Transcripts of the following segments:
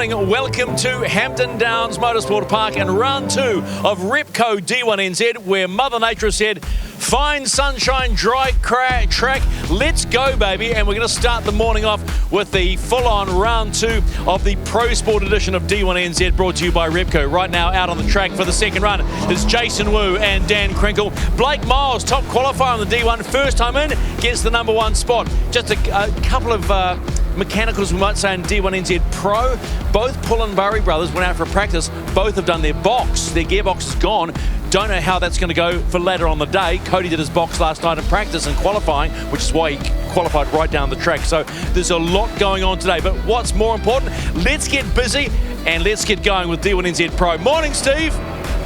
morning. Welcome to Hampton Downs Motorsport Park and round 2 of Repco D1NZ, where Mother Nature said, fine, sunshine, dry track, let's go, baby. And we're going to start the morning off with the full-on round 2 of the Pro Sport edition of D1NZ, brought to you by Repco. Right now, out on the track for the second run is Jason Wu and Dan Krinkle. Blake Miles, top qualifier on the D1, first time in, gets the number 1 spot. Just a couple of mechanicals, we might say, in D1NZ Pro. Both Pullenbury brothers went out for practice. Both have done their box. Their gearbox is gone. Don't know how that's going to go for later on the day. Cody did his box last night in practice and qualifying, which is why he qualified right down the track. So there's a lot going on today. But what's more important, let's get busy and let's get going with D1NZ Pro. Morning, Steve.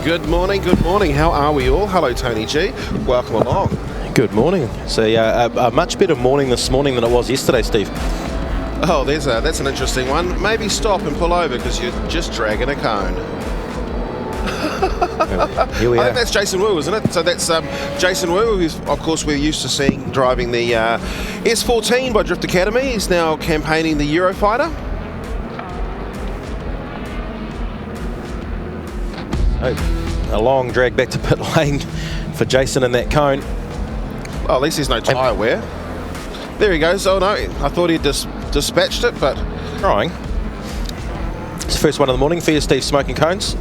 Good morning, good morning. How are we all? Hello, Tony G. Welcome along. Good morning. So a much better morning this morning than it was yesterday, Steve. Oh, that's an interesting one. Maybe stop and pull over because you're just dragging a cone. Here we are. I think that's Jason Wu, isn't it? So that's Jason Wu, who's, of course, we're used to seeing driving the S14 by Drift Academy. He's now campaigning the Eurofighter. Oh, a long drag back to pit lane for Jason in that cone. Well, at least there's no tyre wear. There he goes. Oh, no. I thought he'd dispatched it, but... Trying. It's the first one of the morning for you, Steve, smoking cones.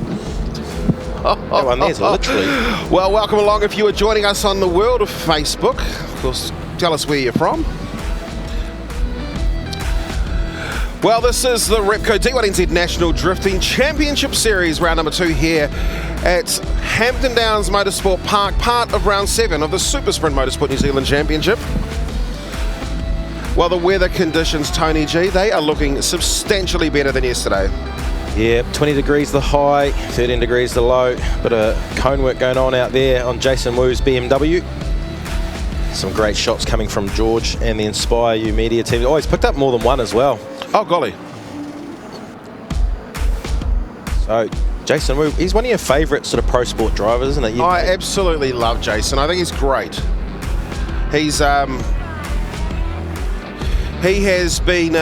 That one there's literally... Well, welcome along if you are joining us on the world of Facebook. Of course, tell us where you're from. Well, this is the Repco D1NZ National Drifting Championship Series, round number 2 here at Hampton Downs Motorsport Park, part of round 7 of the Super Sprint Motorsport New Zealand Championship. Well, the weather conditions, Tony G, they are looking substantially better than yesterday. Yeah, 20 degrees the high, 13 degrees the low. Bit of cone work going on out there on Jason Wu's BMW. Some great shots coming from George and the Inspire You media team. Oh, he's picked up more than one as well. Oh, golly. So, Jason Wu, he's one of your favourite sort of pro sport drivers, isn't it? I absolutely love Jason. I think he's great. He's... He has been,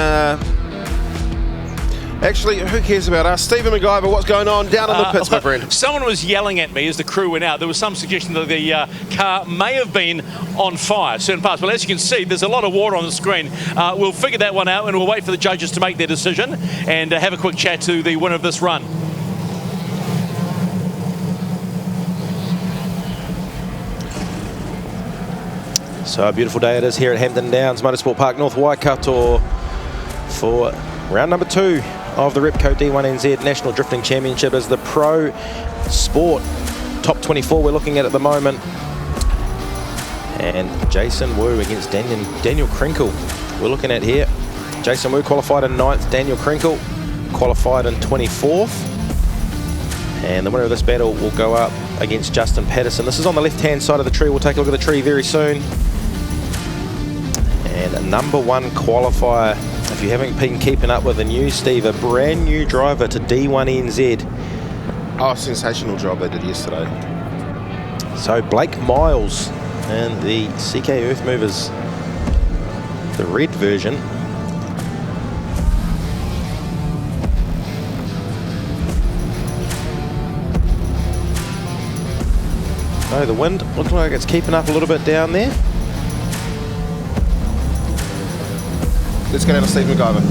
actually, who cares about us? Stephen McIver, what's going on down in the pits, my friend? Someone was yelling at me as the crew went out. There was some suggestion that the car may have been on fire, certain parts. Well, as you can see, there's a lot of water on the screen. We'll figure that one out and we'll wait for the judges to make their decision and have a quick chat to the winner of this run. So a beautiful day it is here at Hampton Downs Motorsport Park, North Waikato, for round number 2 of the Repco D1NZ National Drifting Championship as the Pro Sport top 24 we're looking at the moment. And Jason Wu against Daniel Krinkle we're looking at here. Jason Wu qualified in 9th, Daniel Krinkle qualified in 24th. And the winner of this battle will go up against Justin Patterson. This is on the left-hand side of the tree. We'll take a look at the tree very soon. And number 1 qualifier, if you haven't been keeping up with the news, Steve, a brand new driver to D1NZ. Oh, sensational job they did yesterday. So Blake Miles and the CK Earth Movers, the red version. Oh, the wind looks like it's keeping up a little bit down there. Let's get out of Steve McIver.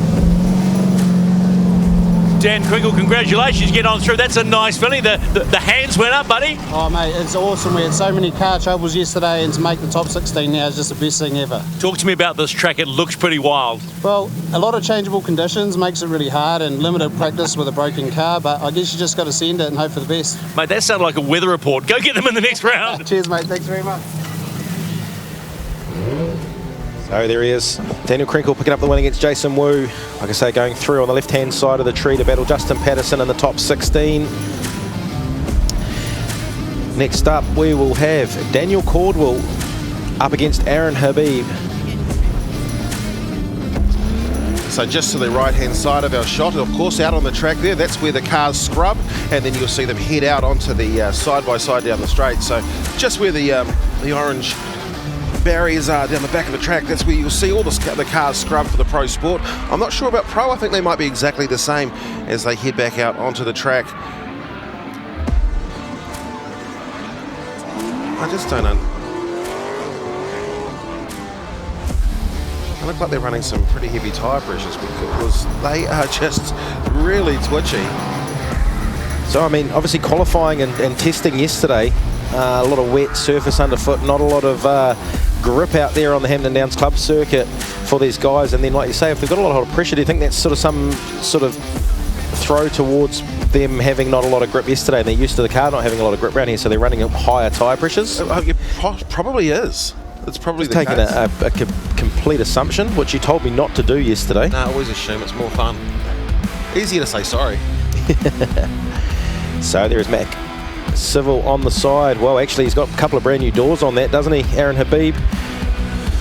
Dan Krinkle, congratulations, get on through. That's a nice feeling. The hands went up, buddy. Oh, mate, it's awesome. We had so many car troubles yesterday, and to make the top 16 now is just the best thing ever. Talk to me about this track. It looks pretty wild. Well, a lot of changeable conditions makes it really hard and limited practice with a broken car, but I guess you just got to send it and hope for the best. Mate, that sounded like a weather report. Go get them in the next round. Cheers, mate. Thanks very much. So there he is, Daniel Krinkle picking up the win against Jason Wu. Like I say, going through on the left-hand side of the tree to battle Justin Patterson in the top 16. Next up, we will have Daniel Caldwell up against Aaron Habib. So just to the right-hand side of our shot, of course, out on the track there, that's where the cars scrub, and then you'll see them head out onto the side-by-side down the straight. So just where the orange barriers are down the back of the track, that's where you'll see all the cars scrub for the Pro Sport. I'm not sure about Pro. I think they might be exactly the same as they head back out onto the track. I just don't know. They look like they're running some pretty heavy tyre pressures because they are just really twitchy. So, I mean, obviously qualifying and testing yesterday, a lot of wet surface underfoot, not a lot of grip out there on the Hampton Downs Club circuit for these guys. And then, like you say, if they've got a lot of pressure, do you think that's sort of some sort of throw towards them having not a lot of grip yesterday and they're used to the car not having a lot of grip around here, so they're running higher tyre pressures? It probably is. It's probably just taking a complete assumption, which you told me not to do yesterday. No, always assume. It's more fun. Easier to say sorry. So there is Mac Civil on the side. Well, actually, he's got a couple of brand new doors on that, doesn't he? Aaron Habib,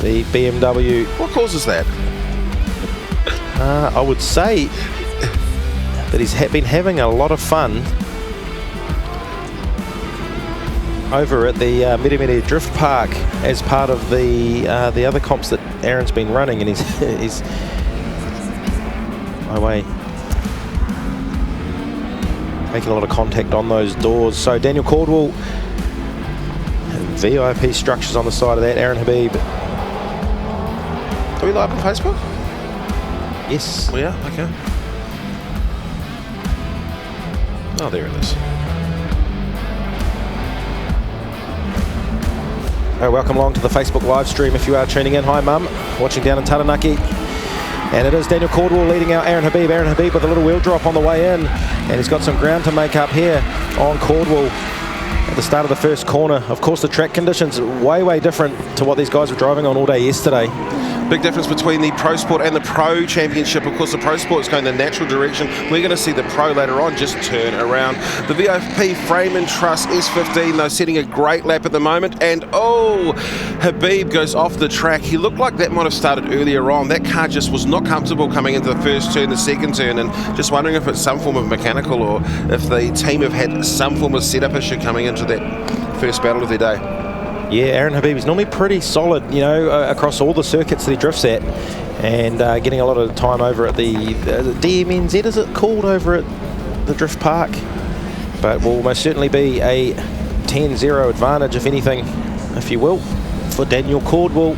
the BMW. What causes that? I would say that he's been having a lot of fun over at the Midi Drift Park as part of the other comps that Aaron's been running, and he's my way. Making a lot of contact on those doors. So Daniel Caldwell, VIP structures on the side of that. Aaron Habib. Are we live on Facebook? Yes. We are? Okay. Oh, there it is. Welcome along to the Facebook live stream if you are tuning in. Hi, Mum. Watching down in Taranaki. And it is Daniel Caldwell leading out Aaron Habib. Aaron Habib with a little wheel drop on the way in. And he's got some ground to make up here on Caldwell at the start of the first corner. Of course, the track conditions way, way different to what these guys were driving on all day yesterday. Big difference between the Pro Sport and the Pro Championship. Of course, the Pro Sport is going the natural direction. We're going to see the Pro later on just turn around. The VIP Frame and Truss S15, though, setting a great lap at the moment. And, oh, Habib goes off the track. He looked like that might have started earlier on. That car just was not comfortable coming into the first turn, the second turn, and just wondering if it's some form of mechanical or if the team have had some form of setup issue coming into that first battle of their day. Yeah, Aaron Habib is normally pretty solid, you know, across all the circuits that he drifts at, and getting a lot of time over at the D1NZ, is it called, over at the Drift Park? But will most certainly be a 10-0 advantage, if anything, if you will, for Daniel Caldwell.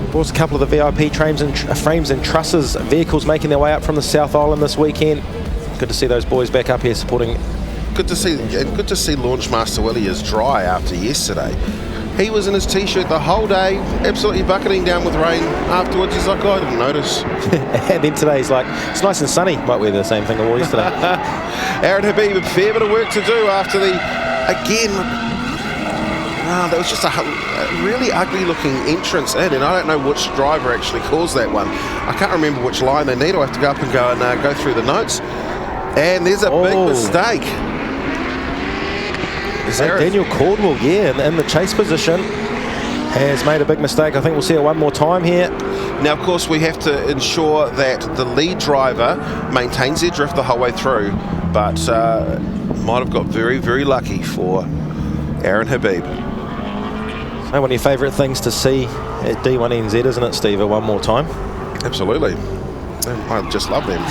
Of course, a couple of the VIP frames and trusses vehicles making their way up from the South Island this weekend. Good to see those boys back up here supporting. Good to see Launchmaster Willie is dry after yesterday. He was in his t-shirt the whole day, absolutely bucketing down with rain. Afterwards, he's like, oh, I didn't notice. And then today he's like, it's nice and sunny. Might wear the same thing I wore yesterday. Aaron Habib, a fair bit of work to do after the, again, that was just a really ugly looking entrance in, and I don't know which driver actually caused that one. I can't remember which line they need. I'll have to go up and go through the notes. And there's a big mistake. So Daniel Caldwell, yeah, in the chase position, has made a big mistake. I think we'll see it one more time here. Now, of course, we have to ensure that the lead driver maintains their drift the whole way through, but might have got very, very lucky for Aaron Habib. So one of your favourite things to see at D1NZ, isn't it, Steve? One more time. Absolutely. I just love them.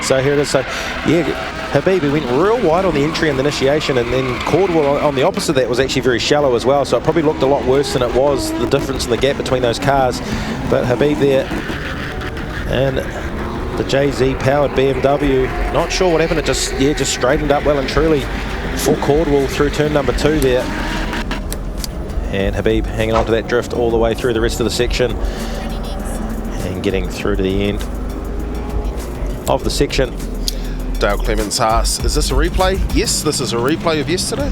So here it is. So, yeah, Habib, he went real wide on the entry and the initiation, and then Caldwell on the opposite of that was actually very shallow as well, so it probably looked a lot worse than it was, the difference in the gap between those cars. But Habib there, and the JZ powered BMW, not sure what happened, it just straightened up well and truly for Caldwell through turn number 2 there. And Habib hanging on to that drift all the way through the rest of the section and getting through to the end of the section. Dale Clements asks, is this a replay? Yes, this is a replay of yesterday.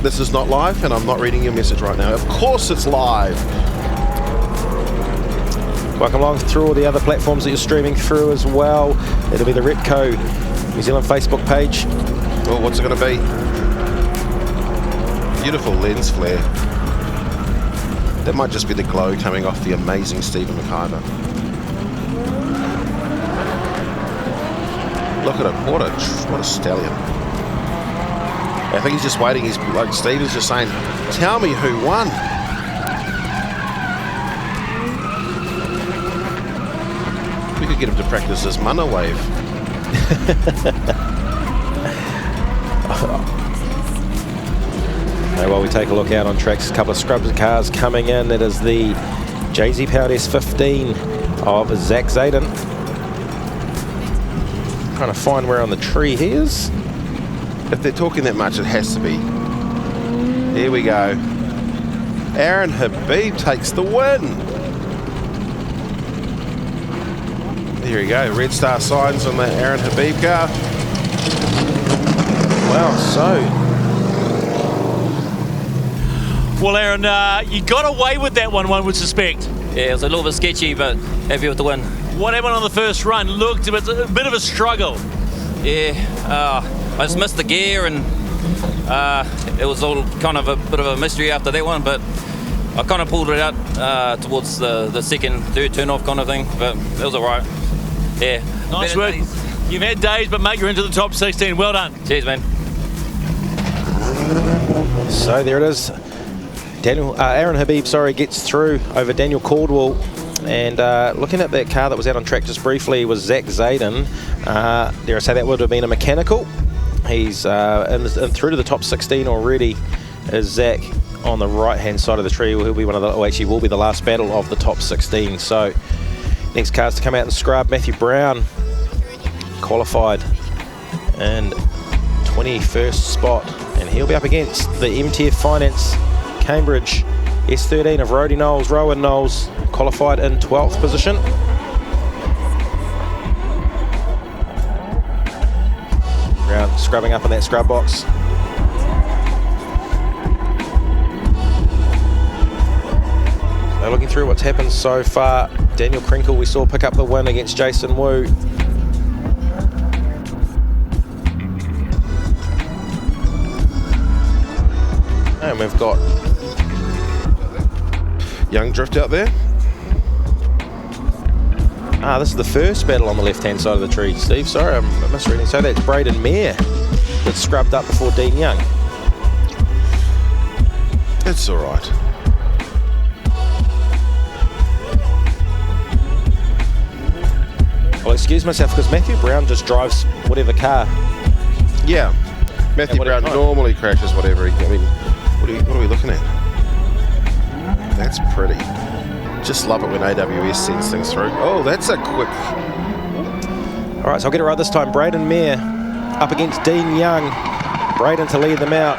This is not live, and I'm not reading your message right now. Of course it's live. Welcome along through all the other platforms that you're streaming through as well. It'll be the Repco New Zealand Facebook page. Well, what's it going to be? Beautiful lens flare. That might just be the glow coming off the amazing Stephen McIver. Look at him, what a stallion. I think he's just waiting. He's like Steve is just saying, tell me who won. We could get him to practice this Mana wave. While we take a look out on tracks, a couple of scrubs cars coming in. It is the JZ powered S15 of Zach Zayden. Trying to find where on the tree he is. If they're talking that much, it has to be. Here we go. Aaron Habib takes the win. There we go. Red Star signs on the Aaron Habib car. Wow, so. Well, Aaron, you got away with that one would suspect. Yeah, it was a little bit sketchy, but happy with the win. What happened on the first run? Looked a bit of a struggle. Yeah, I just missed the gear, and it was all kind of a bit of a mystery after that one, but I kind of pulled it out towards the second, third turn-off kind of thing, but it was all right. Yeah. Nice work. You've had days, but mate, you're into the top 16. Well done. Cheers, man. So there it is. Aaron Habib, gets through over Daniel Caldwell. And looking at that car that was out on track just briefly was Zach Zayden. Dare I say that would have been a mechanical. He's in through to the top 16 already. Is Zach on the right-hand side of the tree? He'll be one of the, well, actually will be the last battle of the top 16. So next cars to come out and scrub. Matthew Brown qualified in 21st spot, and he'll be up against the MTF Finance Cambridge S13 of Rowan Knowles, qualified in 12th position. Brown scrubbing up in that scrub box. So looking through what's happened so far, Daniel Krinkle we saw pick up the win against Jason Wu. And we've got Young Drift out there. This is the first battle on the left-hand side of the tree, Steve. Sorry, I'm misreading. So that's Braden Mayer that's scrubbed up before Dean Young. It's all right. I'll excuse myself because Matthew Brown just drives whatever car. Yeah, Matthew Brown normally crashes whatever. I mean, what are we looking at? That's pretty. Just love it when AWS sends things through. Oh, that's a quick. All right, so I'll get it right this time. Braden Mayer up against Dean Young. Braden to lead them out.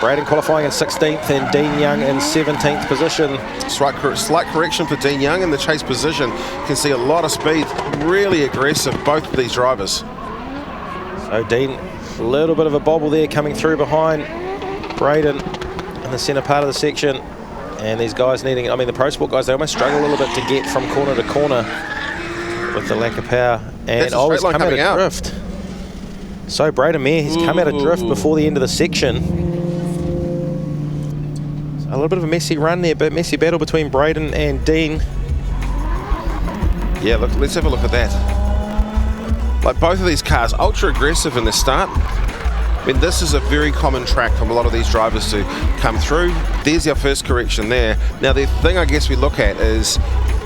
Braden qualifying in 16th and Dean Young in 17th position. Slight correction for Dean Young in the chase position. You can see a lot of speed. Really aggressive, both of these drivers. So Dean, a little bit of a bobble there coming through behind Braden in the centre part of the section. And these guys needing, I mean, the Pro Sport guys, they almost struggle a little bit to get from corner to corner with the lack of power. And he's come out of drift. So Braden Mayer, he's come out of drift before the end of the section. So a little bit of a messy run there, but messy battle between Braden and Dean. Yeah, look, let's have a look at that. Like both of these cars, ultra aggressive in the start. I mean, this is a very common track from a lot of these drivers to come through. There's our first correction there. Now, the thing I guess we look at is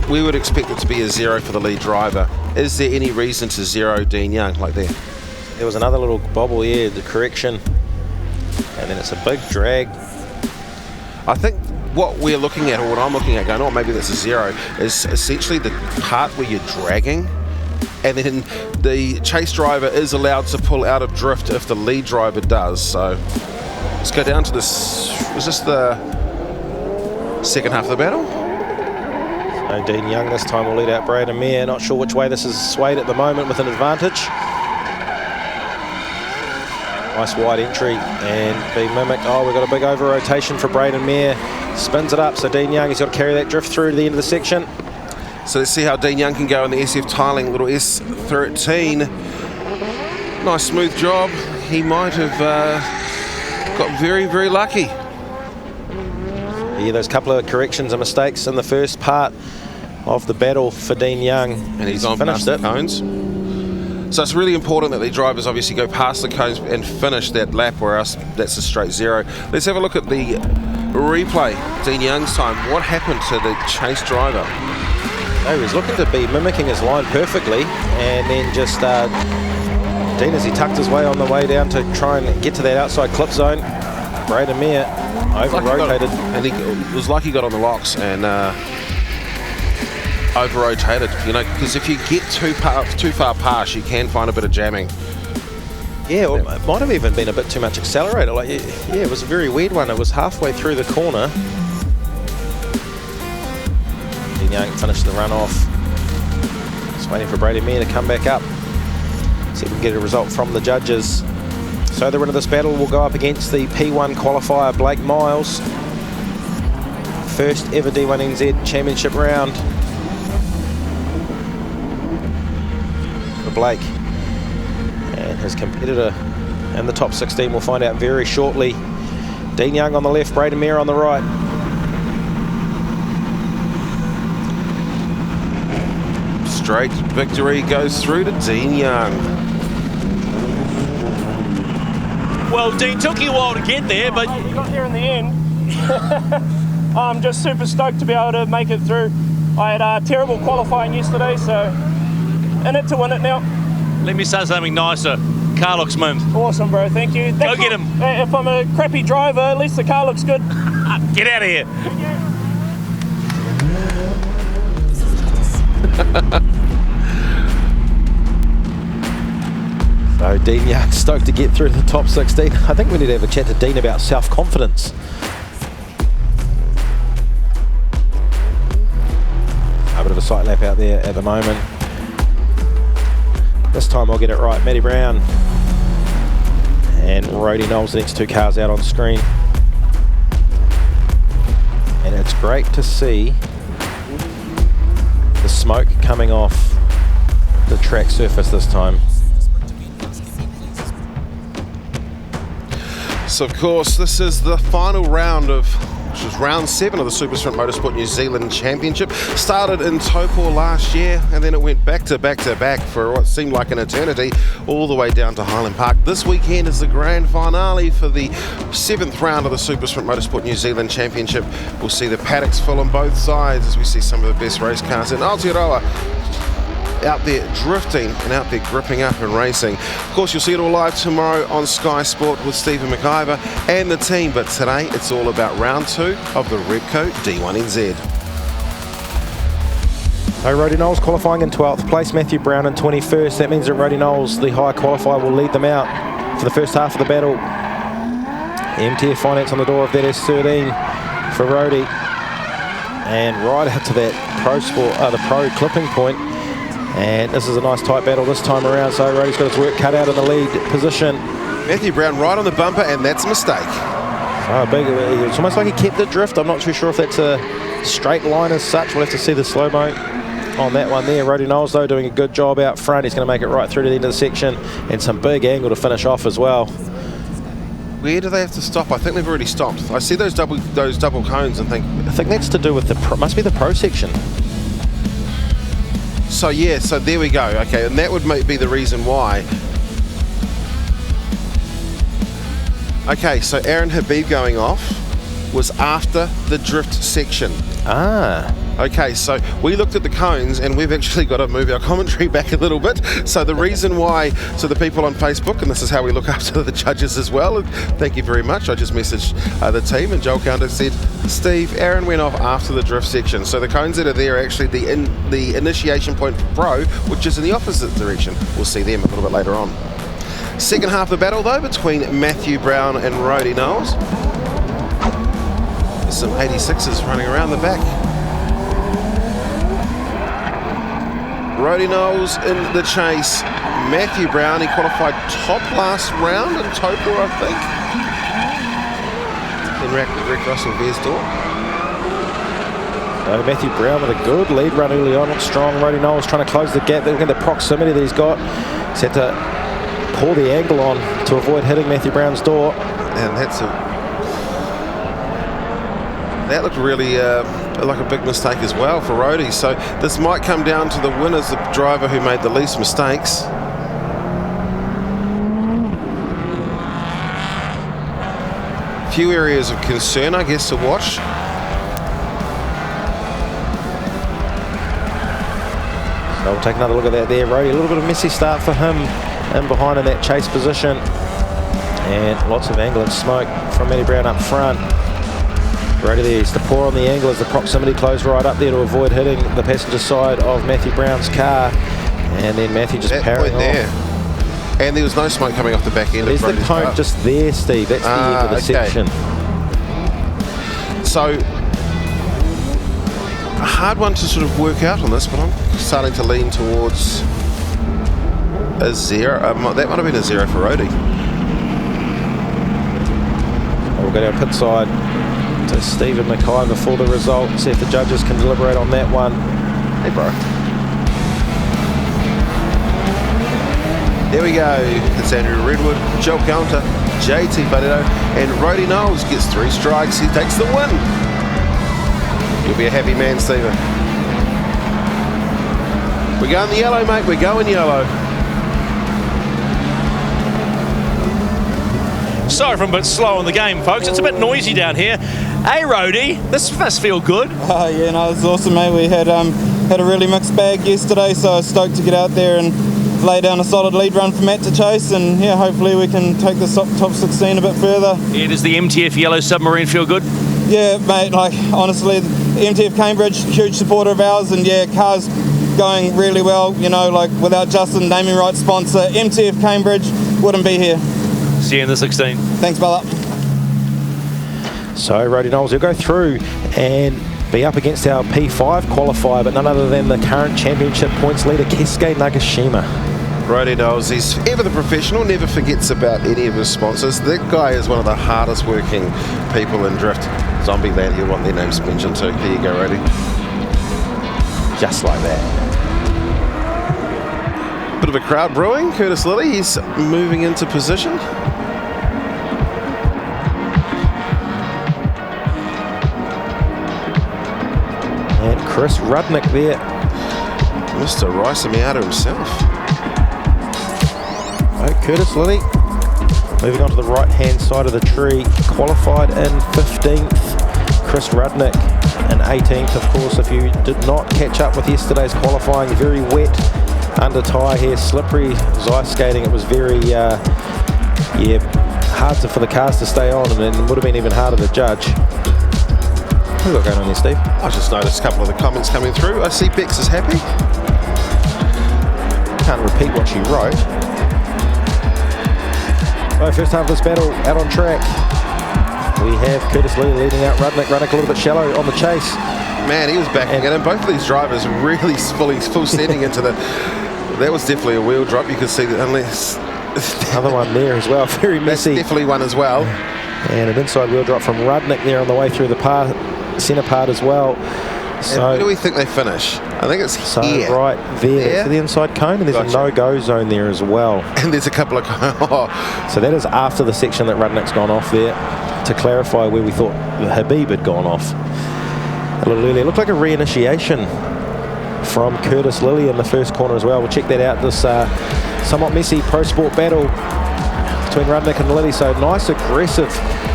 we would expect it to be a 0 for the lead driver. Is there any reason to 0 Dean Young like that? There was another little bobble here, the correction, and then it's a big drag. I think what we're looking at, or what I'm looking at going, oh, maybe that's a 0, is essentially the part where you're dragging, and then the chase driver is allowed to pull out of drift if the lead driver does. So let's go down to this. Was this the second half of the battle? So Dean Young this time will lead out Braden Mayer. Not sure which way this is swayed at the moment with an advantage. Nice wide entry and being mimicked. Oh, we've got a big over rotation for Braden Mayer. Spins it up, so Dean Young, he's got to carry that drift through to the end of the section. So let's see how Dean Young can go in the SF Tiling, little S13. Nice smooth job. He might have got very, very lucky. Yeah, those couple of corrections and mistakes in the first part of the battle for Dean Young. And he's on finished past it. the cones. So it's really important that the drivers obviously go past the cones and finish that lap, or else that's a straight zero. Let's have a look at the replay. Dean Young's time. What happened to the chase driver? Oh, he was looking to be mimicking his line perfectly, and then just Dean, as he tucked his way on the way down to try and get to that outside clip zone, Braden Mere over-rotated. And it was like he got on the locks and over-rotated, you know, because if you get too far past, you can find a bit of jamming. Yeah, well, it might have even been a bit too much accelerator. Like, yeah, it was a very weird one. It was halfway through the corner. Dean Young finished the run off. Just waiting for Brady Mere to come back up. See if we can get a result from the judges. So the winner of this battle will go up against the P1 qualifier, Blake Miles. First ever D1NZ championship round for Blake. And his competitor in the top 16 we'll find out very shortly. Dean Young on the left, Braden Mere on the right. Straight victory goes through to Dean Young. Well, Dean, took you a while to get there, but... You got there in the end. I'm just super stoked to be able to make it through. I had terrible qualifying yesterday, so in it to win it now. Let me say something nicer. Car looks mint. Awesome, bro. Thank you. Go get him. If I'm a crappy driver, at least the car looks good. Get out of here. So Dean Young stoked to get through the top 16. I think we need to have a chat to Dean about self-confidence. A bit of a sight lap out there at the moment. This time I'll get it right. Matty Brown and Rody Knowles, the next two cars out on screen. And it's great to see the smoke coming off the track surface this time. So of course this is the final round of, which was round 7 of the Super Sprint Motorsport New Zealand Championship. Started in Taupo last year, and then it went back to back to back for what seemed like an eternity, all the way down to Highland Park. This weekend is the grand finale for the 7th round of the Super Sprint Motorsport New Zealand Championship. We'll see the paddocks full on both sides as we see some of the best race cars in Aotearoa out there drifting and out there gripping up and racing. Of course, you'll see it all live tomorrow on Sky Sport with Stephen McIver and the team, but today it's all about round 2 of the Repco D1NZ. So Rody Knowles qualifying in 12th place, Matthew Brown in 21st. That means that Rody Knowles, the high qualifier, will lead them out for the first half of the battle. MTF Finance on the door of that S13 for Rody. And right out to that the pro clipping point. And this is a nice tight battle this time around, so Rody's got his work cut out in the lead position. Matthew Brown right on the bumper, and that's a mistake. Oh, big. It's almost like he kept it drift. I'm not too sure if that's a straight line as such. We'll have to see the slow-mo on that one there. Rody Knowles, though, doing a good job out front. He's going to make it right through to the end of the section, and some big angle to finish off as well. Where do they have to stop? I think they've already stopped. I see those double cones and think... I think that's to do with must be the pro section. So yeah, so there we go. Okay, and that would be the reason why. Okay, so Aaron Habib going off was after the drift section. Ah. Okay, so we looked at the cones and we've actually got to move our commentary back a little bit. So the reason why, so the people on Facebook, and this is how we look after the judges as well, and thank you very much. I just messaged the team and Joel Counter said, Steve, Aaron went off after the drift section. So the cones that are there are actually the initiation point for pro, which is in the opposite direction. We'll see them a little bit later on. Second half of the battle though, between Matthew Brown and Rody Knowles. There's some 86s running around the back. Rody Knowles in the chase. Matthew Brown, he qualified top last round in Taupo, I think. Then Rick Russell veers door. So Matthew Brown with a good lead run early on. Looks strong. Rody Knowles trying to close the gap. Look at the proximity that he's got. He's had to pull the angle on to avoid hitting Matthew Brown's door. And that looked really like a big mistake as well for Rody. So this might come down to the winners, the driver who made the least mistakes. Few areas of concern, I guess, to watch. So we'll take another look at that there, Rody. A little bit of messy start for him in behind in that chase position. And lots of angle and smoke from Matty Brown up front. Rody there, he's to pour on the angle as the proximity closed right up there to avoid hitting the passenger side of Matthew Brown's car. And then Matthew just powering off. There. And there was no smoke coming off the back end. There's the cone just there, Steve. That's the end of the section. So, a hard one to sort of work out on this, but I'm starting to lean towards a 0. That might have been a 0 for Rody. We'll go down pit side to Stephen McIver for the result. See if the judges can deliberate on that one. Hey, bro. There we go. It's Andrew Redwood, Joe Counter, JT Fadedo, and Rody Knowles gets 3 strikes. He takes the win. You'll be a happy man, Stephen. We're going the yellow, mate. We're going yellow. Sorry if I'm a bit slow on the game, folks. It's a bit noisy down here. Hey, Rody, this must feel good. Yeah, no, it's awesome, mate. We had a really mixed bag yesterday, so I was stoked to get out there and lay down a solid lead run for Matt to chase, and yeah, hopefully we can take the top 16 a bit further. Yeah, does the MTF Yellow Submarine feel good? Yeah, mate, like honestly, MTF Cambridge, huge supporter of ours, and yeah, car's going really well, you know, like without Justin, naming rights sponsor, MTF Cambridge wouldn't be here. See you in the 16. Thanks, brother. So Rody Knowles, he'll go through and be up against our P5 qualifier, but none other than the current championship points leader, Keisuke Nagashima. Rody Knowles, he's ever the professional, never forgets about any of his sponsors. That guy is one of the hardest working people in drift. Zombie Land, he'll want their names mentioned too. There you go, Rody. Just like that. Bit of a crowd brewing. Curtis Lilly, he's moving into position. And Chris Rudnick there. Mr. Rice Miata himself. Oh, Curtis Lilly moving on to the right-hand side of the tree. Qualified in 15th. Chris Rudnick in 18th, of course. If you did not catch up with yesterday's qualifying, very wet under tyre here, slippery as ice skating. It was very, hard for the cars to stay on, and it would have been even harder to judge. What have we got going on there, Steve? I just noticed a couple of the comments coming through. I see Bex is happy. Can't repeat what she wrote. So first half of this battle out on track. We have Curtis Lee leading out Rudnick. Rudnick a little bit shallow on the chase. Man, he was backing it, and both of these drivers really full standing into the... That was definitely a wheel drop. You could see that, unless... Another one there as well, very messy. That's definitely one as well. And an inside wheel drop from Rudnick there on the way through the centre part as well. So where do we think they finish? I think it's here. Right there to the inside cone, and there's a no-go zone there as well. And there's a couple of... So that is after the section that Rudnick's gone off there, to clarify where we thought Habib had gone off a little earlier. It looked like a reinitiation from Curtis Lilly in the first corner as well. We'll check that out. This somewhat messy Pro Sport battle between Rudnick and Lilly. So nice aggressive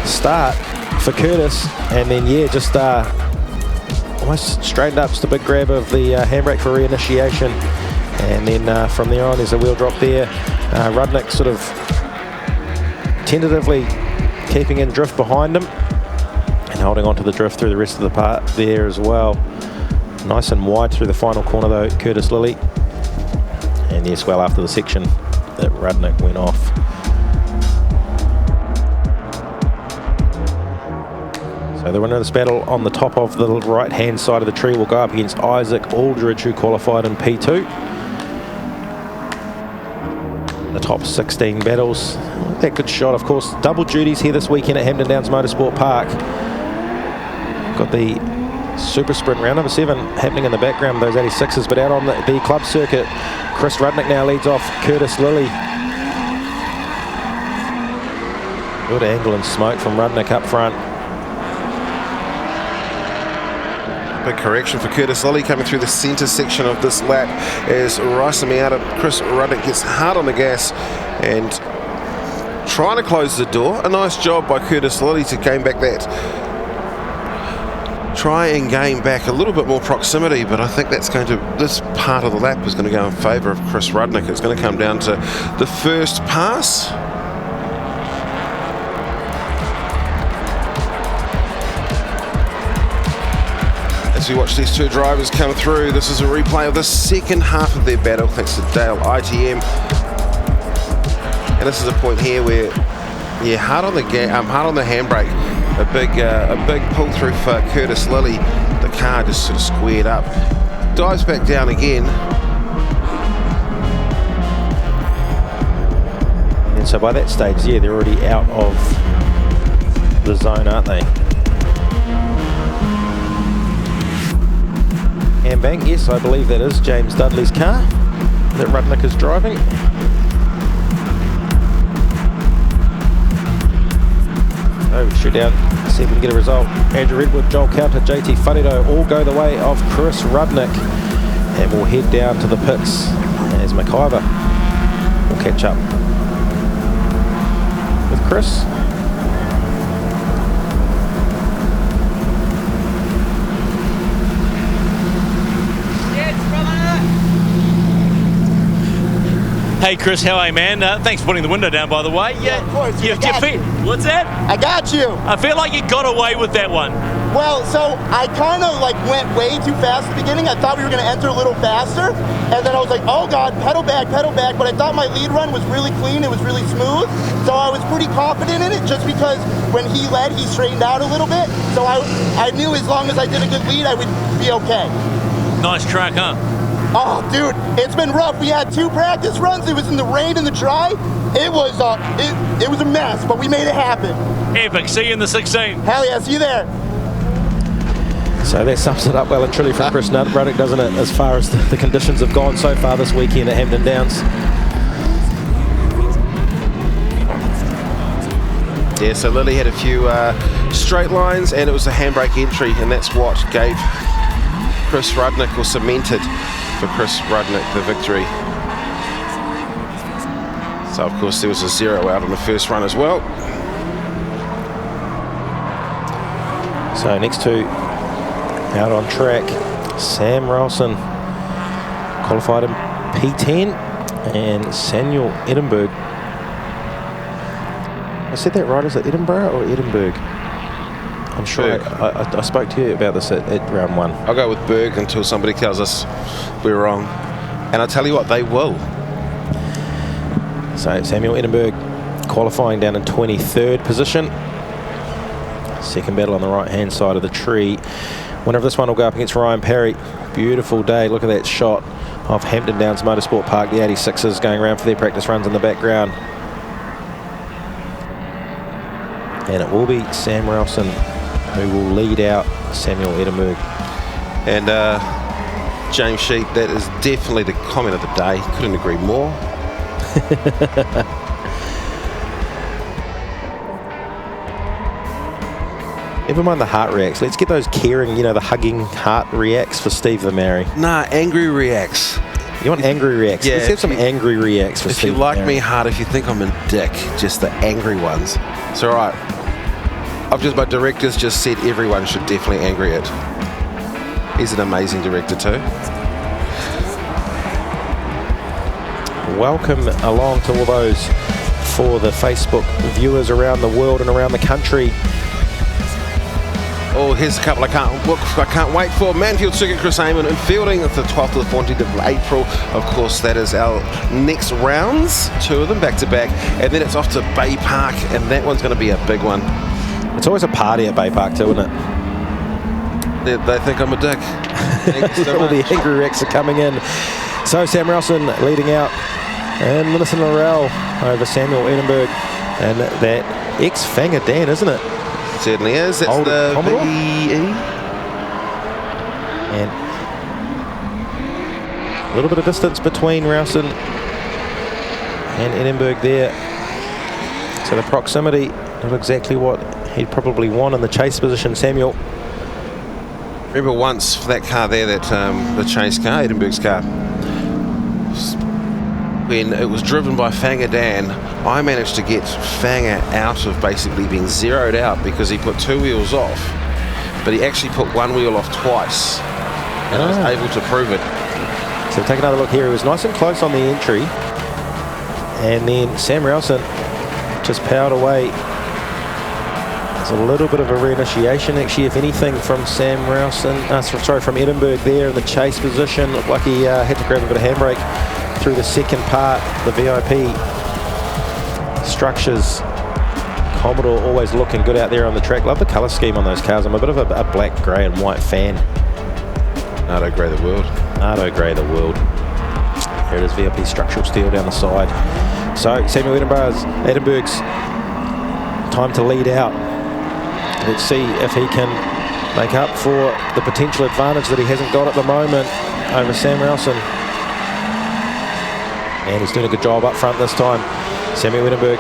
start for Curtis, and then just almost straightened up, just a big grab of the handbrake for reinitiation, and then from there on there's a wheel drop there. Rudnick sort of tentatively keeping in drift behind him and holding on to the drift through the rest of the part there as well. Nice and wide through the final corner though, Curtis Lilly. And yes, well after the section that Rudnick went off. So the winner of this battle on the top of the right-hand side of the tree will go up against Isaac Aldridge, who qualified in P2. The top 16 battles. That good shot, of course. Double duties here this weekend at Hampton Downs Motorsport Park. Got the Super Sprint round number 7 happening in the background, those 86s, but out on the club circuit, Chris Rudnick now leads off Curtis Lilly. Good angle and smoke from Rudnick up front. Big correction for Curtis Lilly coming through the centre section of this lap as Rice Miata, Chris Rudnick gets hard on the gas, and trying to close the door. A nice job by Curtis Lilly to gain back that. Try and gain back a little bit more proximity, but I think that's going to, this part of the lap is going to go in favour of Chris Rudnick. It's going to come down to the first pass. As we watch these two drivers come through, this is a replay of the second half of their battle thanks to Dale ITM. And this is a point here where, yeah, hard on the handbrake. A big pull through for Curtis Lilly. The car just sort of squared up. Dives back down again. And so by that stage, yeah, they're already out of the zone, aren't they? Handbank, yes, I believe that is James Dudley's car that Rudnick is driving. So shoot down, see if we can get a result. Andrew Redwood, Joel Counter, JT Wharedo all go the way of Chris Rudnick. And we'll head down to the pits as McIver will catch up with Chris. Hey Chris, how are you, man? Thanks for putting the window down, by the way. Yeah, of course. What's that? I got you. I feel like you got away with that one. Well, so I kind of like went way too fast at the beginning. I thought we were going to enter a little faster, and then I was like, oh God, pedal back, but I thought my lead run was really clean, it was really smooth, so I was pretty confident in it just because when he led, he straightened out a little bit, so I knew as long as I did a good lead, I would be okay. Nice track, huh? Oh, dude, it's been rough. We had 2 practice runs. It was in the rain and the dry. It was a mess, but we made it happen. Epic. See you in the 16. Hell yeah, see you there. So that sums it up well and truly for Chris Rudnick, doesn't it, as far as the conditions have gone so far this weekend at Hampton Downs. Yeah, so Lilly had a few straight lines, and it was a handbrake entry, and that's what gave Chris Rudnick, or cemented for Chris Rudnick, the victory. So of course there was a 0 out on the first run as well. So next two out on track, Sam Ralston qualified in P10, and Samuel Edinburgh. I said that right, is it Edinburgh or Edinburgh? I'm sure I spoke to you about this at round 1. I'll go with Berg until somebody tells us we're wrong. And I'll tell you what, they will. So Samuel Edinburgh qualifying down in 23rd position. Second battle on the right-hand side of the tree. Winner of this one will go up against Ryan Parry. Beautiful day. Look at that shot of Hampton Downs Motorsport Park. The 86ers going around for their practice runs in the background. And it will be Sam Ralston who will lead out Samuel Edinburgh. And James Sheep, that is definitely the comment of the day. Couldn't agree more. Never mind the heart reacts. Let's get those caring, the hugging heart reacts for Steve the Mary. Nah, angry reacts. You want angry reacts? Yeah, let's have some angry reacts for Steve. If you like me hard, if you think I'm a dick, just the angry ones. It's all right. My director's just said everyone should definitely angry it. He's an amazing director too. Welcome along to all those for the Facebook viewers around the world and around the country. Oh, here's a couple I can't wait for. Manfield Circuit, Chris Amon, and Fielding. It's the 12th to the 14th of April. Of course, that is our next rounds. 2 of them back to back. And then it's off to Bay Park, and that one's going to be a big one. It's always a party at Bay Park too, isn't it? They think I'm a dick. All the angry wrecks are coming in. So Sam Ralston leading out, and Millicent Laurel over Samuel Edinburgh, and that ex-Fanger Dan, isn't it? Certainly is. That's Old the Commodore. VE. And a little bit of distance between Ralston and Edinburgh there. So the proximity, not exactly what he'd probably want in the chase position, Samuel. Remember once for that car there, that the chase car, Edinburgh's car, when it was driven by Fanger Dan, I managed to get Fanger out of basically being zeroed out because he put 2 wheels off, but he actually put 1 wheel off twice, and I was able to prove it. So take another look here. He was nice and close on the entry, and then Sam Rowson just powered away. There's a little bit of a reinitiation, actually, if anything, from Sam Rowson. Sorry, from Edinburgh there in the chase position. Looked like he had to grab a bit of handbrake through the second part. The VIP structures. Commodore always looking good out there on the track. Love the colour scheme on those cars. I'm a bit of a black, grey and white fan. Nardo Grey the world. Nardo Grey the world. Here it is, VIP structural steel down the side. So Samuel Edinburgh's time to lead out. Let's see if he can make up for the potential advantage that he hasn't got at the moment over Sam Rowson. And he's doing a good job up front this time, Samuel Edinburgh.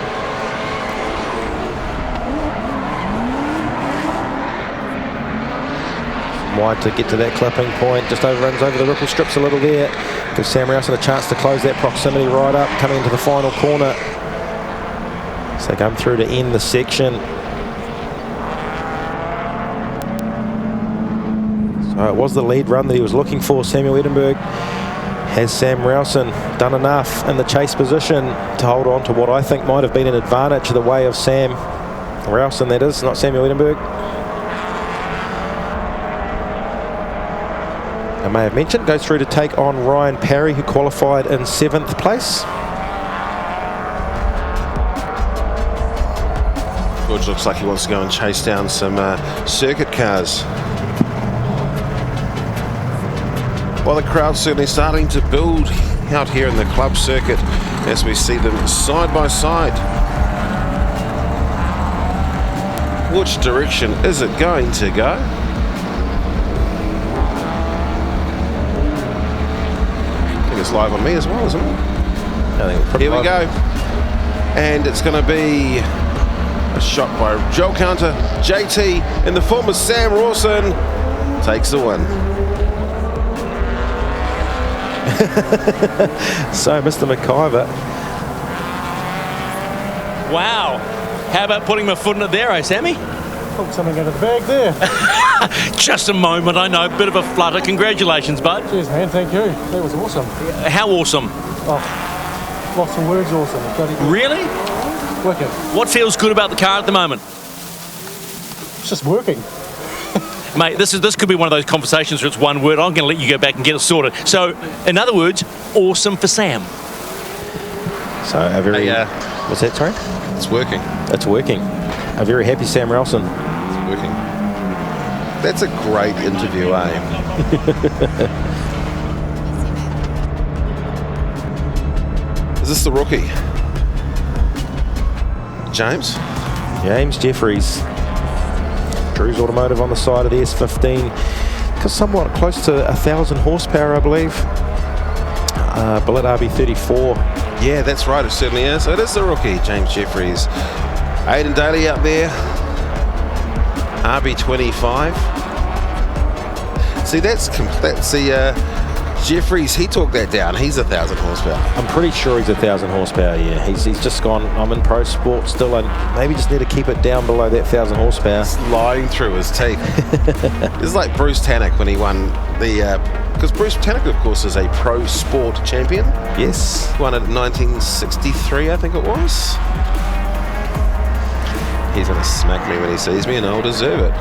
Wide to get to that clipping point, just overruns over the ripple strips a little there. Gives Sam Rowson a chance to close that proximity right up, coming into the final corner. So they come through to end the section. So it was the lead run that he was looking for. Samuel Edinburgh. Has Sam Rowson done enough in the chase position to hold on to what I think might have been an advantage the way of Sam Rowson, that is, not Samuel Edinburgh. I may have mentioned, goes through to take on Ryan Parry, who qualified in 7th place. George looks like he wants to go and chase down some circuit cars. Well, the crowd's certainly starting to build out here in the club circuit as we see them side by side. Which direction is it going to go? I think it's live on me as well, isn't it? Here we go. And it's going to be a shot by Joel Counter. JT in the form of Sam Rawson takes the win. So Mr. McIver. Wow. How about putting my foot in it there, eh, Sammy? Took something out of the bag there. Just a moment, I know. Bit of a flutter. Congratulations, bud. Cheers, man. Thank you. That was awesome. How awesome? Oh, lots of words awesome. Bloody good. Really? Wicked. What feels good about the car at the moment? It's just working. Mate, this could be one of those conversations where it's one word. I'm going to let you go back and get it sorted. So, in other words, awesome for Sam. So a very... what's that, sorry? It's working. It's working. A very happy Sam Rowson. It's working. That's a great interview, eh? Is this the rookie? James Jeffries. Drew's Automotive on the side of the S15. Because somewhat close to 1,000 horsepower, I believe. Bullet RB34. Yeah, that's right, it certainly is. It is the rookie, James Jeffries. Aidan Daly up there. RB25. See, that's the Jeffries, he took that down. He's 1,000 horsepower. I'm pretty sure he's 1,000 horsepower, yeah. He's just gone, I'm in pro sport still, and maybe just need to keep it down below that 1,000 horsepower. It's lying through his teeth. It's like Bruce Tannock when he won the... because Bruce Tannock, of course, is a pro sport champion. Yes. Won it in 1963, I think it was. He's going to smack me when he sees me, and I'll deserve it.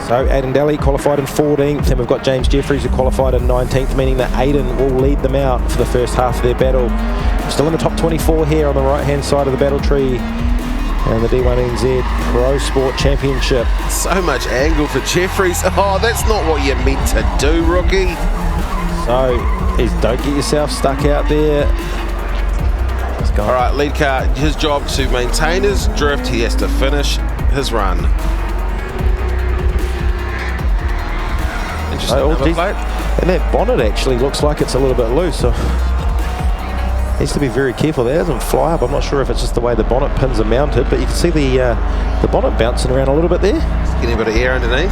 So Aidan Daly qualified in 14th, and we've got James Jeffries who qualified in 19th, meaning that Aidan will lead them out for the first half of their battle. Still in the top 24 here on the right-hand side of the battle tree, and the D1NZ Pro Sport Championship. So much angle for Jeffries. Oh, that's not what you're meant to do, rookie. So, don't get yourself stuck out there. All right, lead car, his job to maintain his drift. He has to finish his run. And that bonnet actually looks like it's a little bit loose, so needs to be very careful. That doesn't fly up. I'm not sure if it's just the way the bonnet pins are mounted, but you can see the bonnet bouncing around a little bit there. Getting a bit of air underneath.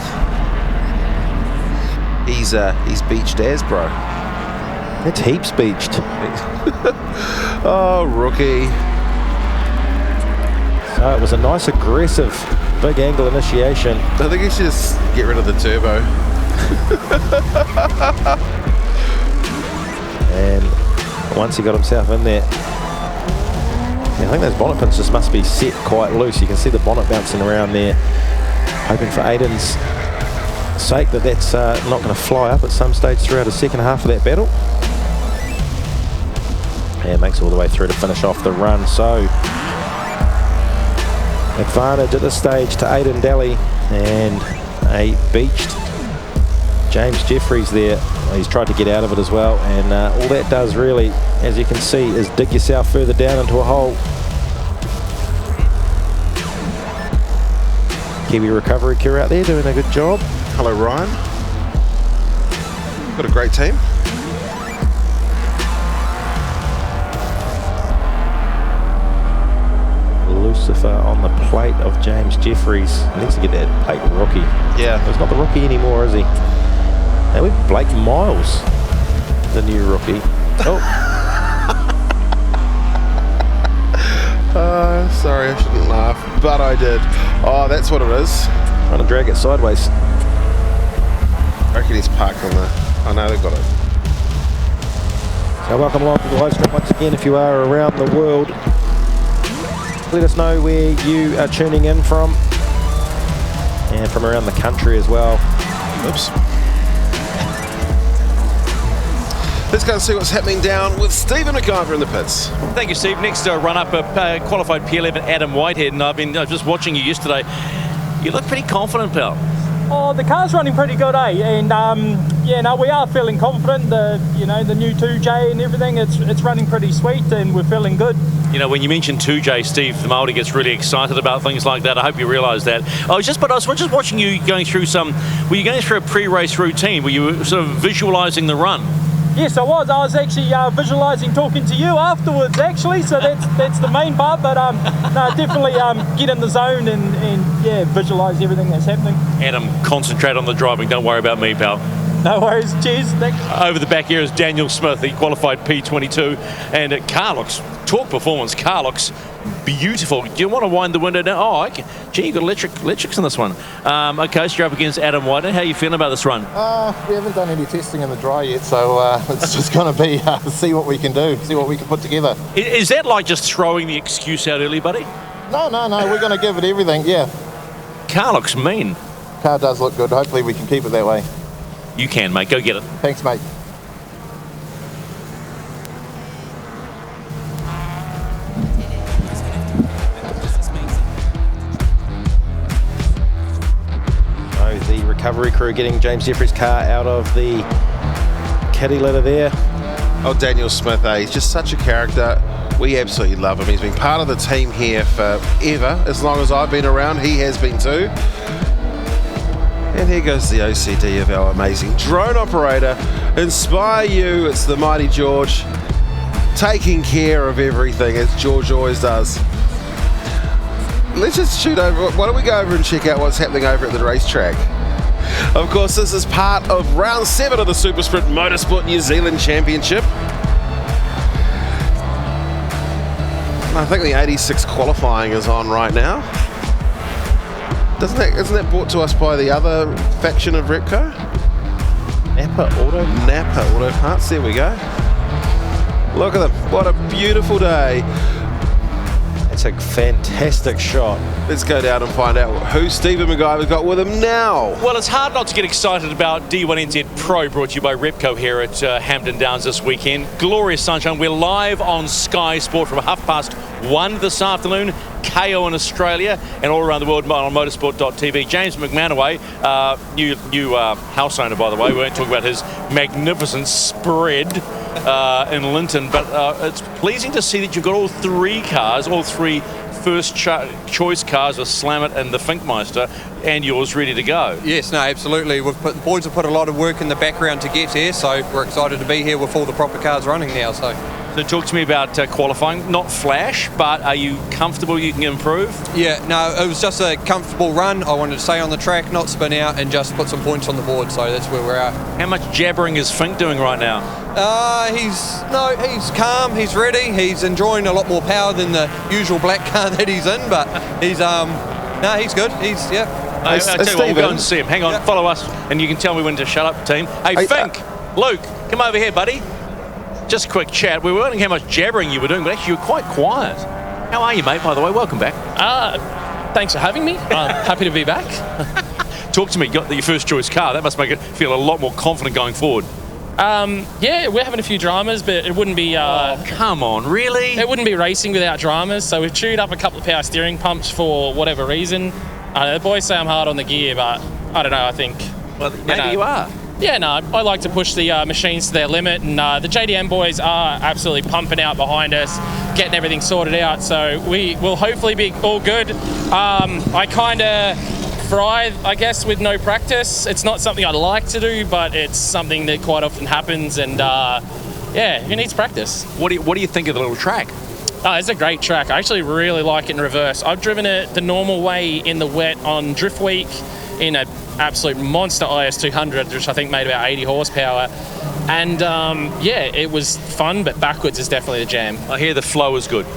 He's beached as, bro. It's heaps beached. Oh, rookie. So it was a nice aggressive big angle initiation. I think he should just get rid of the turbo. And once he got himself in there, I think those bonnet pins just must be set quite loose. You can see the bonnet bouncing around there, hoping for Aiden's sake that that's not going to fly up at some stage throughout the second half of that battle. And makes it all the way through to finish off the run. So advantage at this stage to Aiden Daly, and a beached James Jeffries there. He's tried to get out of it as well, and all that does really, as you can see, is dig yourself further down into a hole. Kiwi recovery crew out there doing a good job. Hello, Ryan. Got a great team. Lucifer on the plate of James Jeffries. He needs to get that plate rookie. Yeah. He's not the rookie anymore, is he? Now we've Blake Miles, the new rookie. Oh. Sorry, I shouldn't laugh, but I did. Oh, that's what it is. Trying to drag it sideways. I reckon he's parked on the... I know they've got it. So welcome along to the live stream once again. If you are around the world, let us know where you are tuning in from, and from around the country as well. Oops. Let's go and see what's happening down with Stephen McIver in the pits. Thank you, Steve. Next run-up, qualified P11, Adam Whitehead, and I was just watching you yesterday. You look pretty confident, pal. Oh, the car's running pretty good, eh? And yeah, no, we are feeling confident. The new 2J and everything, it's running pretty sweet, and we're feeling good. You know, when you mention 2J, Steve, the Māori gets really excited about things like that. I hope you realise that. I was just watching you going through were you going through a pre-race routine? Were you sort of visualising the run? Yes, I was. I was actually visualising talking to you afterwards, actually. So that's the main part. But no, definitely get in the zone and yeah, visualise everything that's happening. Adam, concentrate on the driving. Don't worry about me, pal. No worries. Cheers. Thanks. Over the back here is Daniel Smith. He qualified P22, and car looks torque performance. Car looks beautiful. Do you want to wind the window down? Oh, okay. Gee, you got electrics in this one. Okay, so you're up against Adam Whitehead. How are you feeling about this run? We haven't done any testing in the dry yet, so it's just going to be see what we can do, see what we can put together. Is that like just throwing the excuse out early, buddy? No, we're going to give it everything, yeah. Car looks mean. Car does look good. Hopefully we can keep it that way. You can, mate. Go get it. Thanks, mate. The recovery crew getting James Jeffries' car out of the caddy litter there. Oh, Daniel Smith, he's just such a character. We absolutely love him. He's been part of the team here forever. As long as I've been around, he has been too. And here goes the OCD of our amazing drone operator. Inspire you, it's the mighty George, taking care of everything, as George always does. Let's just shoot over. Why don't we go over and check out what's happening over at the racetrack? Of course, this is part of round 7 of the Super Sprint Motorsport New Zealand Championship. I think the 86 qualifying is on right now. Isn't that brought to us by the other faction of Repco? Napa Auto Parts. There we go. Look at them. What a beautiful day. It's a fantastic shot. Let's go down and find out who Stephen McIver's got with him now. Well, it's hard not to get excited about D1NZ Pro, brought to you by Repco here at Hampton Downs this weekend. Glorious sunshine. We're live on Sky Sport from 1:30 this afternoon. KO in Australia and all around the world on motorsport.tv. James McManaway, new house owner, by the way. We won't talk about his magnificent spread in Linton, but it's pleasing to see that you've got all three first choice cars with Slamit and the Finkmeister, and yours ready to go. Yes, no, absolutely. The boys have put a lot of work in the background to get here, so we're excited to be here with all the proper cars running now. So Then talk to me about qualifying. Not flash, but are you comfortable you can improve? Yeah, no, it was just a comfortable run. I wanted to stay on the track, not spin out, and just put some points on the board, so that's where we're at. How much jabbering is Fink doing right now? He's calm, he's ready, he's enjoying a lot more power than the usual black car that he's in, but he's, he's good, I tell you what, we'll go and see him. Hang on, follow us, and you can tell me when to shut up, team. Hey, Fink, Luke, come over here, buddy. Just a quick chat. We were wondering how much jabbering you were doing, but actually you were quite quiet. How are you, mate, by the way? Welcome back. Thanks for having me. Happy to be back. Talk to me. You got your first choice car. That must make it feel a lot more confident going forward. Yeah, we're having a few dramas, but it wouldn't be... come on, really? It wouldn't be racing without dramas, so we've chewed up a couple of power steering pumps for whatever reason. The boys say I'm hard on the gear, but I don't know, I think... Well, maybe you are. Yeah, no, I like to push the machines to their limit, and the JDM boys are absolutely pumping out behind us, getting everything sorted out, so we will hopefully be all good. I kind of fry, I guess, with no practice. It's not something I like to do, but it's something that quite often happens, and yeah, who needs practice? What do you think of the little track? It's a great track. I actually really like it in reverse. I've driven it the normal way in the wet on Drift Week in an absolute monster IS200, which I think made about 80 horsepower. And yeah, it was fun, but backwards is definitely the jam. I hear the flow is good.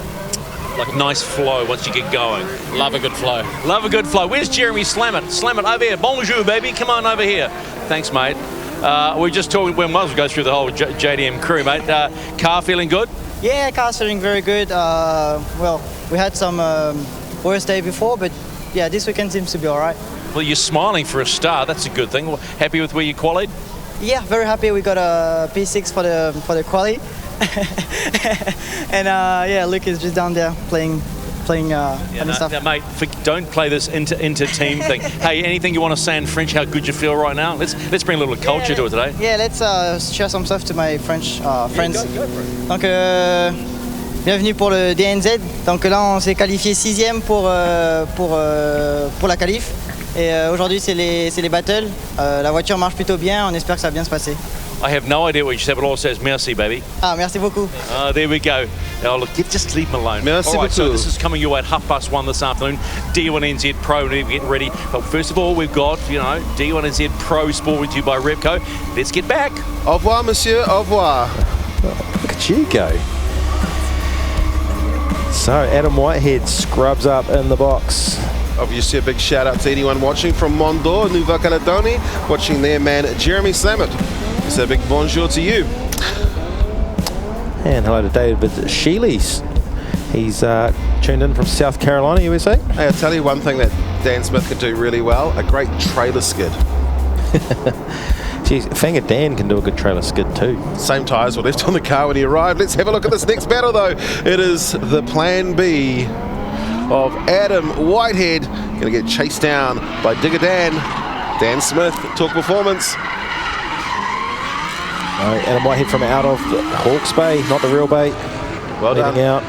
Like nice flow once you get going. Love a good flow. Love a good flow. Where's Jeremy Slammit? Slammit over here. Bonjour, baby. Come on over here. Thanks, mate. We're just talking, we might as well go through the whole JDM crew, mate. Car feeling good? Yeah, car's feeling very good. Well, we had some worse day before, but yeah, this weekend seems to be all right. Well, you're smiling for a start. That's a good thing. Happy with where you qualied? Yeah, very happy. We got a P6 for the quali. And yeah, Luke is just down there playing funny stuff. Now, mate, don't play this inter-team thing. Hey, anything you want to say in French, how good you feel right now? Let's bring a little culture to it today. Yeah, let's share some stuff to my French friends. Go for it. Donc, bienvenue pour le D1NZ. Donc là, on s'est qualifié 6e pour la qualif. Et aujourd'hui, c'est les battles. La voiture marche plutôt bien. On espère que ça va bien se passer. I have no idea what you said, but all it says merci, baby. Ah, merci beaucoup. There we go. Oh, look, just leave him alone. Merci all right, beaucoup. so this is coming your way at 1:30 this afternoon. D1NZ Pro, we're getting ready. But first of all, we've got, D1NZ Pro Sport with you by Repco. Let's get back. Au revoir, monsieur. Au revoir. Look at you go. So Adam Whitehead scrubs up in the box. Obviously, a big shout out to anyone watching from Mondor, Nouvelle-Calédonie, watching their man Jeremy Slammit. So a big bonjour to you. And hello to David Sheelys. He's tuned in from South Carolina, USA. Hey, I'll tell you one thing that Dan Smith can do really well, a great trailer skid. Geez, Fanga Dan can do a good trailer skid too. Same tyres were left on the car when he arrived. Let's have a look at this next battle though. It is the Plan B of Adam Whitehead. Going to get chased down by Digger Dan. Dan Smith, Talk Performance. Adam Whitehead from out of Hawke's Bay, not the real bay. Well done. Out.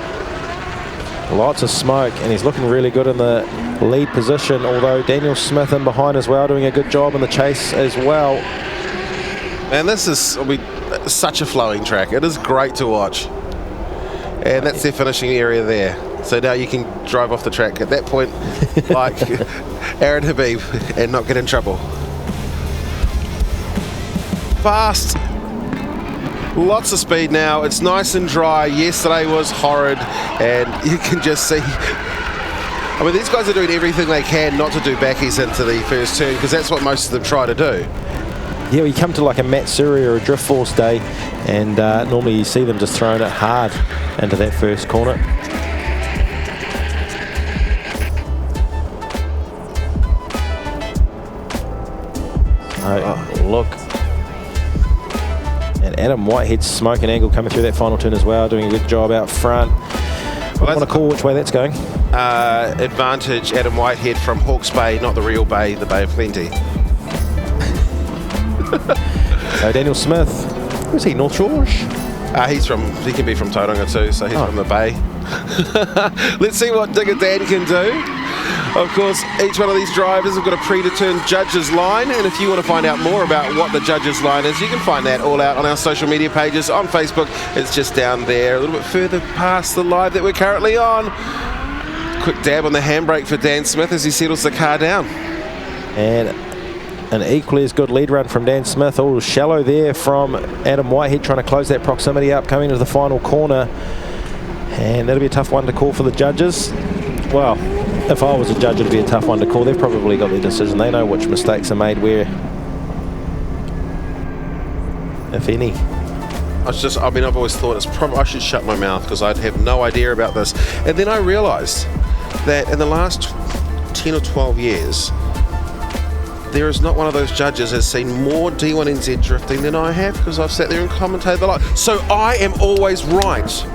Lots of smoke, and he's looking really good in the lead position, although Daniel Smith in behind as well, doing a good job in the chase as well. And this is such a flowing track. It is great to watch. And that's their finishing area there. So now you can drive off the track at that point like Aaron Habib and not get in trouble. Fast. Lots of speed now. It's nice and dry. Yesterday was horrid, and you can just see. I mean, these guys are doing everything they can not to do backies into the first turn, because that's what most of them try to do. Yeah, you come to like a Matsuri or a Drift Force day, and normally you see them just throwing it hard into that first corner. Oh, look. And Adam Whitehead's smoking angle coming through that final turn as well, doing a good job out front. I want to call which way that's going. Advantage Adam Whitehead from Hawke's Bay, not the real bay, the Bay of Plenty. So Daniel Smith, where's he, North Shore? He can be from Tauranga too, so he's from the Bay. Let's see what Digger Dan can do. Of course, each one of these drivers have got a predetermined judges line, and if you want to find out more about what the judges line is, you can find that all out on our social media pages. On Facebook, it's just down there, a little bit further past the live that we're currently on. Quick dab on the handbrake for Dan Smith as he settles the car down. And an equally as good lead run from Dan Smith. All shallow there from Adam Whitehead, trying to close that proximity up, coming into the final corner. And that'll be a tough one to call for the judges. Well, if I was a judge, it'd be a tough one to call. They've probably got their decision. They know which mistakes are made where, if any. I've always thought it's probably I should shut my mouth because I'd have no idea about this. And then I realised that in the last 10 or 12 years, there is not one of those judges has seen more D1NZ drifting than I have, because I've sat there and commentated the live. So I am always right.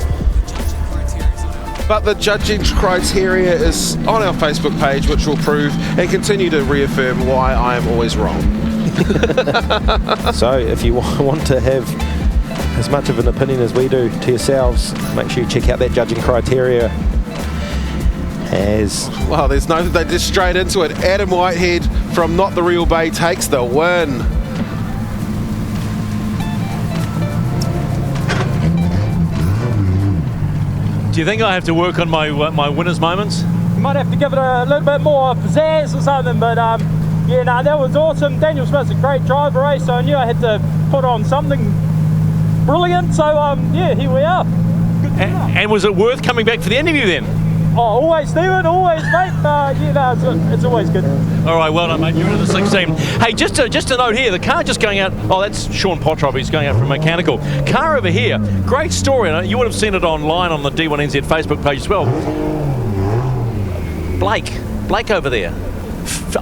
But the judging criteria is on our Facebook page, which will prove and continue to reaffirm why I am always wrong. So if you want to have as much of an opinion as we do to yourselves, make sure you check out that judging criteria. Well, there's no, they just straight into it. Adam Whitehead from Not the Real Bay takes the win. Do you think I have to work on my winner's moments? You might have to give it a little bit more pizzazz or something, but yeah, no, that was awesome. Daniel Smith's a great driver, eh? So I knew I had to put on something brilliant. So yeah, here we are. And was it worth coming back for the interview then? Oh, always, Stephen, always, mate. You know, it's always good. All right, well done, mate. You're in the 16. Hey, just a note here. The car just going out. Oh, that's Sean Potrop. He's going out from mechanical. Car over here. Great story. You would have seen it online on the D1NZ Facebook page as well. Blake over there.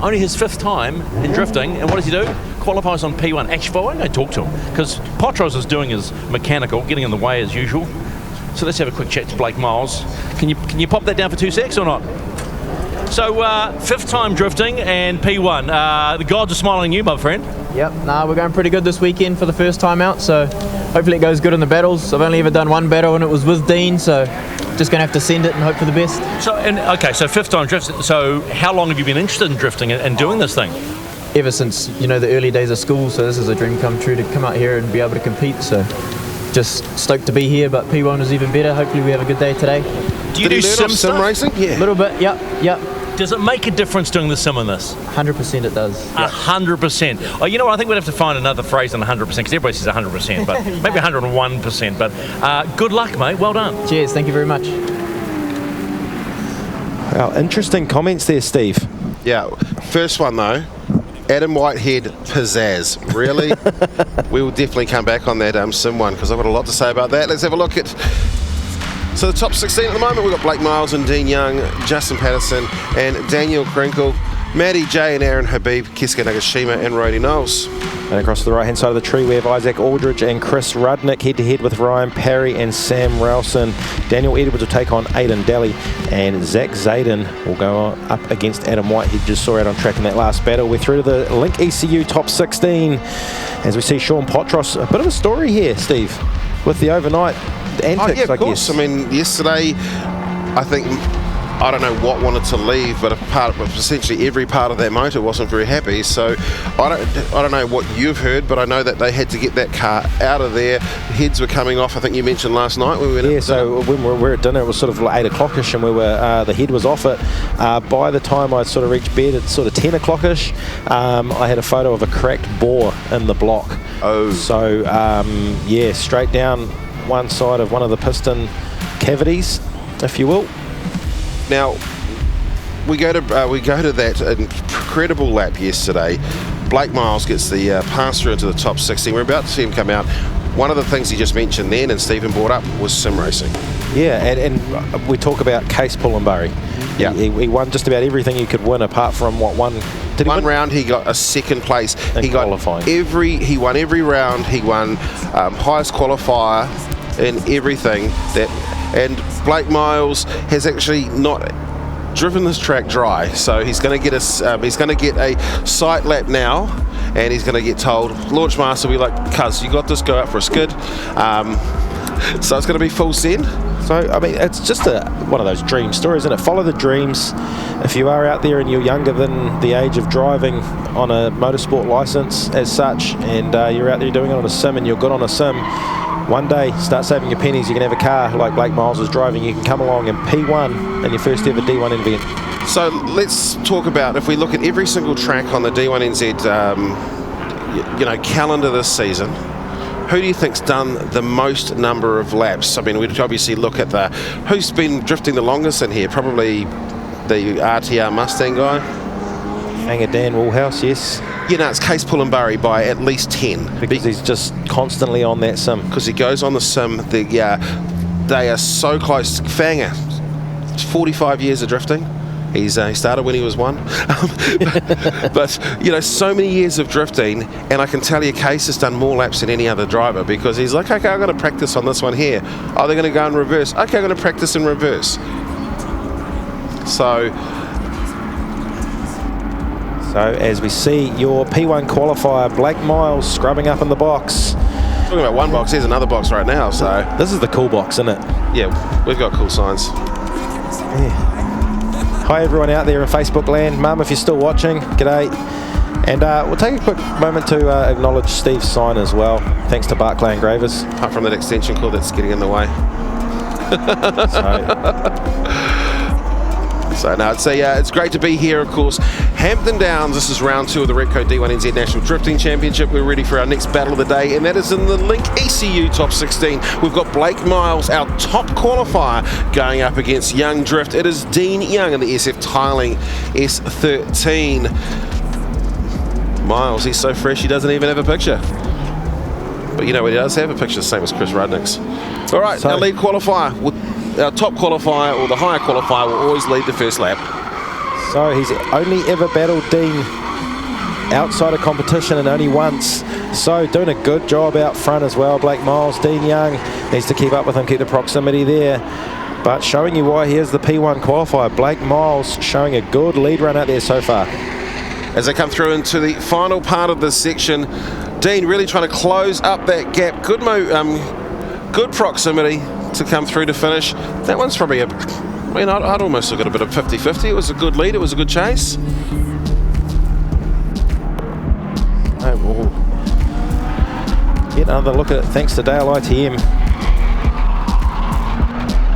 Only his 5th time in drifting, and what does he do? Qualifies on P1. Actually, well, I'm going to talk to him because Potros is doing his mechanical, getting in the way as usual. So let's have a quick chat to Blake Miles. Can you pop that down for 2 secs or not? So 5th time drifting and P1. The gods are smiling on you, my friend. Yep, we're going pretty good this weekend for the first time out, so hopefully it goes good in the battles. I've only ever done one battle and it was with Dean, so just going to have to send it and hope for the best. So 5th time drifting. So how long have you been interested in drifting and doing this thing? Ever since, the early days of school, so this is a dream come true to come out here and be able to compete, so just stoked to be here, but P1 is even better. Hopefully we have a good day today. Do you do sim racing? Yeah. A little bit, yep. Does it make a difference doing the sim in this? 100% it does. 100%. Oh, you know what? I think we'd have to find another phrase than 100% because everybody says 100%, but maybe 101%. But good luck, mate. Well done. Cheers. Thank you very much. Wow, interesting comments there, Steve. Yeah. First one though. Adam Whitehead pizzazz. Really? We will definitely come back on that sim one because I've got a lot to say about that. Let's have a look at. So the top 16 at the moment, we've got Blake Miles and Dean Young, Justin Patterson and Daniel Krinkle, Matty J and Aaron Habib, Kiska Nagashima and Rody Knowles. And across to the right hand side of the tree we have Isaac Aldridge and Chris Rudnick head to head with Ryan Parry and Sam Ralston. Daniel Edwards will take on Aidan Daly and Zach Zayden will go up against Adam Whitehead. Just saw out on track in that last battle. We're through to the Link ECU top 16 as we see Sean Potros. A bit of a story here, Steve, with the overnight antics, of course. I mean, yesterday, I don't know what wanted to leave, but essentially every part of that motor wasn't very happy. So I don't know what you've heard, but I know that they had to get that car out of there. Heads were coming off. I think you mentioned last night when we went. Yeah. So when we were at dinner, it was sort of like 8 o'clock-ish, and we were the head was off it. By the time I sort of reached bed, it's sort of 10 o'clock-ish. I had a photo of a cracked bore in the block. Oh. So yeah, straight down one side of one of the piston cavities, if you will. Now we go to that incredible lap yesterday. Blake Miles gets the pass through into the top 16. We're about to see him come out. One of the things he just mentioned then, and Stephen brought up, was sim racing. Yeah, and we talk about Case Pullenbury. Yeah, he won just about everything he could win, apart from what one. One round he got a 2nd place. He qualifying. He won every round. He won highest qualifier in everything and Blake Miles has actually not driven this track dry, so he's going to get a sight lap now, and he's going to get told, launch master will be like, cuz you got this, go out for a skid. So it's going to be full send. So, I mean, it's just one of those dream stories, isn't it? Follow the dreams. If you are out there and you're younger than the age of driving on a motorsport license as such, and you're out there doing it on a sim and you're good on a sim, one day, start saving your pennies, you can have a car like Blake Miles is driving, you can come along and P1 in your first ever D1 event. So let's talk about, if we look at every single track on the D1NZ calendar this season, who do you think's done the most number of laps? I mean, we'd obviously look at who's been drifting the longest in here. Probably the RTR Mustang guy. Hanger Dan Woolhouse, yes. It's Case Pullenbury by at least 10. Because he's just constantly on that sim. Because he goes on the sim. They are so close. Fanger, 45 years of drifting. He started when he was 1. but so many years of drifting, and I can tell you Case has done more laps than any other driver, because he's like, okay, I'm going to practice on this one here. Oh, they're going to go in reverse. Okay, I'm going to practice in reverse. So as we see your P1 qualifier, Blake Miles scrubbing up in the box. Talking about one box, there's another box right now. So this is the cool box, isn't it? Yeah, we've got cool signs. Yeah. Hi everyone out there in Facebook land. Mum, if you're still watching, g'day. And we'll take a quick moment to acknowledge Steve's sign as well. Thanks to Barclay Engravers. Apart from that extension cord that's getting in the way. So no, it's great to be here, of course. Hampton Downs, this is round 2 of the Repco D1NZ National Drifting Championship. We're ready for our next battle of the day, and that is in the Link ECU Top 16. We've got Blake Miles, our top qualifier, going up against Young Drift. It is Dean Young in the SF Tiling S13. Miles, he's so fresh he doesn't even have a picture. But he does have a picture, the same as Chris Rudnick's. All right, our lead qualifier, our top qualifier or the higher qualifier will always lead the first lap. So he's only ever battled Dean outside of competition, and only once. So doing a good job out front as well, Blake Miles. Dean Young needs to keep up with him, keep the proximity there. But showing you why, here's the P1 qualifier. Blake Miles showing a good lead run out there so far. As they come through into the final part of this section, Dean really trying to close up that gap. Good proximity to come through to finish. That one's probably I'd almost look at a bit of 50-50. It was a good lead, it was a good chase. We'll get another look at it thanks to Dale ITM.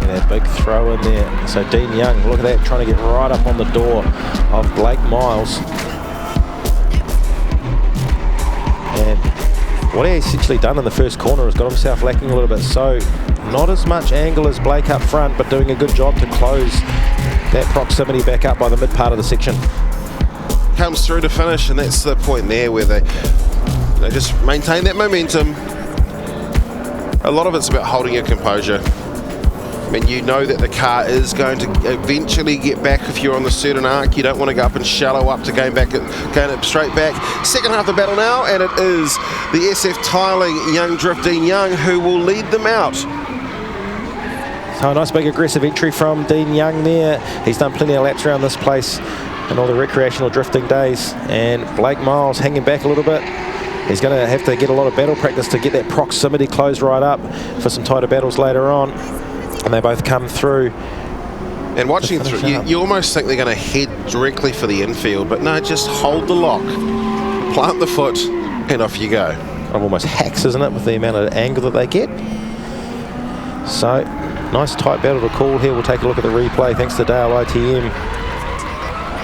And that big throw in there. So Dean Young, look at that, trying to get right up on the door of Blake Miles. And what he essentially done in the first corner has got himself lacking a little bit. So not as much angle as Blake up front, but doing a good job to close that proximity back up by the mid part of the section. Comes through to finish, and that's the point there where they just maintain that momentum. A lot of it's about holding your composure. I mean, you know that the car is going to eventually get back if you're on the certain arc. You don't want to go up and shallow up to going up straight back. Second half of the battle now, and it is the SF Tiling Young Drift Dean Young who will lead them out. So a nice big aggressive entry from Dean Young there. He's done plenty of laps around this place in all the recreational drifting days. And Blake Miles hanging back a little bit. He's going to have to get a lot of battle practice to get that proximity closed right up for some tighter battles later on. And they both come through. And watching through, you almost think they're going to head directly for the infield, but no, just hold the lock, plant the foot, and off you go. Almost hacks, isn't it, with the amount of angle that they get? So, nice tight battle to call here. We'll take a look at the replay, thanks to Dale ITM,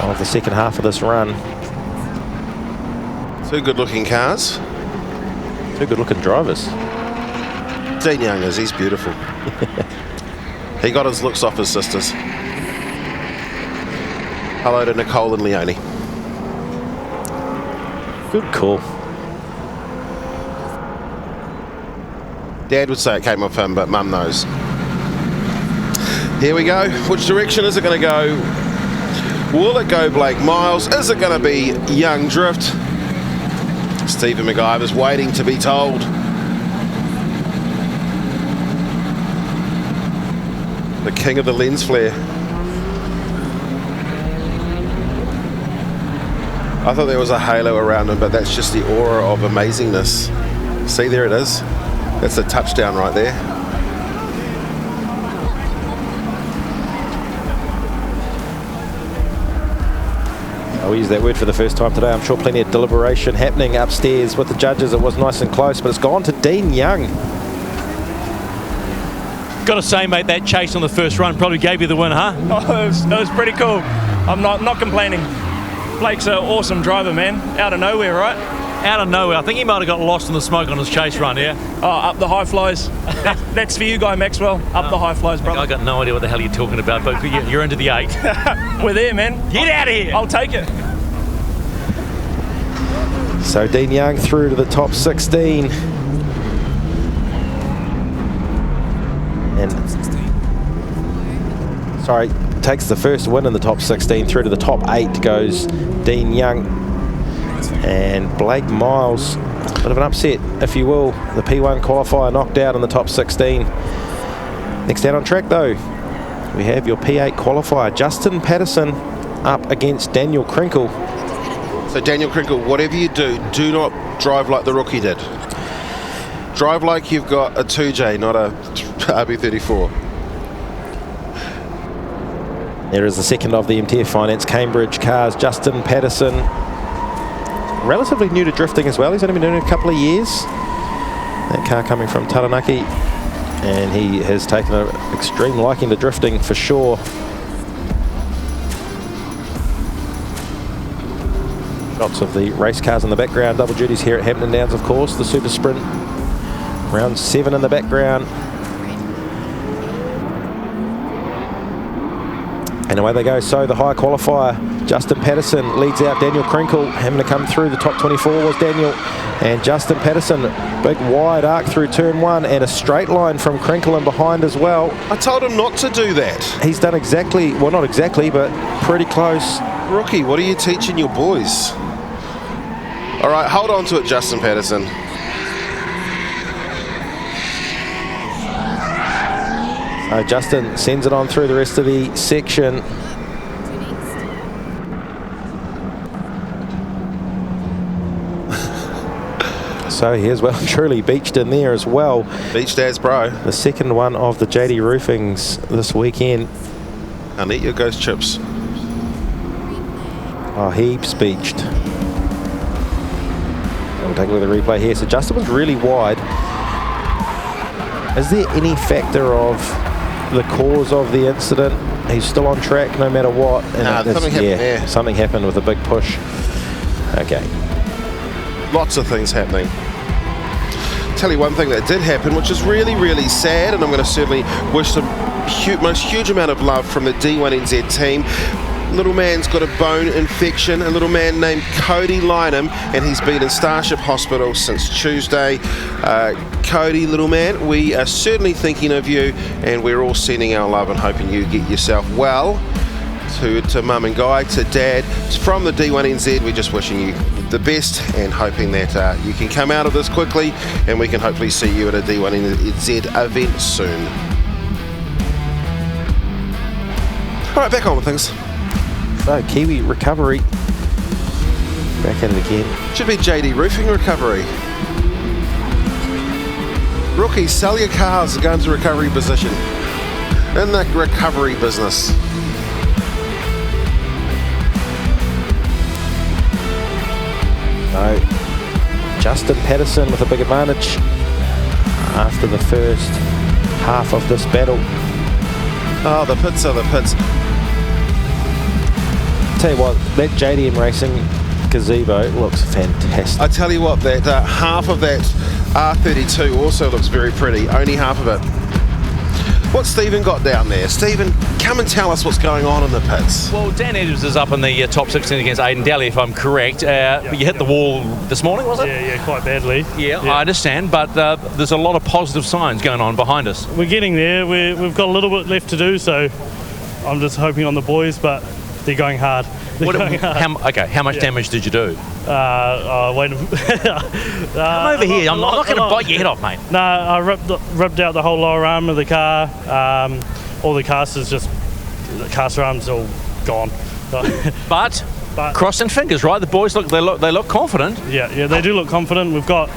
of the second half of this run. Two good-looking cars. Two good-looking drivers. Dean Young he's beautiful. He got his looks off his sisters. Hello to Nicole and Leonie. Good call. Dad would say it came off him, but Mum knows. Here we go. Which direction is it going to go? Will it go Blake Miles? Is it going to be Young Drift? Stephen McIver's waiting to be told. The king of the lens flare. I thought there was a halo around him, but that's just the aura of amazingness. See, there it is. That's a touchdown right there. I'll use that word for the first time today. I'm sure plenty of deliberation happening upstairs with the judges. It was nice and close, but it's gone to Dean Young. Got to say, mate, that chase on the first run probably gave you the win, huh? Oh, it was pretty cool. I'm not complaining. Blake's an awesome driver, man. Out of nowhere, right? Out of nowhere. I think he might have got lost in the smoke on his chase run, yeah? Oh, up the high flies. That's for you, Guy Maxwell. Up the high flies, brother. I got no idea what the hell you're talking about, but you're into the 8. We're there, man. Get out of here. I'll take it. So Dean Young through to the top 16. And sorry, takes the first win in the top 16. Through to the top 8 goes Dean Young. And Blake Miles, a bit of an upset, if you will. The P1 qualifier knocked out in the top 16. Next out on track, though, we have your P8 qualifier, Justin Patterson, up against Daniel Krinkle. So Daniel Krinkle, whatever you do, do not drive like the rookie did. Drive like you've got a 2J, not a RB34. There is the second of the MTF Finance Cambridge cars, Justin Patterson. Relatively new to drifting as well. He's only been doing it a couple of years. That car coming from Taranaki. And he has taken an extreme liking to drifting for sure. Shots of the race cars in the background. Double duties here at Hampton Downs, of course. The Super Sprint. Round 7 in the background. And away they go. So the high qualifier, Justin Patterson leads out Daniel Krinkle. Having to come through the top 24 was Daniel. And Justin Patterson, big wide arc through turn 1 and a straight line from Krinkle in behind as well. I told him not to do that. He's done exactly, well, not exactly, but pretty close. Rookie, what are you teaching your boys? All right, hold on to it, Justin Patterson. Justin sends it on through the rest of the section. So he is well and truly beached in there as well. Beached as bro. The second one of the JD Roofings this weekend. I'll eat your ghost chips. Oh, heaps beached. We'll take a look at the replay here. So Justin was really wide. Is there any factor of the cause of the incident? He's still on track no matter what. And something happened there. Something happened with a big push. Okay. Lots of things happening. Tell you one thing that did happen, which is really, really sad, and I'm going to certainly wish the most huge amount of love from the D1NZ team. Little man's got a bone infection, a little man named Cody Lynham, and he's been in Starship Hospital since Tuesday. Cody, little man, we are certainly thinking of you, and we're all sending our love and hoping you get yourself well. To Mum and Guy, to Dad, from the D1NZ, we're just wishing you the best and hoping that you can come out of this quickly, and we can hopefully see you at a D1NZ event soon. All right, back on with things. So Kiwi Recovery, back at it again. Should be JD Roofing Recovery. Rookie, sell your cars, go into recovery position. In the recovery business. No. Justin Patterson with a big advantage after the first half of this battle. Oh, the pits are the pits. Tell you what, that JDM Racing gazebo looks fantastic. I tell you what, that half of that R32 also looks very pretty. Only half of it. What's Stephen got down there? Stephen, come and tell us what's going on in the pits. Well, Dan Edwards is up in the top 16 against Aidan Daly, if I'm correct. You hit the wall this morning, was it? Yeah, quite badly. Yeah, I understand, but there's a lot of positive signs going on behind us. We're getting there. We've got a little bit left to do, so I'm just hoping on the boys, but they're going hard. How much damage did you do? Wait a come over here. I'm not going to bite your head off, mate. No, I ripped out the whole lower arm of the car. All the casters, just the caster arms all gone. but crossing fingers, right? The boys they look confident. Yeah, they do look confident. We've got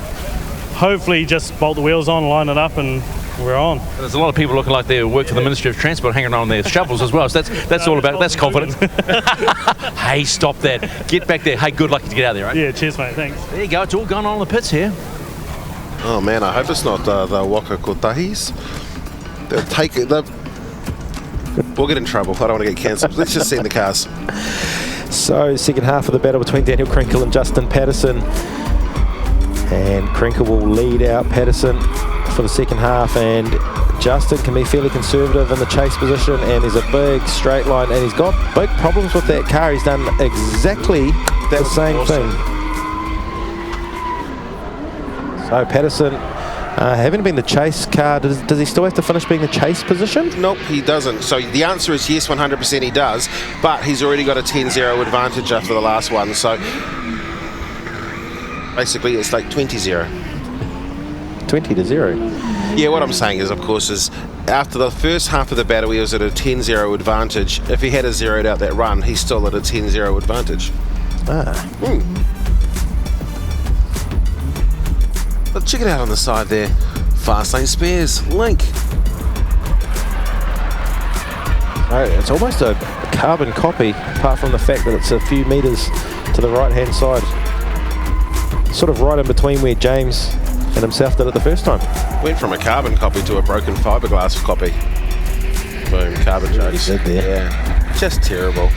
hopefully just bolt the wheels on, line it up, and we're on. There's a lot of people looking like they work for the Ministry of Transport hanging on their shovels as well. So that's all about, that's confidence. Hey, stop that. Get back there. Hey, good luck to get out there, right? Yeah, cheers, mate. Thanks. There you go. It's all going on in the pits here. Oh man, I hope it's not the Waka Kotahis. They'll take it. We'll get in trouble. I don't want to get cancelled. Let's just see in the cars. So, second half of the battle between Daniel Krinkle and Justin Patterson. And Krinkle will lead out Patterson for the second half, and Justin can be fairly conservative in the chase position, and there's a big straight line, and he's got big problems with that car. He's done exactly the same thing. So Patterson, having been the chase car, does he still have to finish being the chase position? Nope, he doesn't. So the answer is yes, 100% he does, but he's already got a 10-0 advantage after the last one, so basically it's like 20-0. 20-0? Yeah, what I'm saying is, of course, is after the first half of the battle, he was at a 10-0 advantage. If he had a zeroed out that run, he's still at a 10-0 advantage. But check it out on the side there. Fast lane spares, Link. It's almost a carbon copy, apart from the fact that it's a few metres to the right-hand side. Sort of right in between where James and himself did it the first time. Went from a carbon copy to a broken fiberglass copy. Boom, carbon jokes. Yeah, just terrible.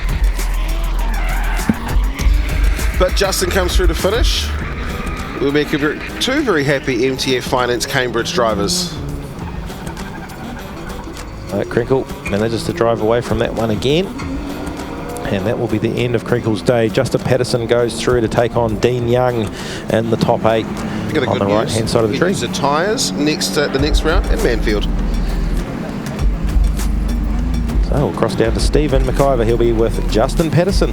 But Justin comes through to finish. We'll make two very happy MTF Finance Cambridge drivers. Krinkle manages to drive away from that one again. And that will be the end of Krinkle's day. Justin Patterson goes through to take on Dean Young in the top 8 on the right-hand side of the tree. The tyres next the next round at Manfield. So we'll cross down to Stephen McIver. He'll be with Justin Patterson.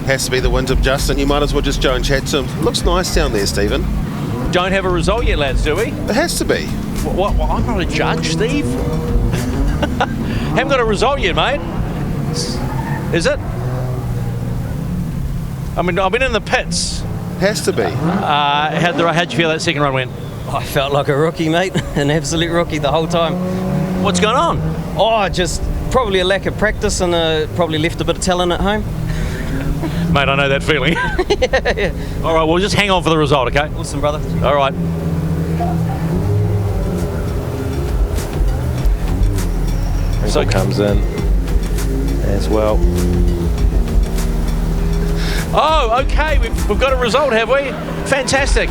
Has to be the wins of Justin. You might as well just go and chat to him. Looks nice down there, Stephen. Don't have a result yet, lads, do we? It has to be. What? I'm not a judge, Steve. Haven't got a result yet, mate. Is it? I mean, I've been in the pits. Has to be. How'd you feel that second run went? I felt like a rookie, mate. An absolute rookie the whole time. What's going on? Oh, just probably a lack of practice and probably left a bit of talent at home. Mate, I know that feeling. Yeah. All right, well, just hang on for the result, okay? Awesome, brother. All right. So comes in as well. Oh, okay. We've got a result, have we? Fantastic.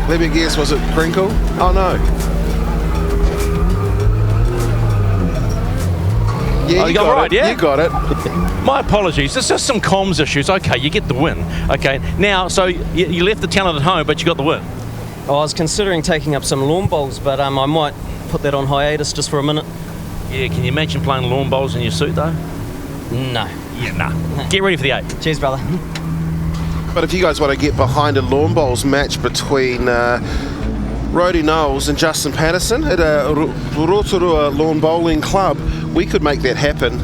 Let me guess, was it Krinkle? Oh, no. Yeah, you got it. Yeah? You got it. My apologies. There's just some comms issues. Okay, you get the win. Okay, now, so you left the talent at home, but you got the win. I was considering taking up some lawn bowls, but I might put that on hiatus just for a minute. Yeah, can you imagine playing lawn bowls in your suit, though? No. Yeah, nah. Get ready for the 8. Cheers, brother. But if you guys want to get behind a lawn bowls match between Rody Knowles and Justin Patterson at a Rotorua Lawn Bowling Club, we could make that happen.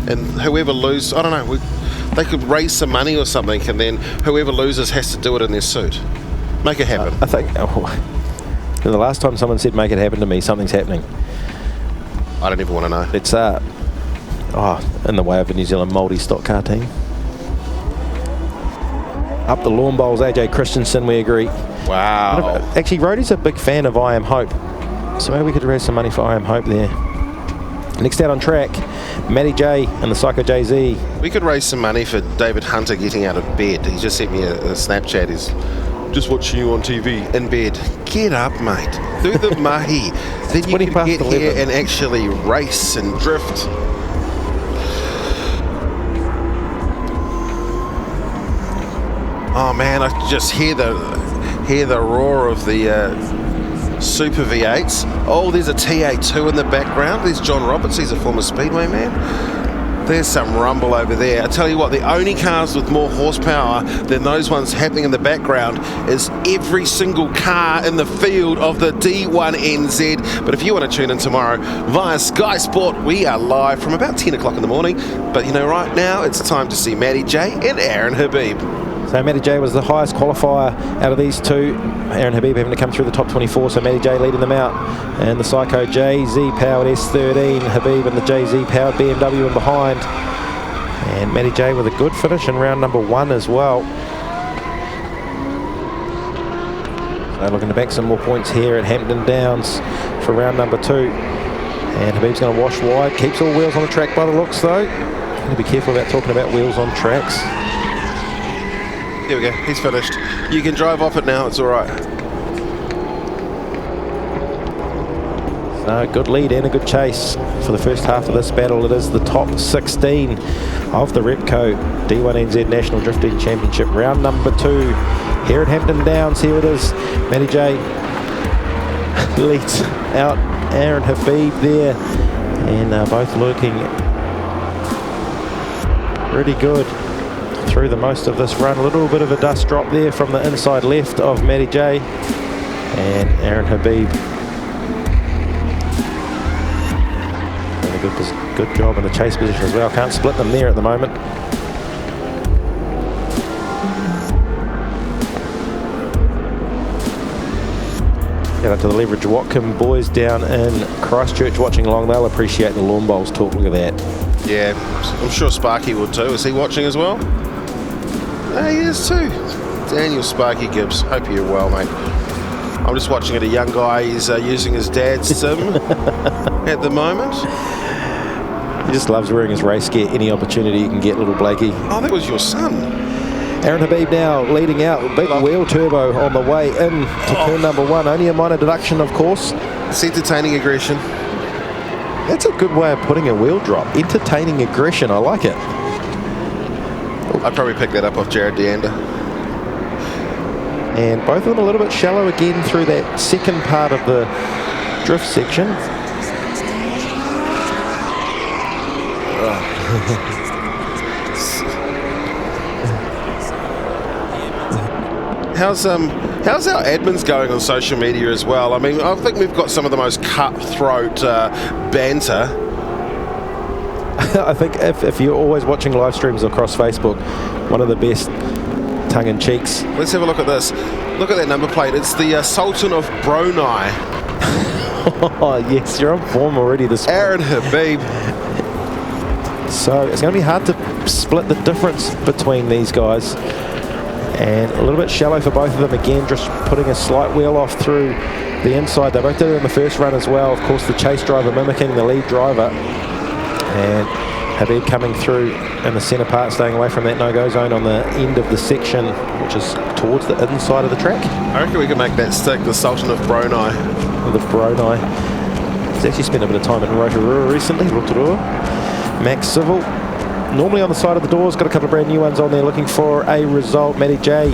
And whoever loses, I don't know, they could raise some money or something, and then whoever loses has to do it in their suit. Make it happen. I think the last time someone said make it happen to me, something's happening. I don't even want to know. It's in the way of a New Zealand multi-stock car team. Up the lawn bowls, AJ Christensen, we agree. Wow. Actually, Rhodey's a big fan of I Am Hope, so maybe we could raise some money for I Am Hope there. Next out on track, Matty J and the Psycho JZ. We could raise some money for David Hunter getting out of bed. He just sent me a Snapchat. He's just watching you on TV in bed. Get up, mate. Do the mahi. Then you can get here and actually race and drift. Oh man, I just hear the roar of the Super V8s. Oh, there's a TA2 in the background. There's John Roberts. He's a former Speedway man. There's some rumble over there. I tell you what, the only cars with more horsepower than those ones happening in the background is every single car in the field of the D1NZ. But if you want to tune in tomorrow via Sky Sport, we are live from about 10 o'clock in the morning. But you know, right now it's time to see Matty J and Aaron Habib. So Matty J was the highest qualifier out of these two. Aaron Habib having to come through the top 24, so Matty J leading them out. And the Psycho JZ powered S13, Habib and the JZ powered BMW in behind. And Matty J with a good finish in round number 1 as well. So looking to back some more points here at Hampton Downs for round number 2. And Habib's going to wash wide, keeps all wheels on the track by the looks though. Going to be careful about talking about wheels on tracks. There we go, he's finished. You can drive off it now, it's all right. So good lead and a good chase for the first half of this battle. It is the top 16 of the Repco D1NZ National Drifting Championship, round number 2 here at Hampton Downs. Here it is. Matty J leads out Aaron Habib there, and both looking pretty good through the most of this run. A little bit of a dust drop there from the inside left of Matty J, and Aaron Habib doing a good job in the chase position as well. Can't split them there at the moment. Shout out to the Leverage Watcom boys down in Christchurch watching along. They'll appreciate the lawn bowls talk. Look at that. Yeah, I'm sure Sparky would too. Is he watching as well? He is too. Daniel Sparky Gibbs. Hope you're well, mate. I'm just watching it. A young guy. He's using his dad's sim at the moment. He just loves wearing his race gear any opportunity he can get, little Blakey. Oh, that was your son. Aaron Habib now leading out. Big wheel turbo on the way in to turn number 1. Only a minor deduction, of course. It's entertaining aggression. That's a good way of putting a wheel drop. Entertaining aggression. I like it. I'd probably pick that up off Jared Deander. And both of them a little bit shallow again through that second part of the drift section. How's our admins going on social media as well? I mean, I think we've got some of the most cutthroat banter. I think if you're always watching live streams across Facebook, one of the best tongue-in-cheeks. Let's have a look at this. Look at that number plate. It's the Sultan of Brunei. Oh, yes, you're on form already this morning. Aaron Habib. So it's going to be hard to split the difference between these guys. And a little bit shallow for both of them again, just putting a slight wheel off through the inside. They both did it in the first run as well. Of course, the chase driver mimicking the lead driver. And Habib coming through in the centre part, staying away from that no-go zone on the end of the section, which is towards the inside of the track. I reckon we can make that stick, the Sultan of Brunei. The Brunei. He's actually spent a bit of time in Rotorua recently, Rotorua. Max Civil, normally on the side of the doors, got a couple of brand new ones on there looking for a result. Matty J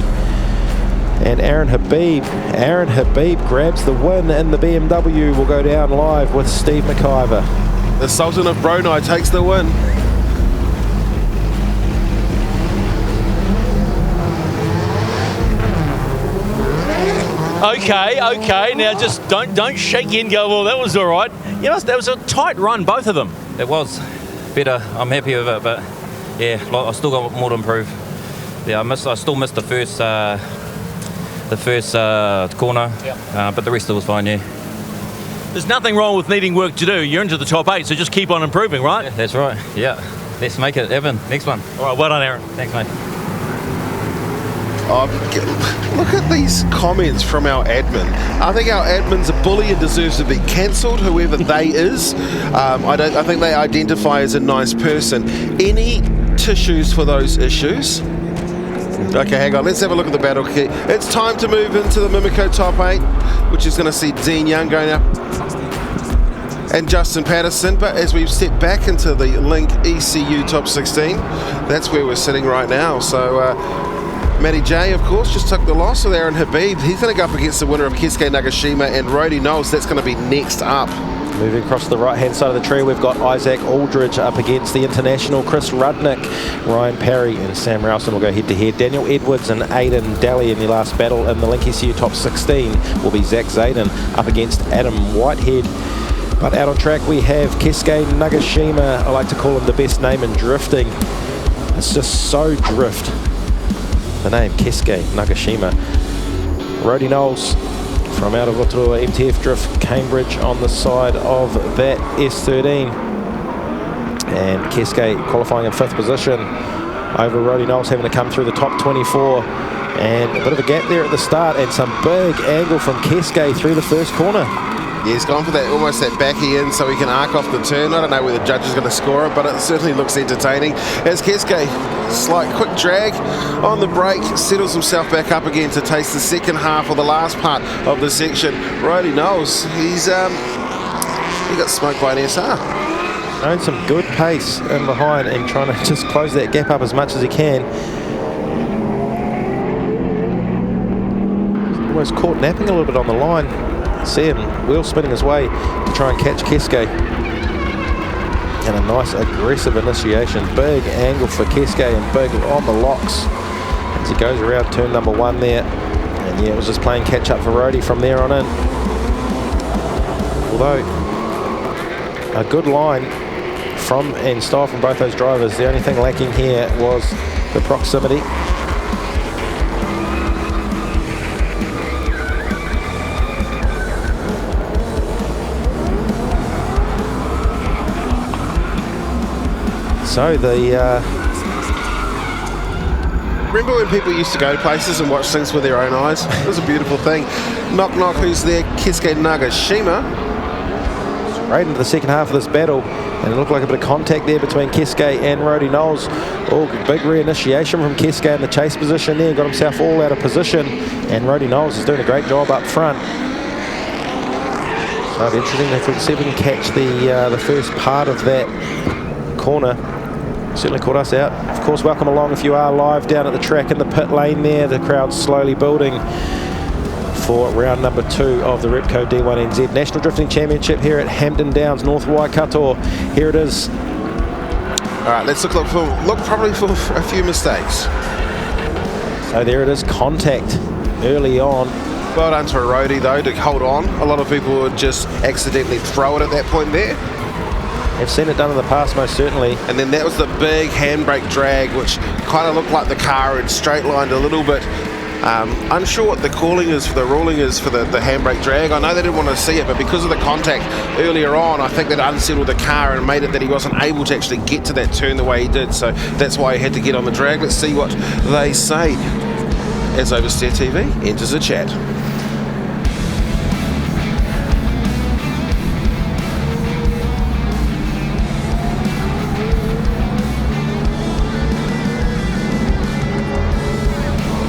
and Aaron Habib. Aaron Habib grabs the win in the BMW. Will go down live with Steve McIver. The Sultan of Brunei takes the win. Okay. Now just don't shake in and go, well, that was all right. You know, that was a tight run, both of them. It was better. I'm happy with it, but yeah, I still got more to improve. Yeah, I still missed the first corner, but the rest of it was fine. Yeah. There's nothing wrong with needing work to do. You're into the top 8, so just keep on improving, right? Yeah, that's right. Yeah. Let's make it happen. Next one. All right, well done, Aaron. Thanks, mate. Look at these comments from our admin. I think our admin's a bully and deserves to be cancelled, whoever they is. I think they identify as a nice person. Any tissues for those issues? Okay, hang on. Let's have a look at the battle kit. It's time to move into the Mimico top 8, which is going to see Dean Young going up and Justin Patterson. But as we've stepped back into the Link ECU top 16, that's where we're sitting right now. So Matty J, of course, just took the loss with Aaron Habib. He's going to go up against the winner of Keisuke Nagashima and Rody Knowles. That's going to be next up. Moving across the right-hand side of the tree, we've got Isaac Aldridge up against the international Chris Rudnick. Ryan Parry and Sam Rowson will go head-to-head. Daniel Edwards and Aidan Daly in the last battle in the Link ECU top 16 will be Zach Zayden up against Adam Whitehead. But out on track we have Keisuke Nagashima. I like to call him the best name in drifting. It's just so drift. the name, Keisuke Nagashima. Rody Knowles from out of Rotorua MTF Drift Cambridge on the side of that S13. And Keisuke qualifying in 5th position over Rody Knowles, having to come through the top 24. And a bit of a gap there at the start, and some big angle from Keisuke through the first corner. Yeah, he's gone for that, almost that backy in so he can arc off the turn. I don't know where the judge is going to score it, but it certainly looks entertaining. As Keisuke, slight quick drag on the brake, settles himself back up again to taste the second half or the last part of the section. Rody Knowles, he got smoked by an SR. Showing some good pace in behind and trying to just close that gap up as much as he can. Almost caught napping a little bit on the line. See him wheel spinning his way to try and catch Keisuke. And a nice aggressive initiation. Big angle for Keisuke and big on the locks as he goes around turn number 1 there. And yeah, it was just playing catch up for Rody from there on in. Although a good line from and style from both those drivers. The only thing lacking here was the proximity. So remember when people used to go to places and watch things with their own eyes? It was a beautiful thing. Knock knock, who's there? Keisuke Nagashima. Right into the second half of this battle, and it looked like a bit of contact there between Keisuke and Rody Knowles. Oh, big reinitiation from Keisuke in the chase position there, got himself all out of position, and Rody Knowles is doing a great job up front. So it'll be interesting if we can see if we can catch the first part of that corner. Certainly caught us out. Of course, welcome along if you are live down at the track in the pit lane there. The crowd's slowly building for round number 2 of the Repco D1NZ National Drifting Championship here at Hampton Downs, North Waikato. Here it is. All right, let's look probably for a few mistakes. So there it is, contact early on. Well done to Rody though to hold on. A lot of people would just accidentally throw it at that point there. I've seen it done in the past, most certainly. And then that was the big handbrake drag, which kind of looked like the car had straight lined a little bit. Unsure what the ruling is for the handbrake drag. I know they didn't want to see it, but because of the contact earlier on, I think that unsettled the car and made it that he wasn't able to actually get to that turn the way he did. So that's why he had to get on the drag. Let's see what they say as Oversteer TV enters the chat.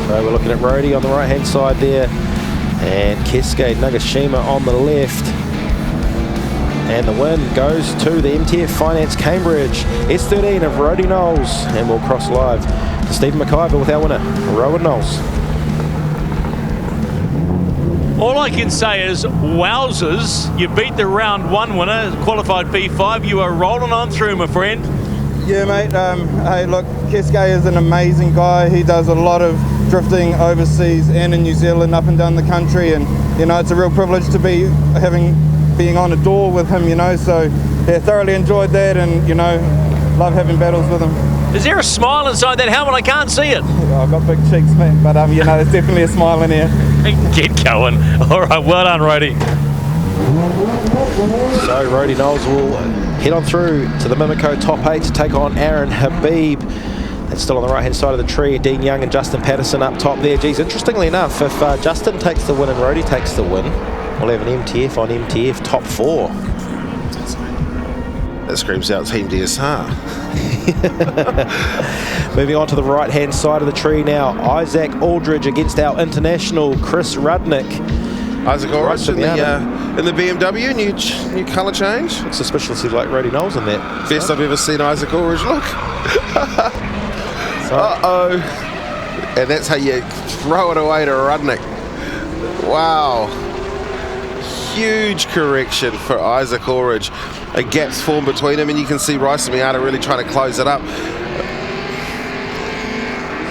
So we're looking at Rody on the right hand side there, and Keisuke Nagashima on the left. And the win goes to the MTF Finance Cambridge S13 of Rody Knowles. And we'll cross live to Stephen McIver with our winner, Rowan Knowles. All I can say is, wowzers, you beat the round 1 winner, qualified P5. You are rolling on through, my friend. Yeah, mate. Hey, look, Keisuke is an amazing guy. He does a lot of drifting overseas and in New Zealand, up and down the country, and you know, it's a real privilege to be being on a door with him, you know. So yeah, thoroughly enjoyed that, and you know, love having battles with him. Is there a smile inside that helmet? I can't see it. Yeah, I've got big cheeks, mate, but you know, there's definitely a smile in here. Get going. All right, well done, Rody. So Rody Knowles will head on through to the Mimico top 8 to take on Aaron Habib. That's still on the right hand side of the tree. Dean Young and Justin Patterson up top there. Geez, interestingly enough, if Justin takes the win and Rody takes the win, we'll have an MTF on MTF top 4. That screams out Team DSR. Moving on to the right hand side of the tree now. Isaac Aldridge against our international Chris Rudnick. Isaac Aldridge in the BMW, new colour change. Looks suspiciously like Rody Knowles in that. Best I've ever seen Isaac Aldridge look. Uh-oh. And that's how you throw it away to Rudnick. Wow. Huge correction for Isaac Aldridge. A gap's formed between him, and you can see Rice Miata really trying to close it up.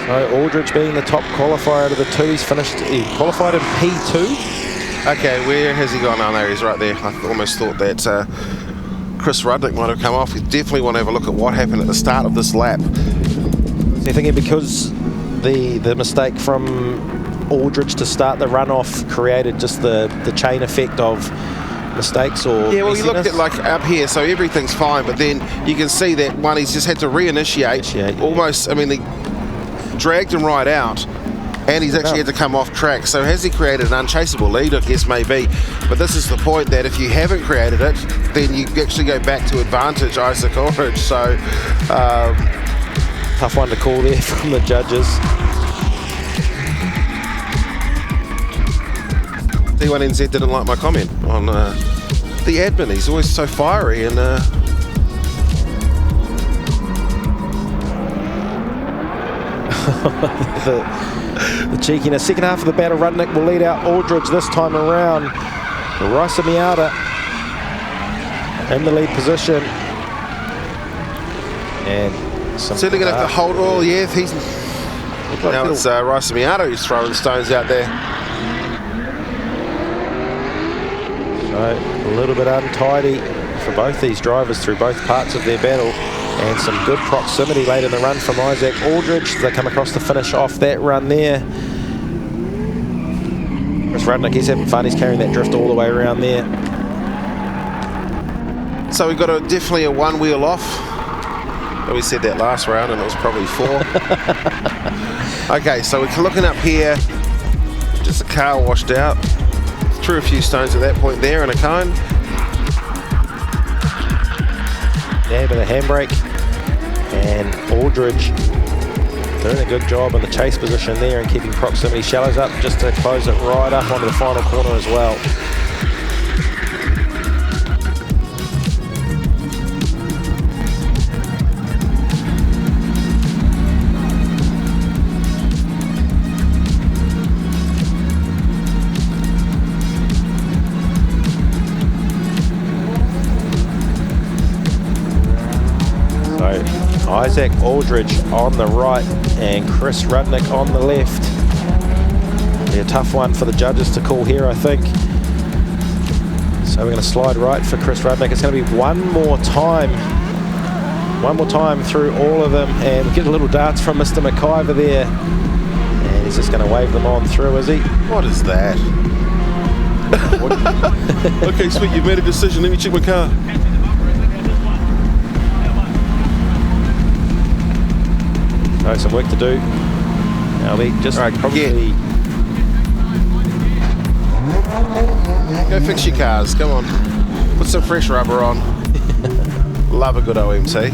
So Aldridge being the top qualifier out of the two. He qualified in P2. Okay, where has he gone? Oh no, he's right there. I almost thought that Chris Rudnick might have come off. We definitely want to have a look at what happened at the start of this lap. So you're thinking because the mistake from Aldridge to start the runoff created just the chain effect of mistakes or yeah, well, you look messiness? at like up here, so everything's fine, but then you can see that one, he's just had to reinitiate. Almost, I mean, they dragged him right out, and he's actually had to come off track. So has he created an unchaseable lead? I guess maybe, but this is the point that if you haven't created it, then you actually go back to advantage Isaac Aldridge. So tough one to call there from the judges. D1NZ didn't like my comment on the admin. He's always so fiery and the cheekiness. Second half of the battle, Rudnick will lead out Aldridge this time around. Raisa Miata in the lead position. And certainly going to have to hold all. Yeah, he's now it's Raisa Miata who's throwing stones out there. So a little bit untidy for both these drivers through both parts of their battle, and some good proximity late in the run from Isaac Aldridge. They come across to finish off that run there. Chris Rudnick, he's having fun. He's carrying that drift all the way around there. So we've got definitely a one wheel off. We said that last round and it was probably 4. Okay, so we're looking up here. Just a car washed out. Threw a few stones at that point there and a cone. Dab of the handbrake, and Aldridge doing a good job in the chase position there and keeping proximity shallows up just to close it right up onto the final corner as well. Isaac Aldridge on the right and Chris Rudnick on the left. Be a tough one for the judges to call here, I think. So we're going to slide right for Chris Rudnick. It's going to be one more time through all of them, and we get a little dance from Mr. McIver there, and he's just going to wave them on through, is he? What is that? Okay, sweet, you've made a decision. Let me check my car. Some work to do. Now we just probably go fix your cars. Come on, put some fresh rubber on. Love a good OMT.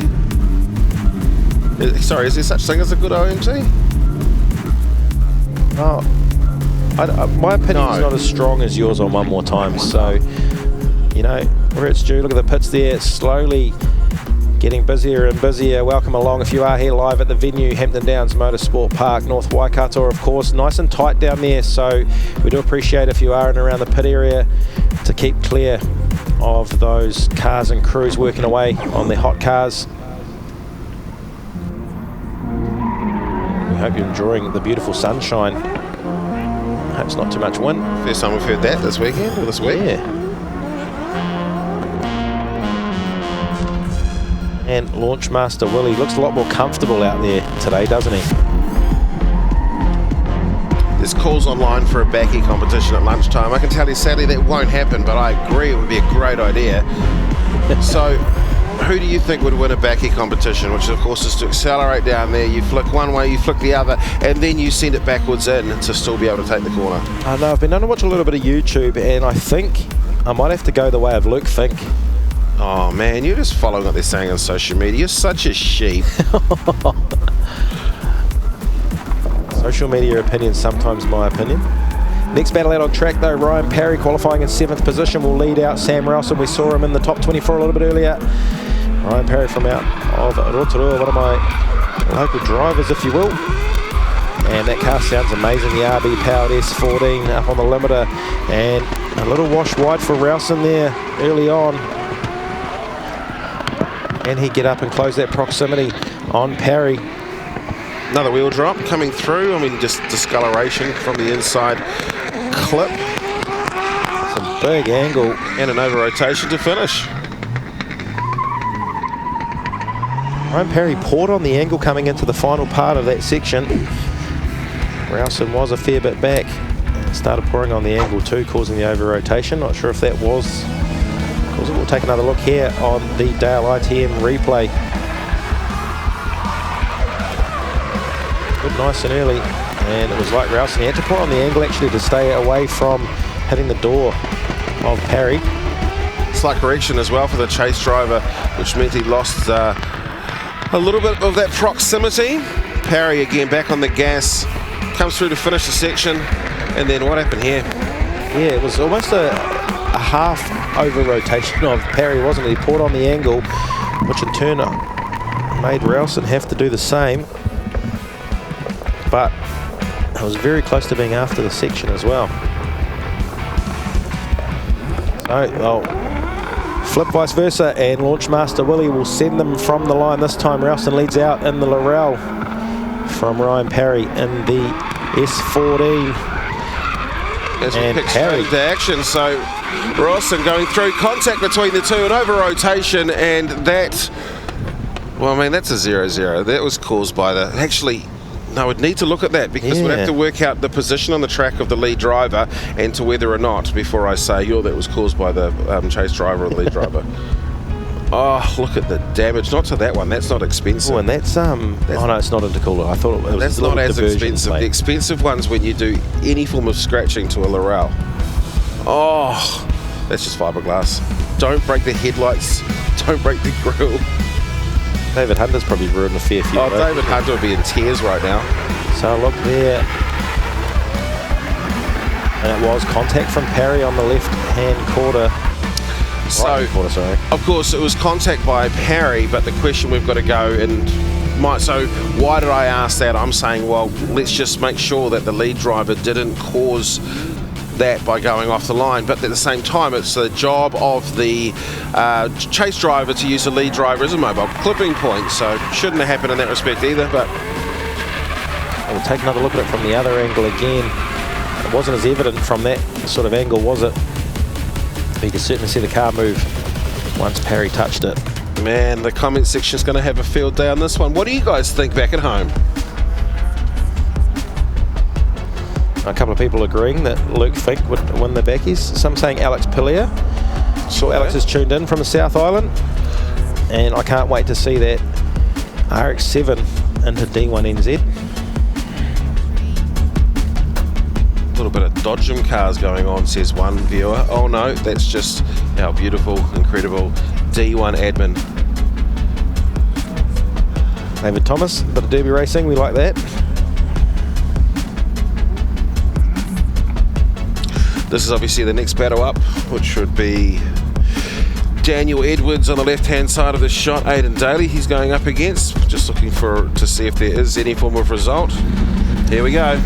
Sorry, is there such thing as a good OMT? Oh, my opinion is not as strong as yours on one more time. So, you know, where it's due. Look at the pits there. It's slowly getting busier and busier. Welcome along if you are here live at the venue, Hampton Downs Motorsport Park, North Waikato, of course. Nice and tight down there, so we do appreciate if you are in and around the pit area to keep clear of those cars and crews working away on their hot cars. We hope you're enjoying the beautiful sunshine. I hope it's not too much wind. First time we've heard that this weekend or this week. Yeah. And Launchmaster Willie looks a lot more comfortable out there today, doesn't he? There's calls online for a backy competition at lunchtime. I can tell you sadly that won't happen, but I agree it would be a great idea. So who do you think would win a backy competition, which of course is to accelerate down there, you flick one way, you flick the other, and then you send it backwards in to still be able to take the corner? I know, I've been known to watch a little bit of YouTube, and I think I might have to go the way of Luke Fink. Oh man, you're just following what they're saying on social media. You're such a sheep. Social media opinion, sometimes my opinion. Next battle out on track though, Ryan Parry qualifying in 7th position will lead out Sam Rowson. We saw him in the top 24 a little bit earlier. Ryan Parry from out of Rotorua, one of my local drivers, if you will. And that car sounds amazing, the RB powered S14 up on the limiter, and a little wash wide for Rowson there early on. And he get up and close that proximity on Parry. Another wheel drop coming through. I mean, just discoloration from the inside clip. Some big angle. And an over rotation to finish. Ryan Parry poured on the angle coming into the final part of that section. Rowson was a fair bit back. Started pouring on the angle too, causing the over rotation. Not sure if that was cause it. We'll take another look here on the Dale ITM replay. Good, nice and early, and it was like Rowson. He had to pour on the angle actually to stay away from hitting the door of Parry. Slight correction as well for the chase driver, which meant he lost a little bit of that proximity. Parry again back on the gas, comes through to finish the section, and then what happened here? Yeah, it was almost a half over rotation of Parry, wasn't it? He poured on the angle, which in turn made Rowson have to do the same. But it was very close to being after the section as well. So, well, flip vice versa, and Launchmaster Willie will send them from the line. This time Rowson leads out in the Laurel from Ryan Parry in the S14. As we pick straight into action, so Rowson going through, contact between the two and over rotation, and that, well, I mean, that's a 0-0. That was caused by the, actually, no, we'd need to look at that because we'd have to work out the position on the track of the lead driver and to whether or not, before I say, that was caused by the chase driver or the lead driver. Oh, look at the damage. Not to that one. That's not expensive. Oh, and that's oh no, it's not intercooler. I thought it was. That's not as expensive. The expensive ones when you do any form of scratching to a Laurel. Oh, that's just fiberglass. Don't break the headlights. Don't break the grille. David Hunter's probably ruined a fair few. Oh, David Hunter would be in tears right now. So look there. And it was contact from Parry on the left-hand quarter. So, of course, it was contact by Parry, but the question we've got to go and so why did I ask that? I'm saying, well, let's just make sure that the lead driver didn't cause that by going off the line, but at the same time it's the job of the chase driver to use the lead driver as a mobile clipping point, so shouldn't have happened in that respect either. But we'll take another look at it from the other angle again. It wasn't as evident from that sort of angle, was it? You can certainly see the car move once Parry touched it. Man, the comment section is going to have a field day on this one. What do you guys think back at home? A couple of people agreeing that Luke Fink would win the backies. Some saying Alex Pillier. Sure, Alex is tuned in from the South Island. And I can't wait to see that RX-7 into D1NZ. A little bit of Dodgem cars going on, says one viewer. Oh no, that's just our beautiful, incredible D1 admin. David Thomas, a bit of derby racing, we like that. This is obviously the next battle up, which would be Daniel Edwards on the left-hand side of the shot. Aidan Daly he's going up against. Just looking to see if there is any form of result. Here we go.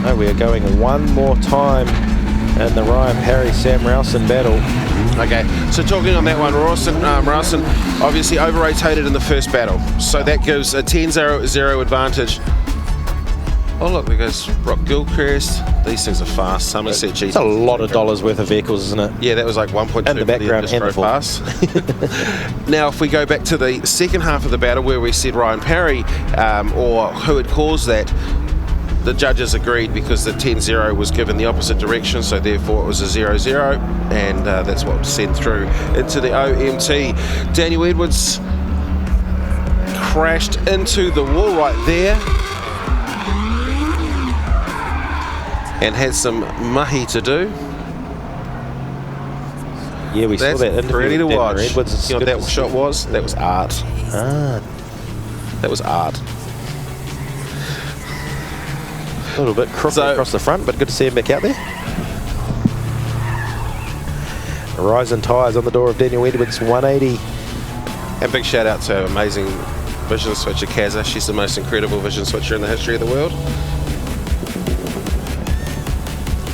No, we are going one more time in the Ryan Parry Sam Rowson battle. Okay, so talking on that one, Rowson obviously over-rotated in the first battle, so that gives a 10-0 advantage. Oh look, there goes Rock Gilchrist. These things are fast. Somerset GT. It's a lot of dollars worth of vehicles, isn't it? Yeah, that was like 1.2 and the background million just drove past. Now, if we go back to the second half of the battle where we said Ryan Parry, or who had caused that, the judges agreed because the 10-0 was given the opposite direction, so therefore it was a 0-0, and that's what was sent through into the OMT. Daniel Edwards crashed into the wall right there and had some mahi to do. Yeah, we saw that interview. Ready to watch. Edwards, you know what that shot was? That was art. That was art. A little bit crooked across the front, but good to see him back out there. Horizon Tires on the door of Daniel Edwards, 180. And big shout out to amazing vision switcher Kazza. She's the most incredible vision switcher in the history of the world.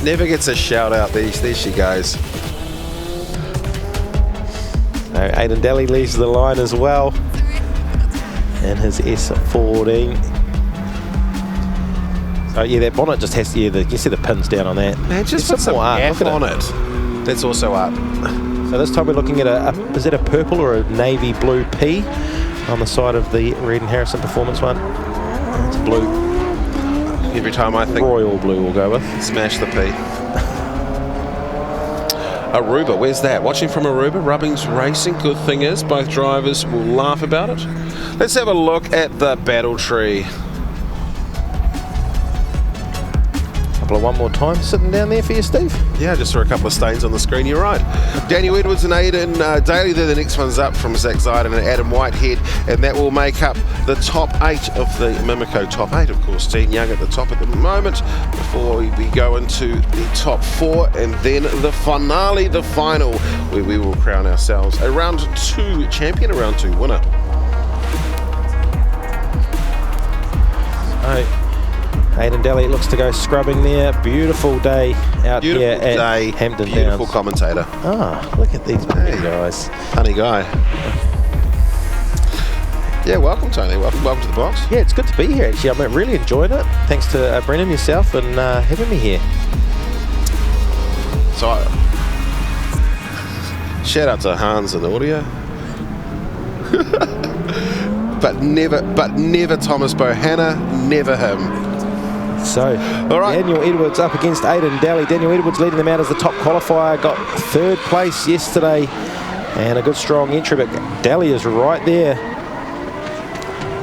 Never gets a shout out. There she goes. Aidan Daly leaves the line as well in his S14. Oh yeah, that bonnet just has to, you see the pins down on that. Man, just put some art on it. That's also art. So this time we're looking at is it a purple or a navy blue P on the side of the Reed and Harrison Performance one? It's blue. Every time I think royal blue we'll go with. Smash the P. Aruba, where's that? Watching from Aruba, Rubbing's Racing. Good thing is, both drivers will laugh about it. Let's have a look at the battle tree. One more time sitting down there for you, Steve. Yeah, just saw a couple of stains on the screen. You're right. Daniel Edwards and Aidan Daly, they're the next ones up from Zach Zyden and Adam Whitehead, and that will make up the top 8 of the Mimico top 8. Of course, Dean Young at the top at the moment before we go into the top 4 and then the finale, the final, where we will crown ourselves a round 2 champion, a round 2 winner. Aidan Daly looks to go scrubbing there. Beautiful day out here at Hampton Downs. Beautiful commentator. Ah, look at these guys. Funny guy. Yeah, welcome, Tony. Welcome to the box. Yeah, it's good to be here, actually. I'm really enjoying it. Thanks to Brennan, yourself, and having me here. So, shout out to Hans and Audio. but never Thomas Bohanna, never him. So, Daniel Edwards up against Aidan Daly. Daniel Edwards leading them out as the top qualifier. Got 3rd place yesterday and a good strong entry, but Daly is right there.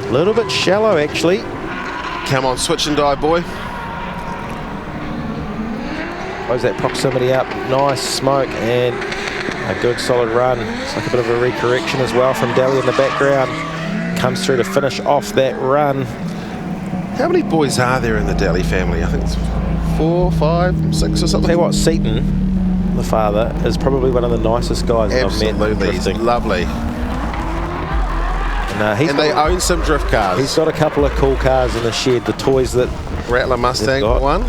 A little bit shallow, actually. Come on, switch and dive, boy. Close that proximity up. Nice smoke and a good solid run. It's like a bit of a recorrection as well from Daly in the background. Comes through to finish off that run. How many boys are there in the Daly family? I think it's 4, 5, 6 or something. Tell you what, Seaton, the father, is probably one of the nicest guys I've met. Absolutely, he's lovely. And they own some drift cars. He's got a couple of cool cars in the shed, the toys that Rattler Mustang one.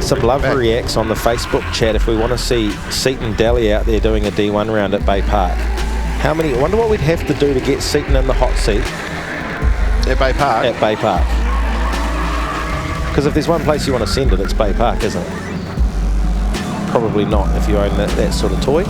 Some love reacts on the Facebook chat if we want to see Seaton Daly out there doing a D1 round at Bay Park. How many? I wonder what we'd have to do to get Seaton in the hot seat. At Bay Park? At Bay Park. Because if there's one place you want to send it, it's Bay Park, isn't it? Probably not if you own that sort of toy.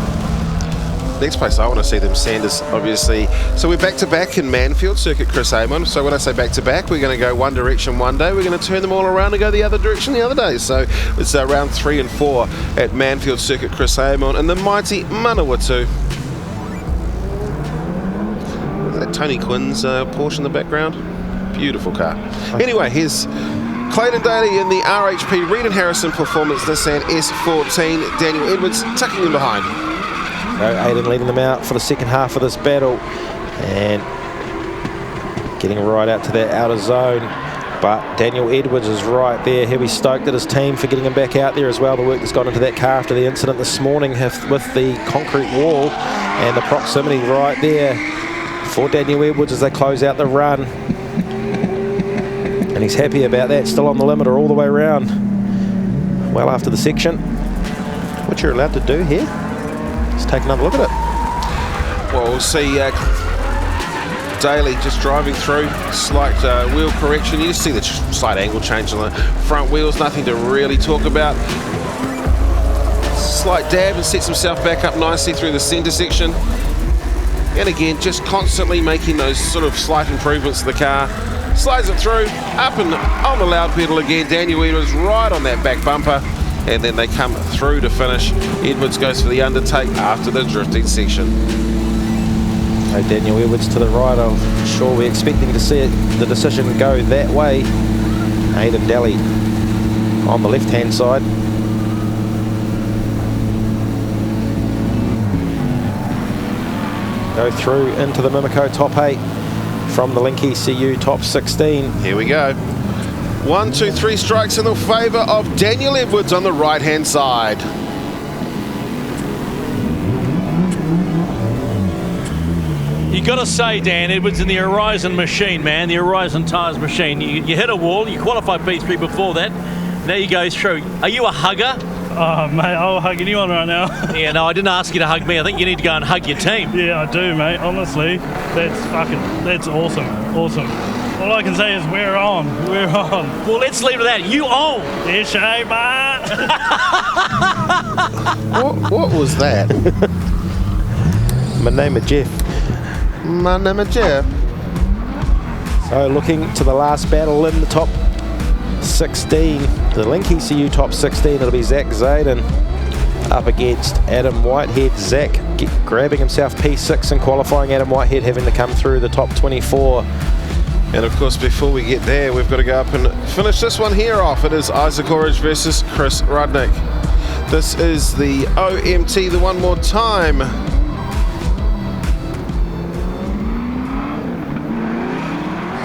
Next place I want to see them send is obviously, so we're back-to-back in Manfield, Circuit Chris Amon. So when I say back-to-back, we're going to go one direction one day, we're going to turn them all around and go the other direction the other day. So it's round 3 and 4 at Manfield, Circuit Chris Amon, and the mighty Manawatu. Is that Tony Quinn's Porsche in the background? Beautiful car. Anyway, here's Clayton Daly in the RHP Reed and Harrison Performance Nissan S14. Daniel Edwards tucking in behind. Aidan leading them out for the second half of this battle and getting right out to that outer zone, but Daniel Edwards is right there. He'll be stoked at his team for getting him back out there as well. The work that's gone into that car after the incident this morning with the concrete wall and the proximity right there for Daniel Edwards as they close out the run, and he's happy about that. Still on the limiter all the way around, well after the section. What you're allowed to do here, let's take another look at it. Well, we'll see Daly just driving through, slight wheel correction. You just see the slight angle change on the front wheels, nothing to really talk about. Slight dab and sets himself back up nicely through the centre section. And again, just constantly making those sort of slight improvements to the car. Slides it through, up and on the loud pedal again. Daniel Edwards right on that back bumper. And then they come through to finish. Edwards goes for the undertake after the drifting section. So Daniel Edwards to the right. I'm sure we're expecting to see the decision go that way. Aidan Daly on the left-hand side. Go through into the Mimico top 8 from the Link ECU top 16. Here we go. 1, 2, 3 strikes in the favour of Daniel Edwards on the right-hand side. You got to say, Dan Edwards in the Horizon machine, man, the Horizon Tires machine. You hit a wall, you qualified P3 before that. Now you go through. Are you a hugger? Oh, mate, I'll hug anyone right now. Yeah, no, I didn't ask you to hug me. I think you need to go and hug your team. Yeah, I do, mate. Honestly, that's awesome. Awesome. All I can say is we're on. We're on. Well, let's leave it at that. You own. Yes, mate. What was that? My name is Jeff. My name is Jeff. So looking to the last battle in the top 16, the Link ECU top 16, it'll be Zach Zayden up against Adam Whitehead. Zach grabbing himself P6 and qualifying. Adam Whitehead having to come through the top 24. And of course, before we get there, we've got to go up and finish this one here off. It is Isaac Orridge versus Chris Rudnick. This is the OMT, the one more time.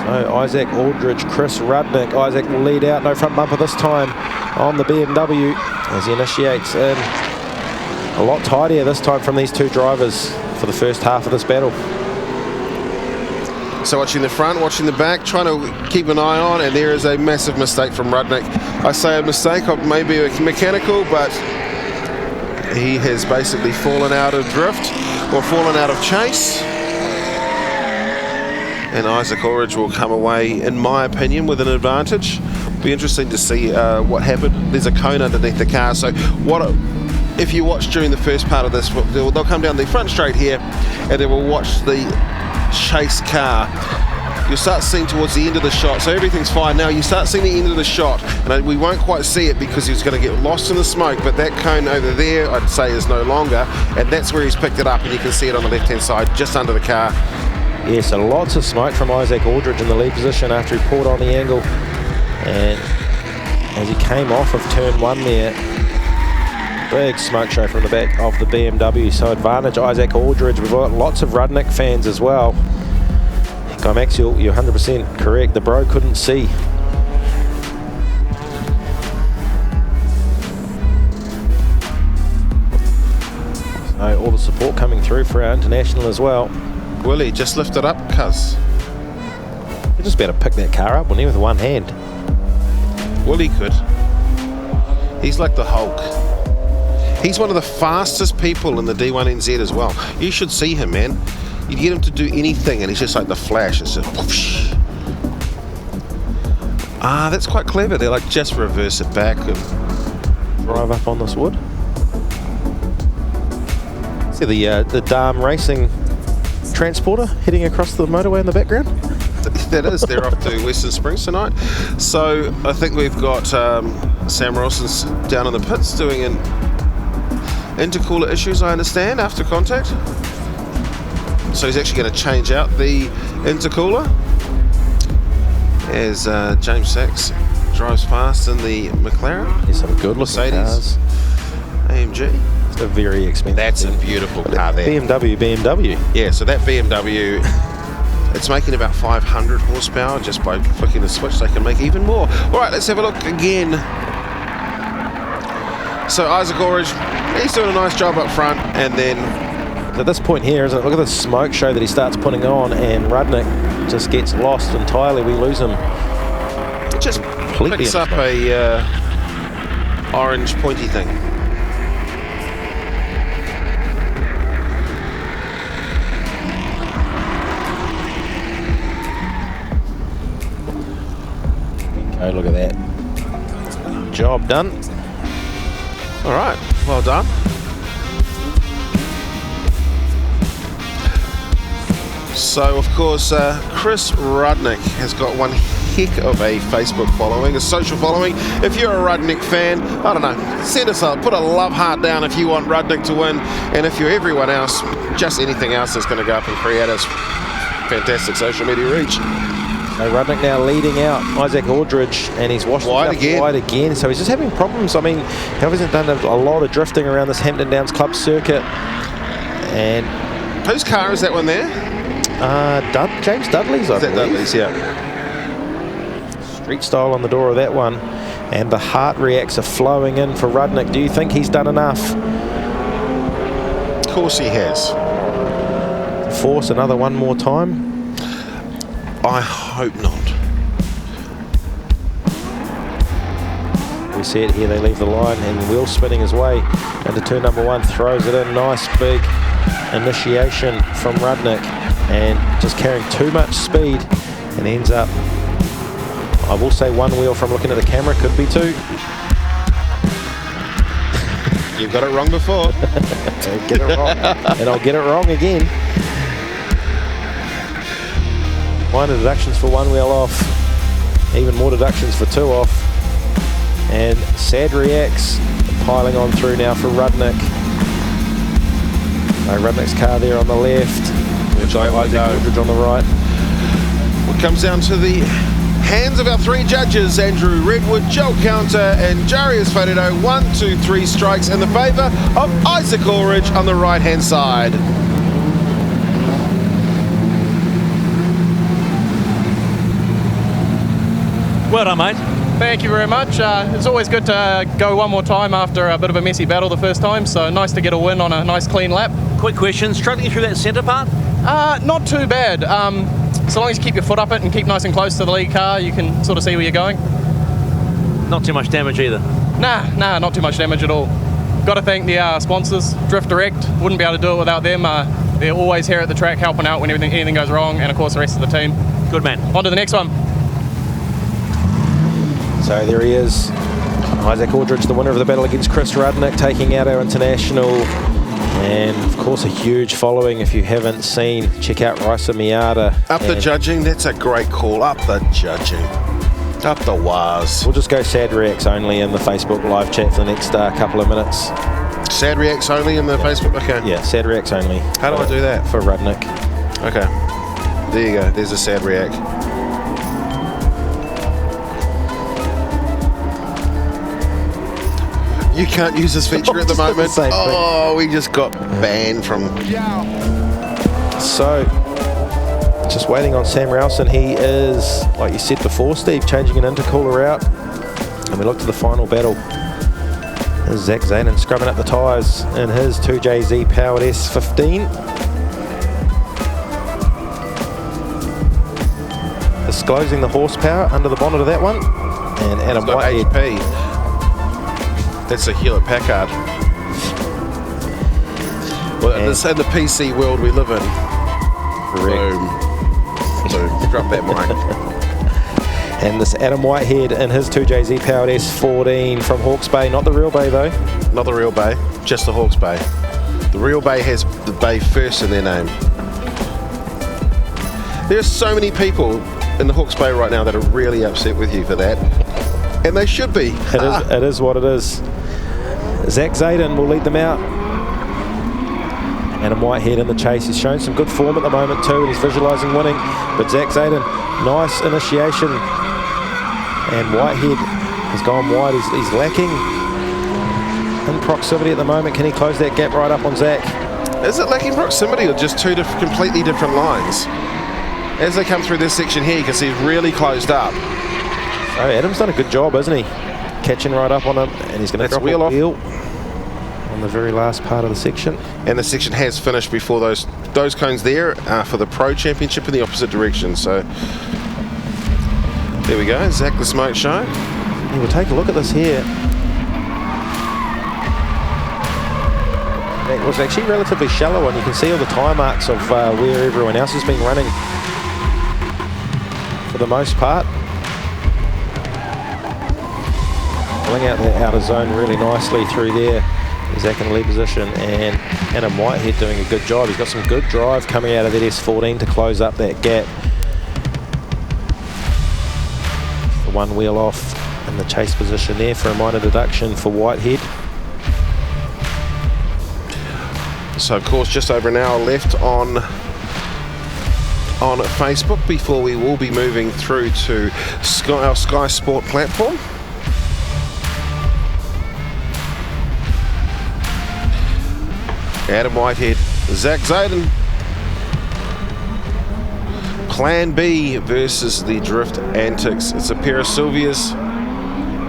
So Isaac Aldridge, Chris Rudnick. Isaac will lead out, no front bumper this time on the BMW as he initiates in. A lot tidier this time from these two drivers for the first half of this battle. So watching the front, watching the back, trying to keep an eye on, and there is a massive mistake from Rudnick. I say a mistake, maybe mechanical, but he has basically fallen out of drift or fallen out of chase. And Isaac Orridge will come away, in my opinion, with an advantage. Be interesting to see what happened. There's a cone underneath the car, so if you watch during the first part of this, they'll come down the front straight here, and they will watch the chase car. You'll start seeing towards the end of the shot, so everything's fine now. You start seeing the end of the shot, and we won't quite see it because he's going to get lost in the smoke, but that cone over there, I'd say, is no longer, and that's where he's picked it up, and you can see it on the left-hand side, just under the car. Yes, so lots of smoke from Isaac Aldridge in the lead position after he pulled on the angle, and as he came off of turn one there, big smoke show from the back of the BMW. So advantage Isaac Aldridge. We've got lots of Rudnick fans as well. Guy Maxwell, you're 100% correct. The bro couldn't see. So all the support coming through for our international as well. Willie, just lift it up, cuz. You just better pick that car up, wouldn't he, with one hand? Willie could. He's like the Hulk. He's one of the fastest people in the D1NZ as well. You should see him, man. You get him to do anything, and he's just like the Flash. It's just whoosh. Ah, that's quite clever. They're like, just reverse it back and drive up on this wood. See the Dam Racing transporter heading across the motorway in the background. That is, they're off to Western Springs tonight. So I think we've got Sam Rawson's down in the pits doing an intercooler issues, I understand, after contact. So he's actually going to change out the intercooler as James Sachs drives past in the McLaren. There's some good looking cars. AMG. It's a very expensive. That's a beautiful car there. BMW. Yeah, so that BMW, it's making about 500 horsepower just by flicking the switch. They can make even more. All right, let's have a look again. So Isaac Orridge, he's doing a nice job up front, and then at this point here, isn't it? Look at the smoke show that he starts putting on, and Rudnick just gets lost entirely. We lose him. Just completely picks up a orange pointy thing. Okay, look at that. Job done. All right, well done. So, of course, Chris Rudnick has got one heck of a Facebook following, a social following. If you're a Rudnick fan, I don't know, send us put a love heart down if you want Rudnick to win. And if you're everyone else, just anything else that's going to go up and create us fantastic social media reach. So Rudnick now leading out Isaac Aldridge, and he's washed wide again. So he's just having problems. I mean, he hasn't done a lot of drifting around this Hampton Downs Club circuit. And whose car is that one there? James Dudley's, I believe. Dudley's, yeah. Street style on the door of that one. And the heart reacts are flowing in for Rudnick. Do you think he's done enough? Of course he has. Force another one more time? I hope not. We see it here, they leave the line, and Will spinning his way into turn number one, throws it in. Nice big initiation from Rudnick, and just carrying too much speed, and and ends up, I will say one wheel from looking at the camera, could be two. You've got it wrong before. Get it wrong. And I'll get it wrong again. Minor deductions for one wheel off. Even more deductions for two off. And sad reacts piling on through now for Rudnick. Rudnick's car there on the left. Which Isaac Aldridge on the right. It comes down to the hands of our three judges, Andrew Redwood, Joel Counter and Jarius Fadedo. 1, 2, 3 strikes in the favour of Isaac Aldridge on the right-hand side. Well done, mate. Thank you very much. It's always good to go one more time after a bit of a messy battle the first time, so nice to get a win on a nice clean lap. Quick question, struggling through that centre part? Not too bad. So long as you keep your foot up it and keep nice and close to the lead car, you can sort of see where you're going. Not too much damage either? Nah, not too much damage at all. Got to thank the sponsors, Drift Direct. Wouldn't be able to do it without them. They're always here at the track helping out when anything goes wrong, and of course the rest of the team. Good man. On to the next one. So there he is, Isaac Aldridge, the winner of the battle against Chris Rudnick, taking out our international. And of course a huge following. If you haven't seen, check out Raisa Miata. Up the judging, that's a great call. Up the judging. Up the wires. We'll just go sad reacts only in the Facebook live chat for the next couple of minutes. Sad reacts only in the Facebook? Okay. Yeah, sad reacts only. How do I do that? For Rudnick. Okay. There you go. There's a sad react. You can't use this feature at the moment. Oh, we just got banned from... So, just waiting on Sam Rowson. He is, like you said before, Steve, changing an intercooler out. And we look to the final battle. There's Zach Zanen scrubbing up the tyres in his 2JZ powered S15. Disclosing the horsepower under the bonnet of that one. And Adam Whitehead. HP. That's a Hewlett Packard. Well, in the PC world we live in. Boom. So drop that mic. And this Adam Whitehead in his 2JZ powered S14 from Hawke's Bay. Not the real Bay though. Not the real Bay, just the Hawke's Bay. The real Bay has the Bay first in their name. There's so many people in the Hawke's Bay right now that are really upset with you for that. And they should be. It is what it is. Zach Zaden will lead them out. Adam Whitehead in the chase. He's shown some good form at the moment too, and he's visualising winning. But Zach Zaden, nice initiation. And Whitehead has gone wide. He's lacking in proximity at the moment. Can he close that gap right up on Zach? Is it lacking proximity or just two completely different lines? As they come through this section here, you can see he's really closed up. So Adam's done a good job, isn't he? Catching right up on him, and he's going to drop wheel a off wheel on the very last part of the section. And the section has finished before those cones there for the Pro Championship in the opposite direction. So there we go, Zach the Smoke Show. Yeah, we'll take a look at this here. It was actually relatively shallow, and you can see all the tyre marks of where everyone else has been running for the most part. Pulling out the outer zone really nicely through there. Zach in the lead position, and Adam Whitehead doing a good job. He's got some good drive coming out of that S14 to close up that gap. The one wheel off in the chase position there for a minor deduction for Whitehead. So of course just over an hour left on Facebook before we will be moving through to our Sky Sport platform. Adam Whitehead, Zach Zaden. Plan B versus the Drift Antics. It's a pair of Sylvias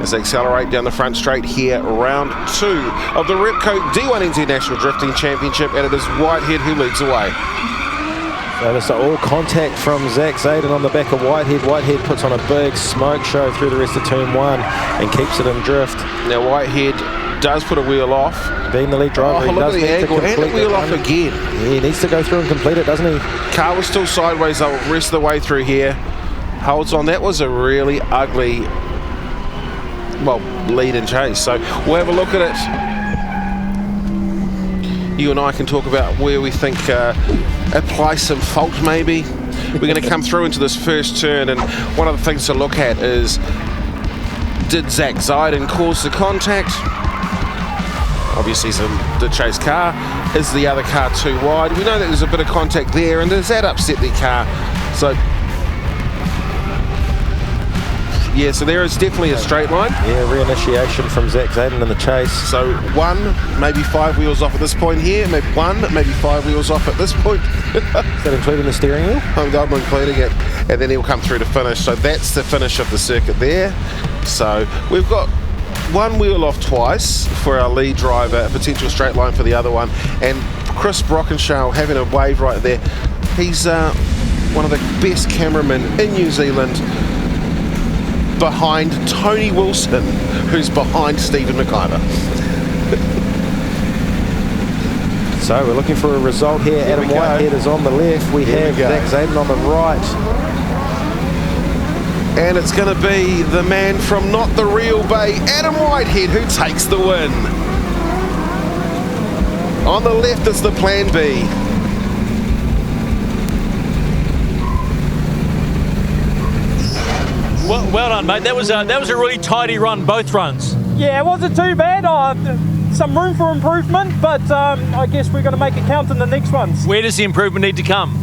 as they accelerate down the front straight here, round 2 of the Repco D1NZ National Drifting Championship, and it is Whitehead who leads away. So this is all contact from Zach Zaden on the back of Whitehead. Whitehead puts on a big smoke show through the rest of turn 1 and keeps it in drift. Now Whitehead does put a wheel off. Being the lead driver, he look does at the need angle, to complete and the wheel off again. Yeah, he needs to go through and complete it, doesn't he? Car was still sideways the rest of the way through here. holds on. That was a really ugly, well, lead and chase. So we'll have a look at it. You and I can talk about where we think apply some fault maybe. We're going to come through into this first turn, and one of the things to look at is, did Zach Zyden cause the contact? Obviously the chase car. Is the other car too wide? We know that there's a bit of contact there, and does that upset the car? So yeah, so there is definitely a straight line. Yeah, reinitiation from Zach Zyden in the chase. So 1, maybe 5 wheels off at this point here. Maybe 1, maybe 5 wheels off at this point. Is that including the steering wheel? I'm including it. And then he'll come through to finish. So that's the finish of the circuit there. So we've got 1 wheel off twice for our lead driver, a potential straight line for the other one. And Chris Brockenshaw having a wave right there. He's one of the best cameramen in New Zealand, behind Tony Wilson, who's behind Stephen McIver. So we're looking for a result here. Adam Whitehead is on the left. We have Zach Zyden on the right. And it's going to be the man from not the real Bay, Adam Whitehead, who takes the win. On the left is the plan B. Well done, mate. That was a really tidy run, both runs. Yeah, it wasn't too bad. Some room for improvement, but I guess we're going to make it count in the next ones. Where does the improvement need to come?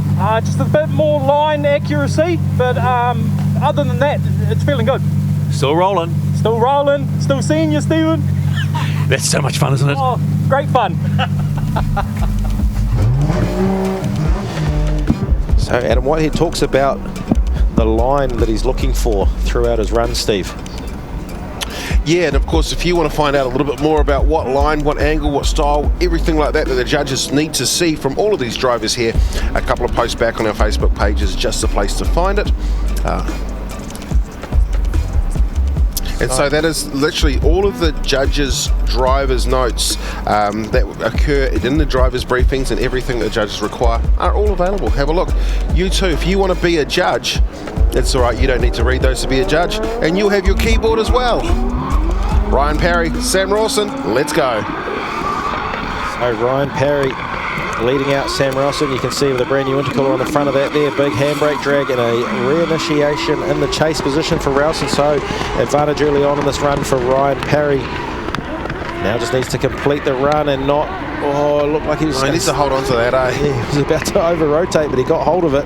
Just a bit more line accuracy, but other than that, it's feeling good. Still rolling. Still rolling. Still seeing you, Stephen. That's so much fun, isn't it? Oh, great fun. So Adam Whitehead talks about the line that he's looking for throughout his run, Steve. Yeah, and of course, if you want to find out a little bit more about what line, what angle, what style, everything like that the judges need to see from all of these drivers here, a couple of posts back on our Facebook page is just the place to find it. And so that is literally all of the judges' drivers' notes that occur in the drivers' briefings, and everything that judges require are all available. Have a look. You too, if you want to be a judge, it's all right, you don't need to read those to be a judge, and you'll have your keyboard as well. Ryan Parry, Sam Rawson, let's go. So Ryan Parry leading out Sam Rawson. You can see with a brand new intercooler on the front of that there, big handbrake drag and a reinitiation in the chase position for Rawson. So advantage early on in this run for Ryan Parry. Now just needs to complete the run and not, it looked like he was... he needs to hold on to that, eh? Yeah, he was about to over-rotate, but he got hold of it.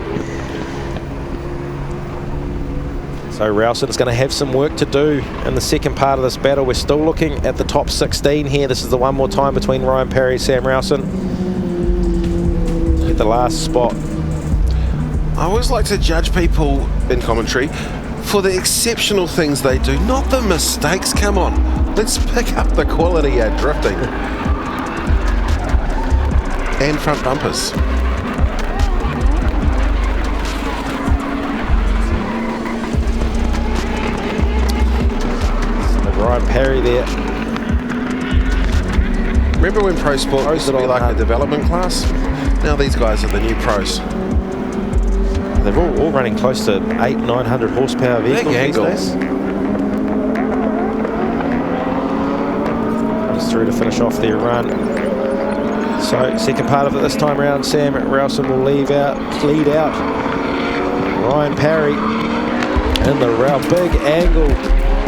So Rowson's going to have some work to do in the second part of this battle. We're still looking at the top 16 here. This is the one more time between Ryan Parry and Sam Rowson. At the last spot. I always like to judge people in commentary for the exceptional things they do, not the mistakes. Come on, let's pick up the quality at drifting. And front bumpers. Ryan Parry there. Remember when Pro Sport used to be like a development class? Now these guys are the new pros. They're all running close to 800-900 horsepower vehicles these days. Just through to finish off their run. So second part of it this time around, Sam Rowson will lead out. Ryan Parry in the rail, big angle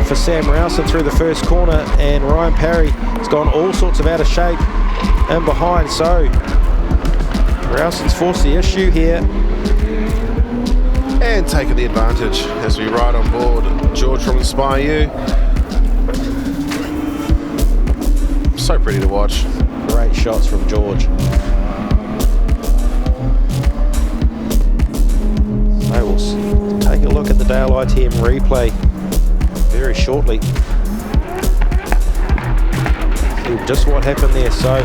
for Sam Rowson through the first corner, and Ryan Parry has gone all sorts of out of shape and behind, so Rowson's forced the issue here. And taking the advantage as we ride on board George from Inspire You. So pretty to watch. Great shots from George. So we'll take a look at the Dale ITM replay very shortly. See just what happened there. So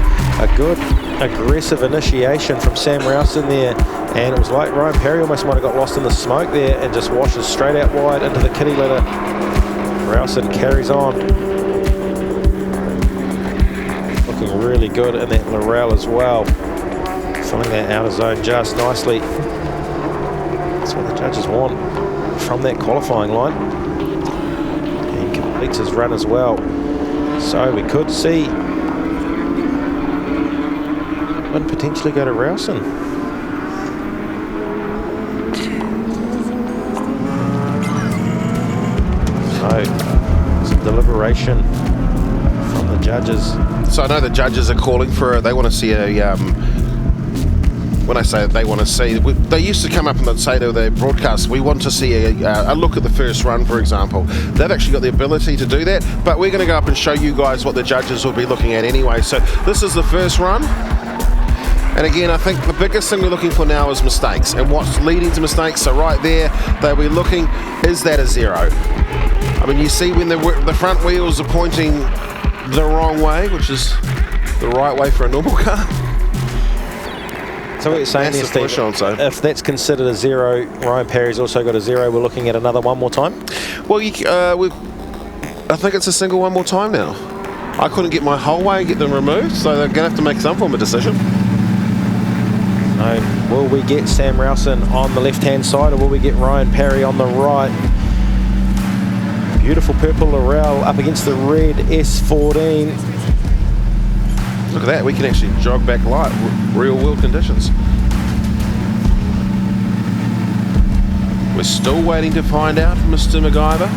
a good aggressive initiation from Sam Rowson there, and it was like Ryan Parry almost might have got lost in the smoke there and just washes straight out wide into the kitty litter. Rowson carries on, looking really good in that Laurel as well, filling that outer zone just nicely. That's what the judges want from that qualifying line. And completes his run as well. So we could see one potentially go to Rowson. So some deliberation from the judges. So I know the judges are calling for, they want to see a, when I say they want to see, they used to come up and they'd say to their broadcast, we want to see a look at the first run, for example. They've actually got the ability to do that, but we're going to go up and show you guys what the judges will be looking at anyway. So this is the first run. And again, I think the biggest thing we're looking for now is mistakes and what's leading to mistakes. So right there, they'll be looking, is that a zero? I mean, you see when the front wheels are pointing the wrong way, which is the right way for a normal car. So what you're saying is, Steve, if that's considered a zero, Ryan Perry's also got a zero. We're looking at another one more time? Well, I think it's a single one more time now. I couldn't get my whole way and get them removed, so they're going to have to make some form of decision. So will we get Sam Rowson on the left-hand side, or will we get Ryan Perry on the right? Beautiful purple Laurel up against the red S14. Look at that, we can actually jog back light, real world conditions. We're still waiting to find out, Mr. MacGyver.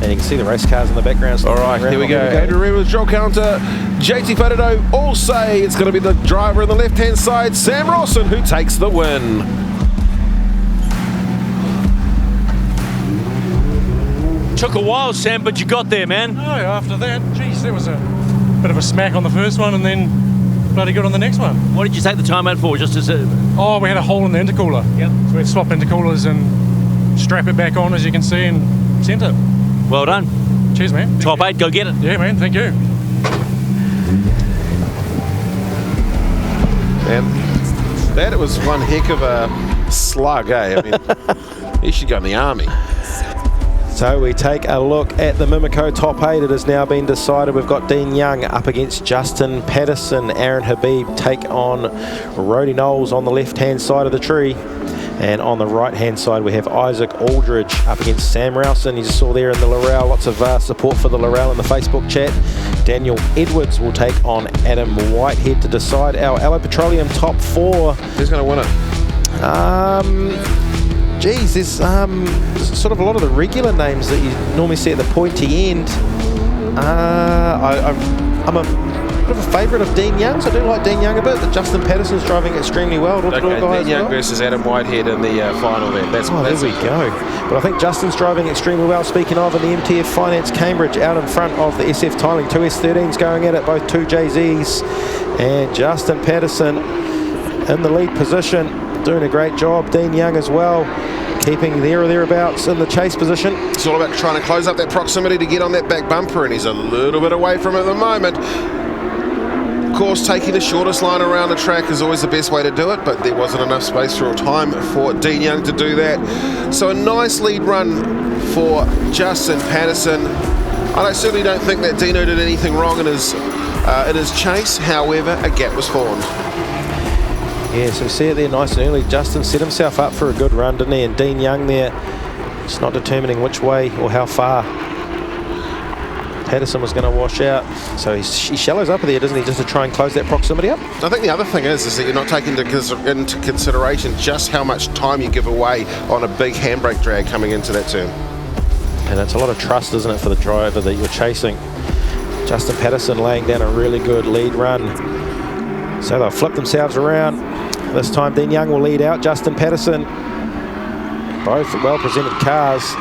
And you can see the race cars in the background. All right, here we go. Adrian with draw counter. JT Fatodo all say it's going to be the driver on the left-hand side, Sam Rawson, who takes the win. Took a while, Sam, but you got there, man. Oh, after that, geez, there was a bit of a smack on the first one and then bloody good on the next one. What did you take the time out for? Just as Oh, we had a hole in the intercooler. Yep. So we had to swap intercoolers and strap it back on, as you can see, and sent it. Well done. Cheers, man. Top 8, go get it. Yeah, man, thank you. And that was one heck of a slug, eh? I mean, he should go in the army. So we take a look at the Mimico top 8. It has now been decided. We've got Dean Young up against Justin Patterson. Aaron Habib take on Rody Knowles on the left-hand side of the tree. And on the right-hand side, we have Isaac Aldridge up against Sam Rowson. You just saw there in the Laurel, lots of support for the Laurel in the Facebook chat. Daniel Edwards will take on Adam Whitehead to decide our Allo Petroleum top 4. Who's going to win it? Geez, there's sort of a lot of the regular names that you normally see at the pointy end. I'm a bit of a favourite of Dean Young, so I do like Dean Young a bit, but Justin Patterson's driving extremely well. Dean Young versus Adam Whitehead in the final there. There we go. But I think Justin's driving extremely well. Speaking of, in the MTF Finance Cambridge, out in front of the SF Tiling, 2 S13s going at it, both 2 JZs. And Justin Patterson in the lead position, doing a great job. Dean Young as well, keeping there or thereabouts in the chase position. It's all about trying to close up that proximity to get on that back bumper, and he's a little bit away from it at the moment. Of course, taking the shortest line around the track is always the best way to do it, but there wasn't enough space or time for Dean Young to do that. So a nice lead run for Justin Patterson. I certainly don't think that Dino did anything wrong in his chase. However, a gap was formed. Yeah, so we see it there nice and early. Justin set himself up for a good run, didn't he? And Dean Young there, just not determining which way or how far Patterson was going to wash out. So he shallows up there, doesn't he, just to try and close that proximity up? I think the other thing is that you're not taking into consideration just how much time you give away on a big handbrake drag coming into that turn. And it's a lot of trust, isn't it, for the driver that you're chasing. Justin Patterson laying down a really good lead run. So they'll flip themselves around. This time Dean Young will lead out Justin Patterson. Both well-presented cars.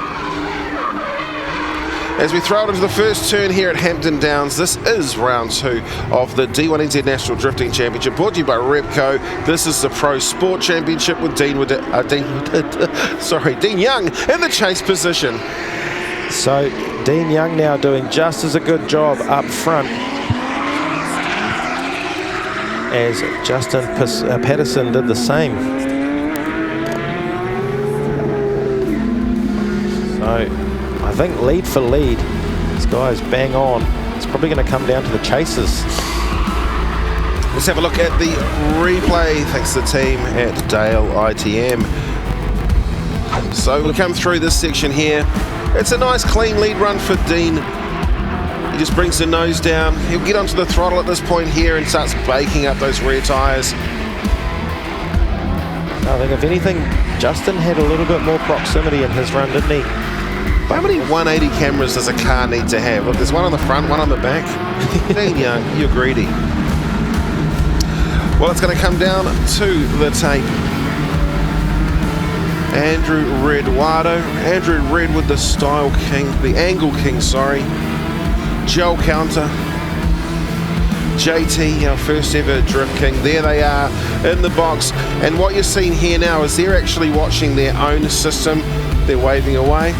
As we throw it into the first turn here at Hampton Downs, this is round 2 of the D1NZ National Drifting Championship, brought to you by Repco. This is the Pro Sport Championship with Dean Young in the chase position. So Dean Young now doing just as a good job up front as Justin Patterson did the same. So I think lead for lead, this guy's bang on. It's probably going to come down to the chasers. Let's have a look at the replay, thanks to the team at Dale ITM. So we come through this section here. It's a nice clean lead run for Dean. He just brings the nose down. He'll get onto the throttle at this point here and starts baking up those rear tyres. I think if anything, Justin had a little bit more proximity in his run, didn't he? How many 180 cameras does a car need to have? Look, there's one on the front, one on the back. Dean Young, you're greedy. Well, it's going to come down to the tape. Andrew Redwado. Andrew Red with the style king, the angle king, sorry. Joel Counter. JT, our first ever drift king. There they are in the box. And what you're seeing here now is they're actually watching their own system. They're waving away.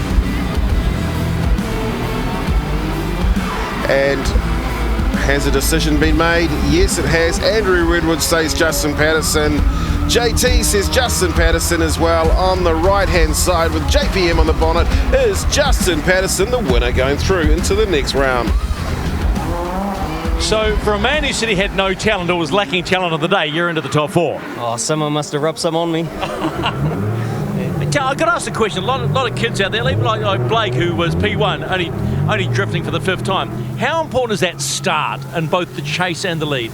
And has a decision been made? Yes, it has. Andrew Redwood says Justin Patterson. JT says Justin Patterson as well. On the right-hand side with JPM on the bonnet is Justin Patterson, the winner, going through into the next round. So for a man who said he had no talent or was lacking talent of the day, you're into the top 4. Oh, someone must have rubbed some on me. I've got to ask a question. A lot of kids out there, even like Blake, who was P1, only drifting for the 5th time. How important is that start in both the chase and the lead?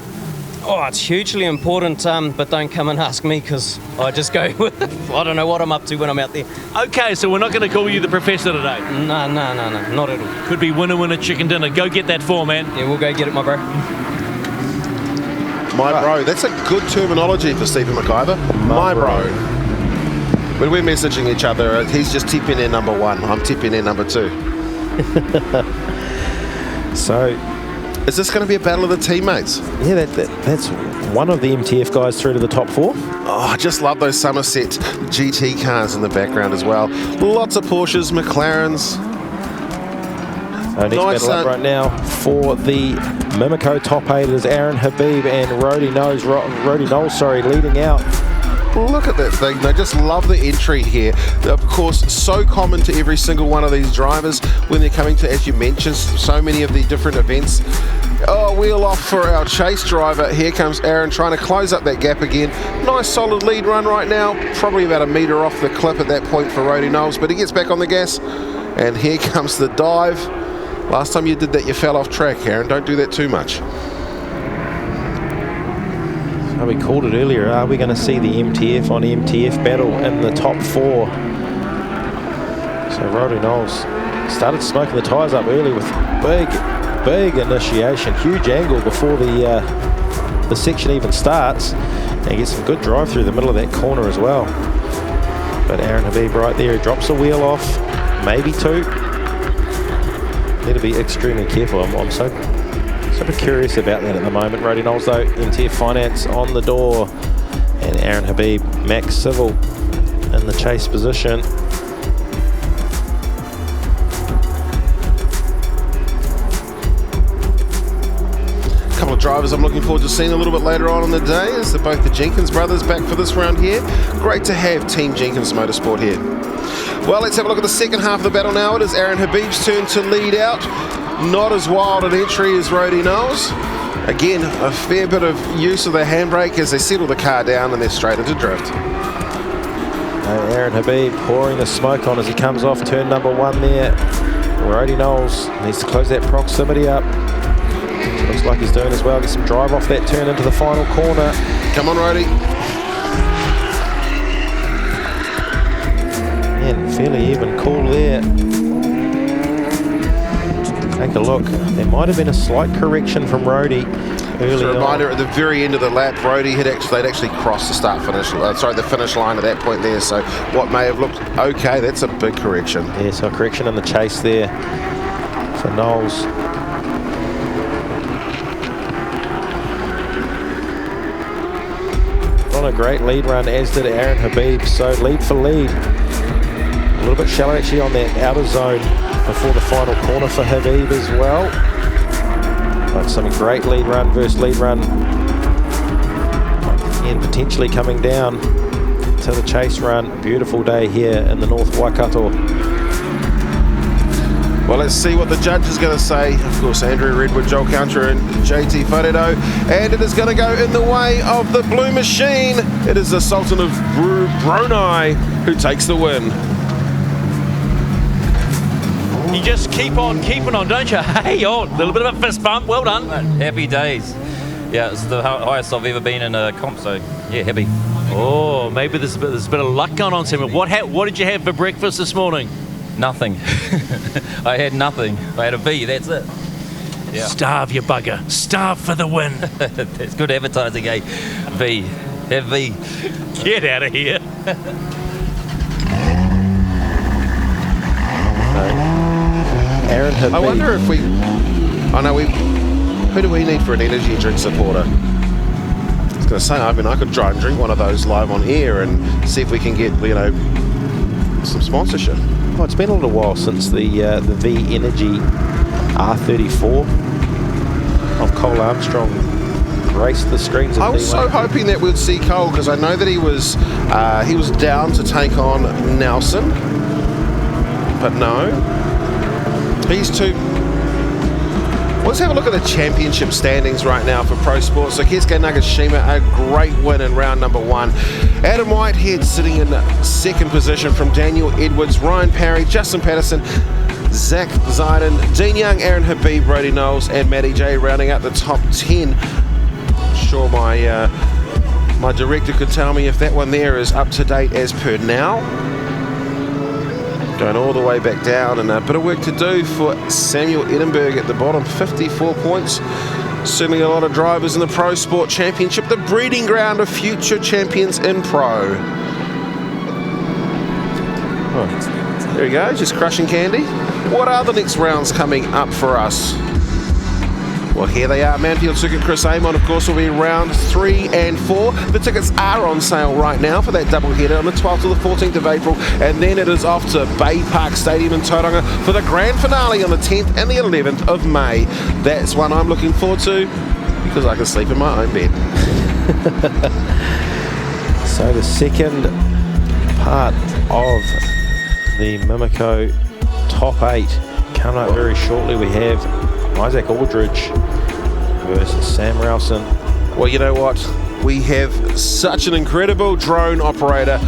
Oh, it's hugely important, but don't come and ask me because I just go with it. I don't know what I'm up to when I'm out there. Okay, so we're not going to call you the professor today? No, not at all. Could be winner, chicken dinner. Go get that 4, man. Yeah, we'll go get it, my bro. My bro, that's a good terminology for Stephen McIver. My bro. When we're messaging each other, he's just tipping in number 1. I'm tipping in number 2. So, is this going to be a battle of the teammates? Yeah, that's one of the MTF guys through to the top 4. Oh, I just love those Somerset GT cars in the background as well. Lots of Porsches, McLarens. Next battle up right now for the Mimico top 8 is Aaron Habib and Rody Knowles, leading out. Look at that thing. They just love the entry here. Of course, so common to every single one of these drivers when they're coming to, as you mentioned, so many of the different events. Oh, wheel off for our chase driver. Here comes Aaron trying to close up that gap again. Nice solid lead run right now. Probably about a metre off the clip at that point for Rody Knowles, but he gets back on the gas. And here comes the dive. Last time you did that, you fell off track, Aaron. Don't do that too much. We called it earlier. Are we going to see the MTF on MTF battle in the top 4? So Rody Knowles started smoking the tyres up early with big initiation, huge angle before the section even starts, and gets some good drive through the middle of that corner as well. But Aaron Habib right there, he drops a wheel off, maybe 2. Need to be extremely careful. I'm so curious about that at the moment. Rody Knowles though, MTF Finance on the door, and Aaron Habib, Max Civil in the chase position. A couple of drivers I'm looking forward to seeing a little bit later on in the day is both the Jenkins brothers back for this round here. Great to have Team Jenkins Motorsport here. Well, let's have a look at the second half of the battle now. It is Aaron Habib's turn to lead out. Not as wild an entry as Rody Knowles. Again, a fair bit of use of the handbrake as they settle the car down and they're straight into drift. Aaron Habib pouring the smoke on as he comes off turn number 1 there. Rody Knowles needs to close that proximity up. So looks like he's doing as well. Get some drive off that turn into the final corner. Come on, Rody. And fairly even call there. Take a look. There might have been a slight correction from Rody early on. Reminder, at the very end of the lap, Rody they'd actually crossed the finish line at that point there. So what may have looked okay, that's a big correction. Yeah, so a correction in the chase there for Knowles. On a great lead run, as did Aaron Habib. So lead for lead. A little bit shallow actually on that outer zone before the final corner for Habib as well. But some great lead run versus lead run. And potentially coming down to the chase run. Beautiful day here in the North Waikato. Well, let's see what the judge is going to say. Of course, Andrew Redwood, Joel Counter and JT Wharedo. And it is going to go in the way of the blue machine. It is the Sultan of Brunei who takes the win. You just keep on keeping on, don't you? Hey, on. A little bit of a fist bump. Well done. Happy days. Yeah, it's the highest I've ever been in a comp, so yeah, happy. Oh, maybe there's a bit of luck going on, Sam. What did you have for breakfast this morning? Nothing. I had nothing. I had a V, that's it. Yeah. Starve, you bugger. Starve for the win. That's good advertising, eh? V. Have V. Get out of here. Aaron Hibby. I wonder if we... I know who do we need for an energy drink supporter? I was going to say, I mean, I could try and drink one of those live on air and see if we can get, you know, some sponsorship. Well, it's been a little while since the V Energy R34 of Cole Armstrong graced the screens. I was so hoping that we'd see Cole, because I know that he was down to take on Nelson, but no, he's too. Let's have a look at the championship standings right now for Pro Sport. So Keisuke Nagashima, a great win in round number 1. Adam Whitehead sitting in second position from Daniel Edwards, Ryan Parry, Justin Patterson, Zach Ziden, Dean Young, Aaron Habib, Brody Knowles, and Matty J rounding out the top 10. I'm sure my director could tell me if that one there is up to date as per now. Going all the way back down, and a bit of work to do for Samuel Edinburgh at the bottom, 54 points. Certainly a lot of drivers in the Pro Sport Championship, the breeding ground of future champions in Pro. Oh, there we go, just crushing candy. What are the next rounds coming up for us? Well, here they are. Manfield Circuit Chris Amon, of course, will be round 3 and 4. The tickets are on sale right now for that double header on the 12th to the 14th of April. And then it is off to Bay Park Stadium in Tauranga for the grand finale on the 10th and the 11th of May. That's one I'm looking forward to because I can sleep in my own bed. So the second part of the Mimico top 8 coming up very shortly. We have Isaac Aldridge versus Sam Rowson. Well, you know what? We have such an incredible drone operator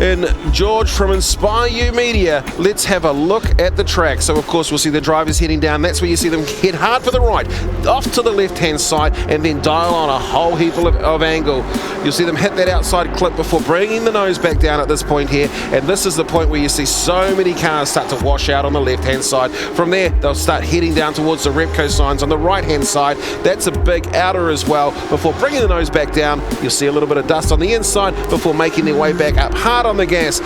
in George from Inspire You Media. Let's have a look at the track. So, of course, we'll see the drivers heading down. That's where you see them head hard for the right, off to the left-hand side, and then dial on a whole heap of angle. You'll see them hit that outside clip before bringing the nose back down at this point here. And this is the point where you see so many cars start to wash out on the left-hand side. From there, they'll start heading down towards the Repco signs on the right-hand side. That's a big outer as well. Before bringing the nose back down, you'll see a little bit of dust on the inside before making their way back up hard on the gas,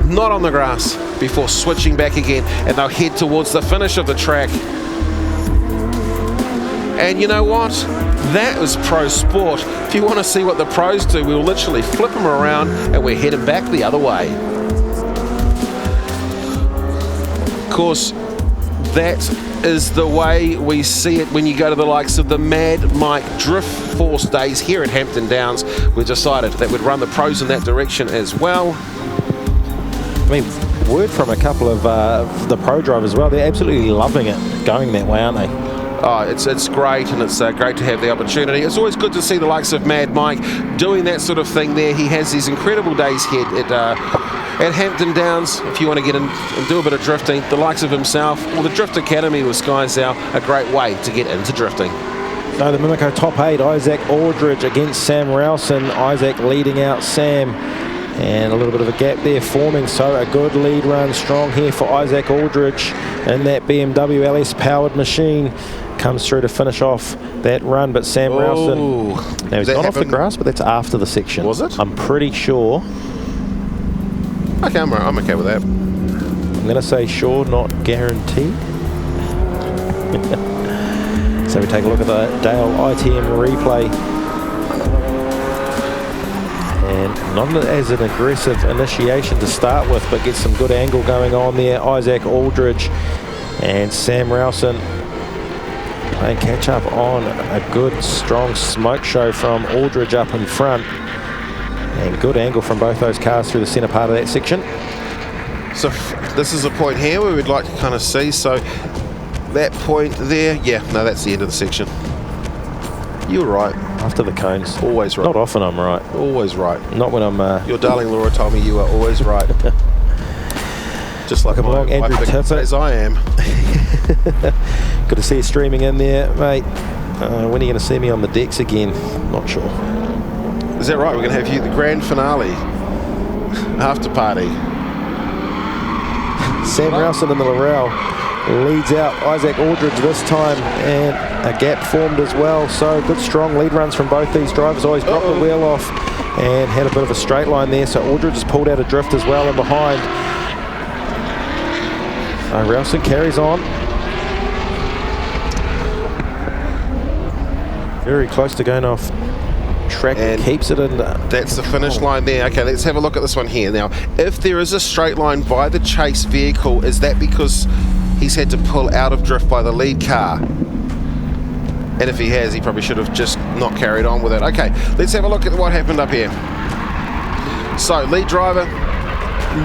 not on the grass, before switching back again, and they'll head towards the finish of the track. And you know what? That was Pro Sport. If you want to see what the pros do, we'll literally flip them around and we're heading back the other way. Of course, that is the way we see it when you go to the likes of the Mad Mike Drift Force days here at Hampton Downs. We decided that we'd run the pros in that direction as well. I mean, word from a couple of the pro drivers as well. They're absolutely loving it going that way, aren't they? Oh, it's great, and it's great to have the opportunity. It's always good to see the likes of Mad Mike doing that sort of thing there. He has these incredible days here at Hampton Downs. If you want to get in and do a bit of drifting, the likes of himself, or the Drift Academy with Skysal, a great way to get into drifting. So the Mimico top 8, Isaac Aldridge against Sam Rowson. Isaac leading out Sam. And a little bit of a gap there forming, so a good lead run strong here for Isaac Aldridge. And that BMW LS powered machine comes through to finish off that run, but Sam Rowson, now he's not off the grass, but that's after the section. Was it? I'm pretty sure. Okay, I'm okay with that. I'm going to say sure, not guaranteed. So we take a look at the Dale ITM replay. And not as an aggressive initiation to start with, but get some good angle going on there. Isaac Aldridge and Sam Rowson playing catch up on a good strong smoke show from Aldridge up in front, and good angle from both those cars through the center part of that section. So this is a point here where we'd like to kind of see. So that point there, yeah, no, that's the end of the section. You were right. After the cones. Always right. Not often I'm right. Always right. Not when I'm... Your darling Laura told me you are always right. Just like Welcome along, Andrew Tippett. As I am. Good to see you streaming in there, mate. When are you going to see me on the decks again? Not sure. Is that right? We're going to have you the grand finale. After party. Sam Rowson in the Laurel leads out Isaac Aldridge this time, and a gap formed as well. So good strong lead runs from both these drivers. Always dropped the wheel off and had a bit of a straight line there. So Aldridge has pulled out a drift as well in behind. Rowson carries on. Very close to going off track, and keeps it in. That's the finish line there. Okay, let's have a look at this one here. Now, if there is a straight line by the chase vehicle, is that because he's had to pull out of drift by the lead car? And if he has, he probably should have just not carried on with it. Okay, let's have a look at what happened up here. So, lead driver,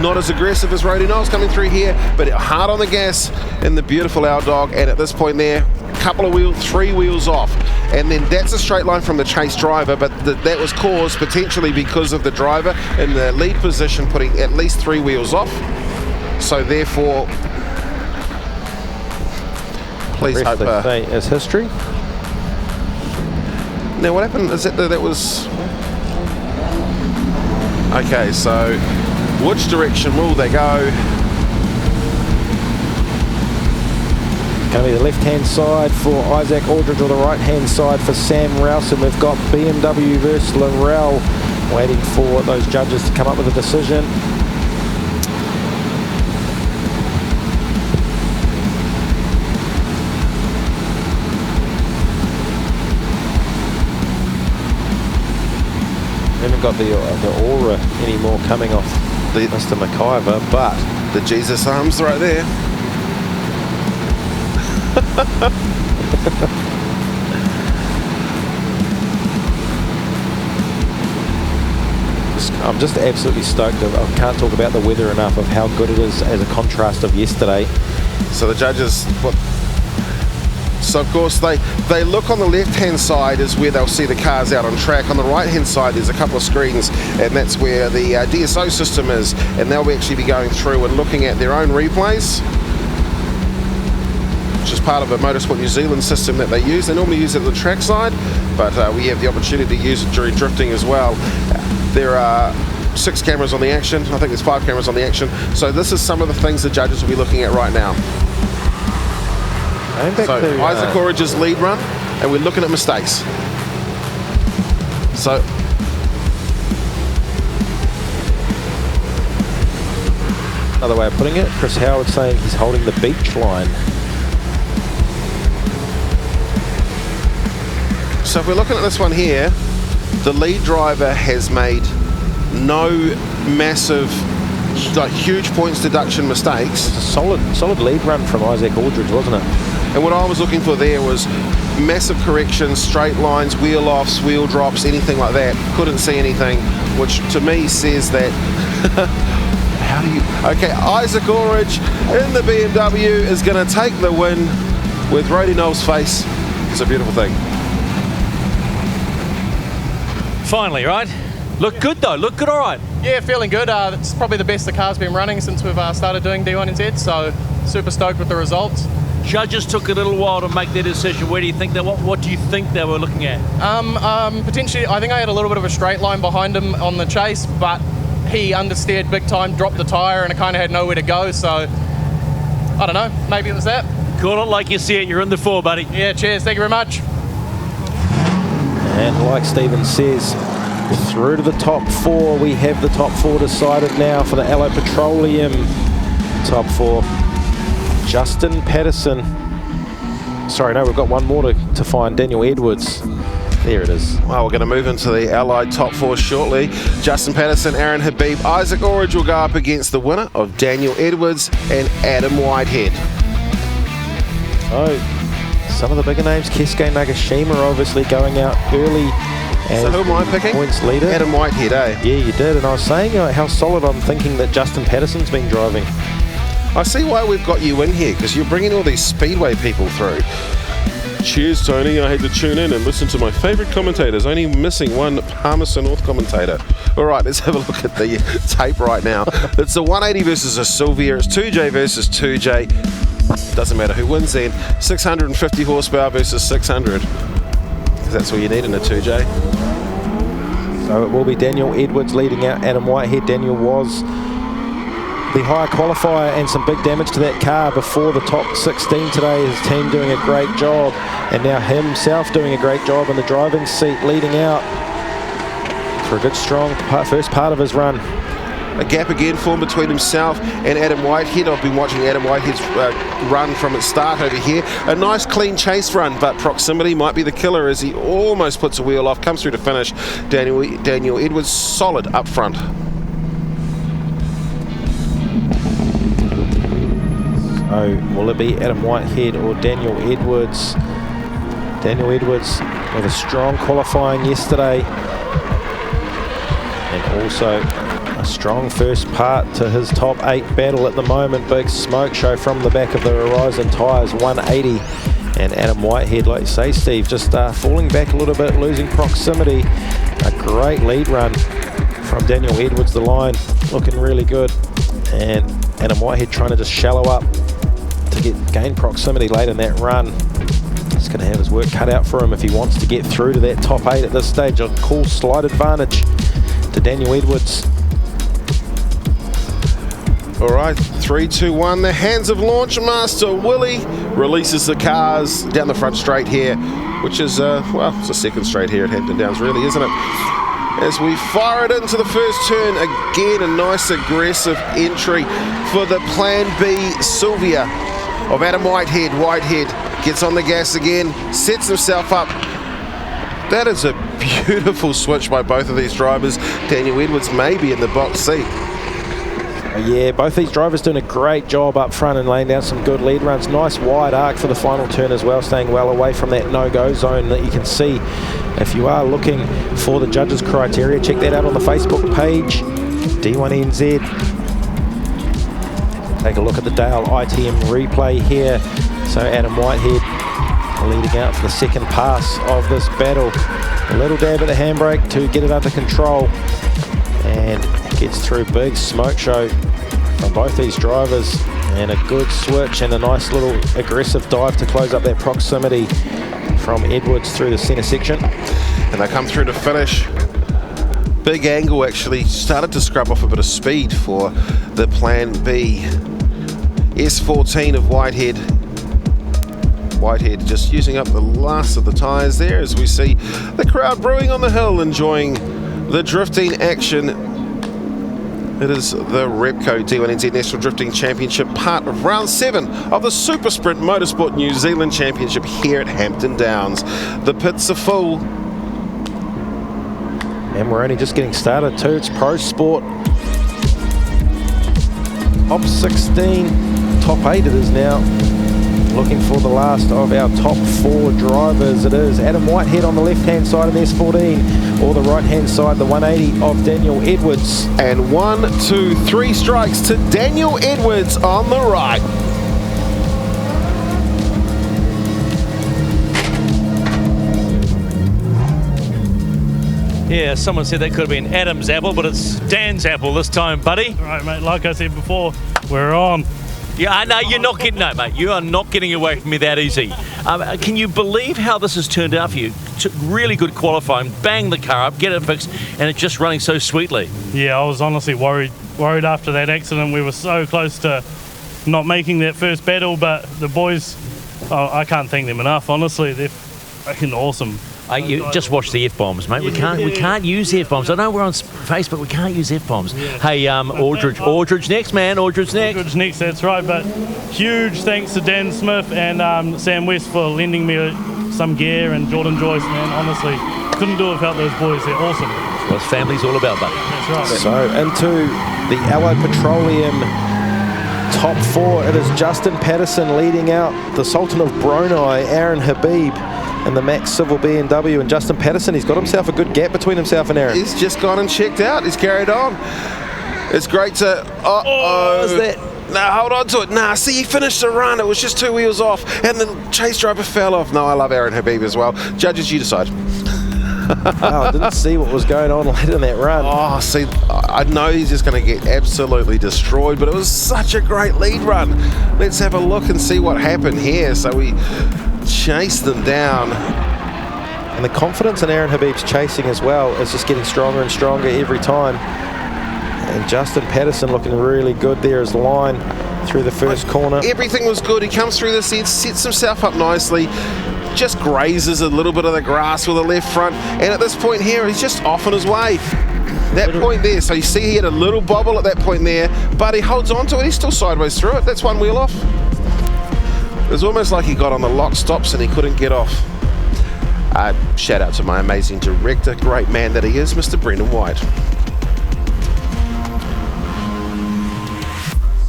not as aggressive as Roddy Knowles coming through here, but hard on the gas in the beautiful Our Dog. And at this point there, couple of wheels, 3 wheels off. And then that's a straight line from the chase driver, but that was caused potentially because of the driver in the lead position putting at least 3 wheels off. So therefore, please hope as history. Now what happened is that was okay, so which direction will they go? Going to be the left-hand side for Isaac Aldridge or the right-hand side for Sam Rowson. We've got BMW versus Laurel waiting for those judges to come up with a decision. Haven't got the aura anymore coming off Mr. McIver, but the Jesus arms right there. I'm just absolutely stoked. I can't talk about the weather enough of how good it is as a contrast of yesterday. So the judges, so of course they look on the left-hand side is where they'll see the cars out on track. On the right-hand side there's a couple of screens, and that's where the DSO system is, and they'll actually be going through and looking at their own replays, which is part of a Motorsport New Zealand system that they use. They normally use it at the track side, but we have the opportunity to use it during drifting as well. There are 6 cameras on the action. I think there's 5 cameras on the action. So this is some of the things the judges will be looking at right now. So Isaac Aldridge's lead run, and we're looking at mistakes. So another way of putting it, Chris Howard saying he's holding the beach line. So if we're looking at this one here, the lead driver has made no massive, like huge points deduction mistakes. It's a solid lead run from Isaac Aldridge, wasn't it? And what I was looking for there was massive corrections, straight lines, wheel offs, wheel drops, anything like that. Couldn't see anything, which to me says that how do you... Okay, Isaac Aldridge in the BMW is going to take the win with Roddy Knowles' face. It's a beautiful thing. Finally, right? Look good though, look good, all right. Yeah, feeling good. It's probably the best the car's been running since we've started doing D1NZ, so super stoked with the results. Judges took a little while to make their decision. Where do you think they, what do you think they were looking at? Potentially, I think I had a little bit of a straight line behind him on the chase, but he understeered big time, dropped the tyre, and I kind of had nowhere to go, so I don't know, maybe it was that. Call it like you see it, you're in the 4, buddy. Yeah, cheers, thank you very much. And like Stephen says, through to the top 4, we have the top 4 decided now for the Allo Petroleum top 4. Justin Patterson. Sorry, no, we've got one more to find. Daniel Edwards. There it is. Well, we're going to move into the Allied top 4 shortly. Justin Patterson, Aaron Habib, Isaac Aldridge will go up against the winner of Daniel Edwards and Adam Whitehead. Oh, some of the bigger names. Keisuke Nagashima obviously going out early. So who am I picking? Points leader. Adam Whitehead, eh? Yeah, you did. And I was saying how solid I'm thinking that Justin Patterson's been driving. I see why we've got you in here, because you're bringing all these Speedway people through. Cheers, Tony. I had to tune in and listen to my favourite commentators, only missing one Palmerston North commentator. All right, let's have a look at the tape right now. It's the 180 versus a Sylvia. It's 2J versus 2J. Doesn't matter who wins then. 650 horsepower versus 600. Because that's what you need in a 2J. So it will be Daniel Edwards leading out Adam Whitehead. Daniel was the higher qualifier and some big damage to that car before the top 16 today. His team doing a great job, and now himself doing a great job in the driving seat, leading out for a good strong first part of his run. A gap again formed between himself and Adam Whitehead. I've been watching Adam Whitehead's run from its start over here. A nice clean chase run, but proximity might be the killer as he almost puts a wheel off, comes through to finish. Daniel Edwards solid up front. So will it be Adam Whitehead or Daniel Edwards? Daniel Edwards with a strong qualifying yesterday, and also a strong first part to his top 8 battle at the moment. Big smoke show from the back of the Horizon Tires 180, and Adam Whitehead, like you say, Steve, just falling back a little bit, losing proximity. A great lead run from Daniel Edwards. The line looking really good, and Adam Whitehead trying to just shallow up to gain proximity late in that run. He's going to have his work cut out for him if he wants to get through to that top 8 at this stage. A cool slight advantage to Daniel Edwards. All right, 3, 2, 1. The hands of launch master Willie releases the cars down the front straight here, which is, well, it's a second straight here at Hampton Downs, really, isn't it? As we fire it into the first turn, again, a nice aggressive entry for the Plan B Sylvia of Adam Whitehead. Whitehead gets on the gas again, sets himself up. That is a beautiful switch by both of these drivers. Daniel Edwards may be in the box seat. Yeah, both these drivers doing a great job up front and laying down some good lead runs. Nice wide arc for the final turn as well, staying well away from that no-go zone that you can see. If you are looking for the judges' criteria, check that out on the Facebook page, D1NZ. Take a look at the Dale ITM replay here. So Adam Whitehead leading out for the second pass of this battle. A little dab at the handbrake to get it under control, and gets through. Big smoke show from both these drivers, and a good switch and a nice little aggressive dive to close up that proximity from Edwards through the centre section. And they come through to finish. Big angle actually started to scrub off a bit of speed for the Plan B S14 of Whitehead. Whitehead just using up the last of the tyres there as we see the crowd brewing on the hill, enjoying the drifting action. It is the Repco D1NZ National Drifting Championship, part of round 7 of the Super Sprint Motorsport New Zealand Championship here at Hampton Downs. The pits are full. And we're only just getting started too. It's Pro Sport. Top 16, top 8 it is now. Looking for the last of our top 4 drivers. It is Adam Whitehead on the left-hand side of the S14, or the right-hand side, the 180 of Daniel Edwards. And 1, 2, 3 strikes to Daniel Edwards on the right. Yeah, someone said that could have been Adam's apple, but it's Dan's apple this time, buddy. All right, mate, like I said before, we're on. Yeah, I know you're not getting, no, mate, you are not getting away from me that easy. Can you believe how this has turned out for you? Really good qualifying, bang the car up, get it fixed, and it's just running so sweetly. Yeah, I was honestly worried after that accident. We were so close to not making that first battle, but the boys, I can't thank them enough. Honestly, they're fucking awesome. You just watch the F-bombs, mate. We can't use F-bombs. I know we're on Facebook. We can't use F-bombs. Yeah. Hey, Aldridge next, man. Aldridge next. Aldridge next, that's right. But huge thanks to Dan Smith and Sam West for lending me some gear, and Jordan Joyce, man. Honestly, couldn't do it without those boys. They're awesome. That's what family's all about, buddy. That's right. So into the Allied Petroleum top 4, it is Justin Patterson leading out the Sultan of Brunei, Aaron Habib, and the Max Civil BMW. And Justin Patterson, he's got himself a good gap between himself and Aaron. He's just gone and checked out. He's carried on. It's great to... Oh, is that Nah, hold on to it. Nah, see, he finished the run. It was just 2 wheels off, and the chase driver fell off. No, I love Aaron Habib as well. Judges, you decide. I didn't see what was going on late in that run. Oh, see, I know he's just going to get absolutely destroyed, but it was such a great lead run. Let's have a look and see what happened here. So we chased them down. And the confidence in Aaron Habib's chasing as well is just getting stronger and stronger every time. And Justin Patterson looking really good there as the line through the first corner. Everything was good. He comes through this end, sets himself up nicely, just grazes a little bit of the grass with the left front, and at this point here, he's just off on his way. That point there, so you see he had a little bobble at that point there, but he holds on to it. He's still sideways through it. That's one wheel off. It was almost like he got on the lock stops and he couldn't get off. Shout out to my amazing director, great man that he is, Mr. Brendan White.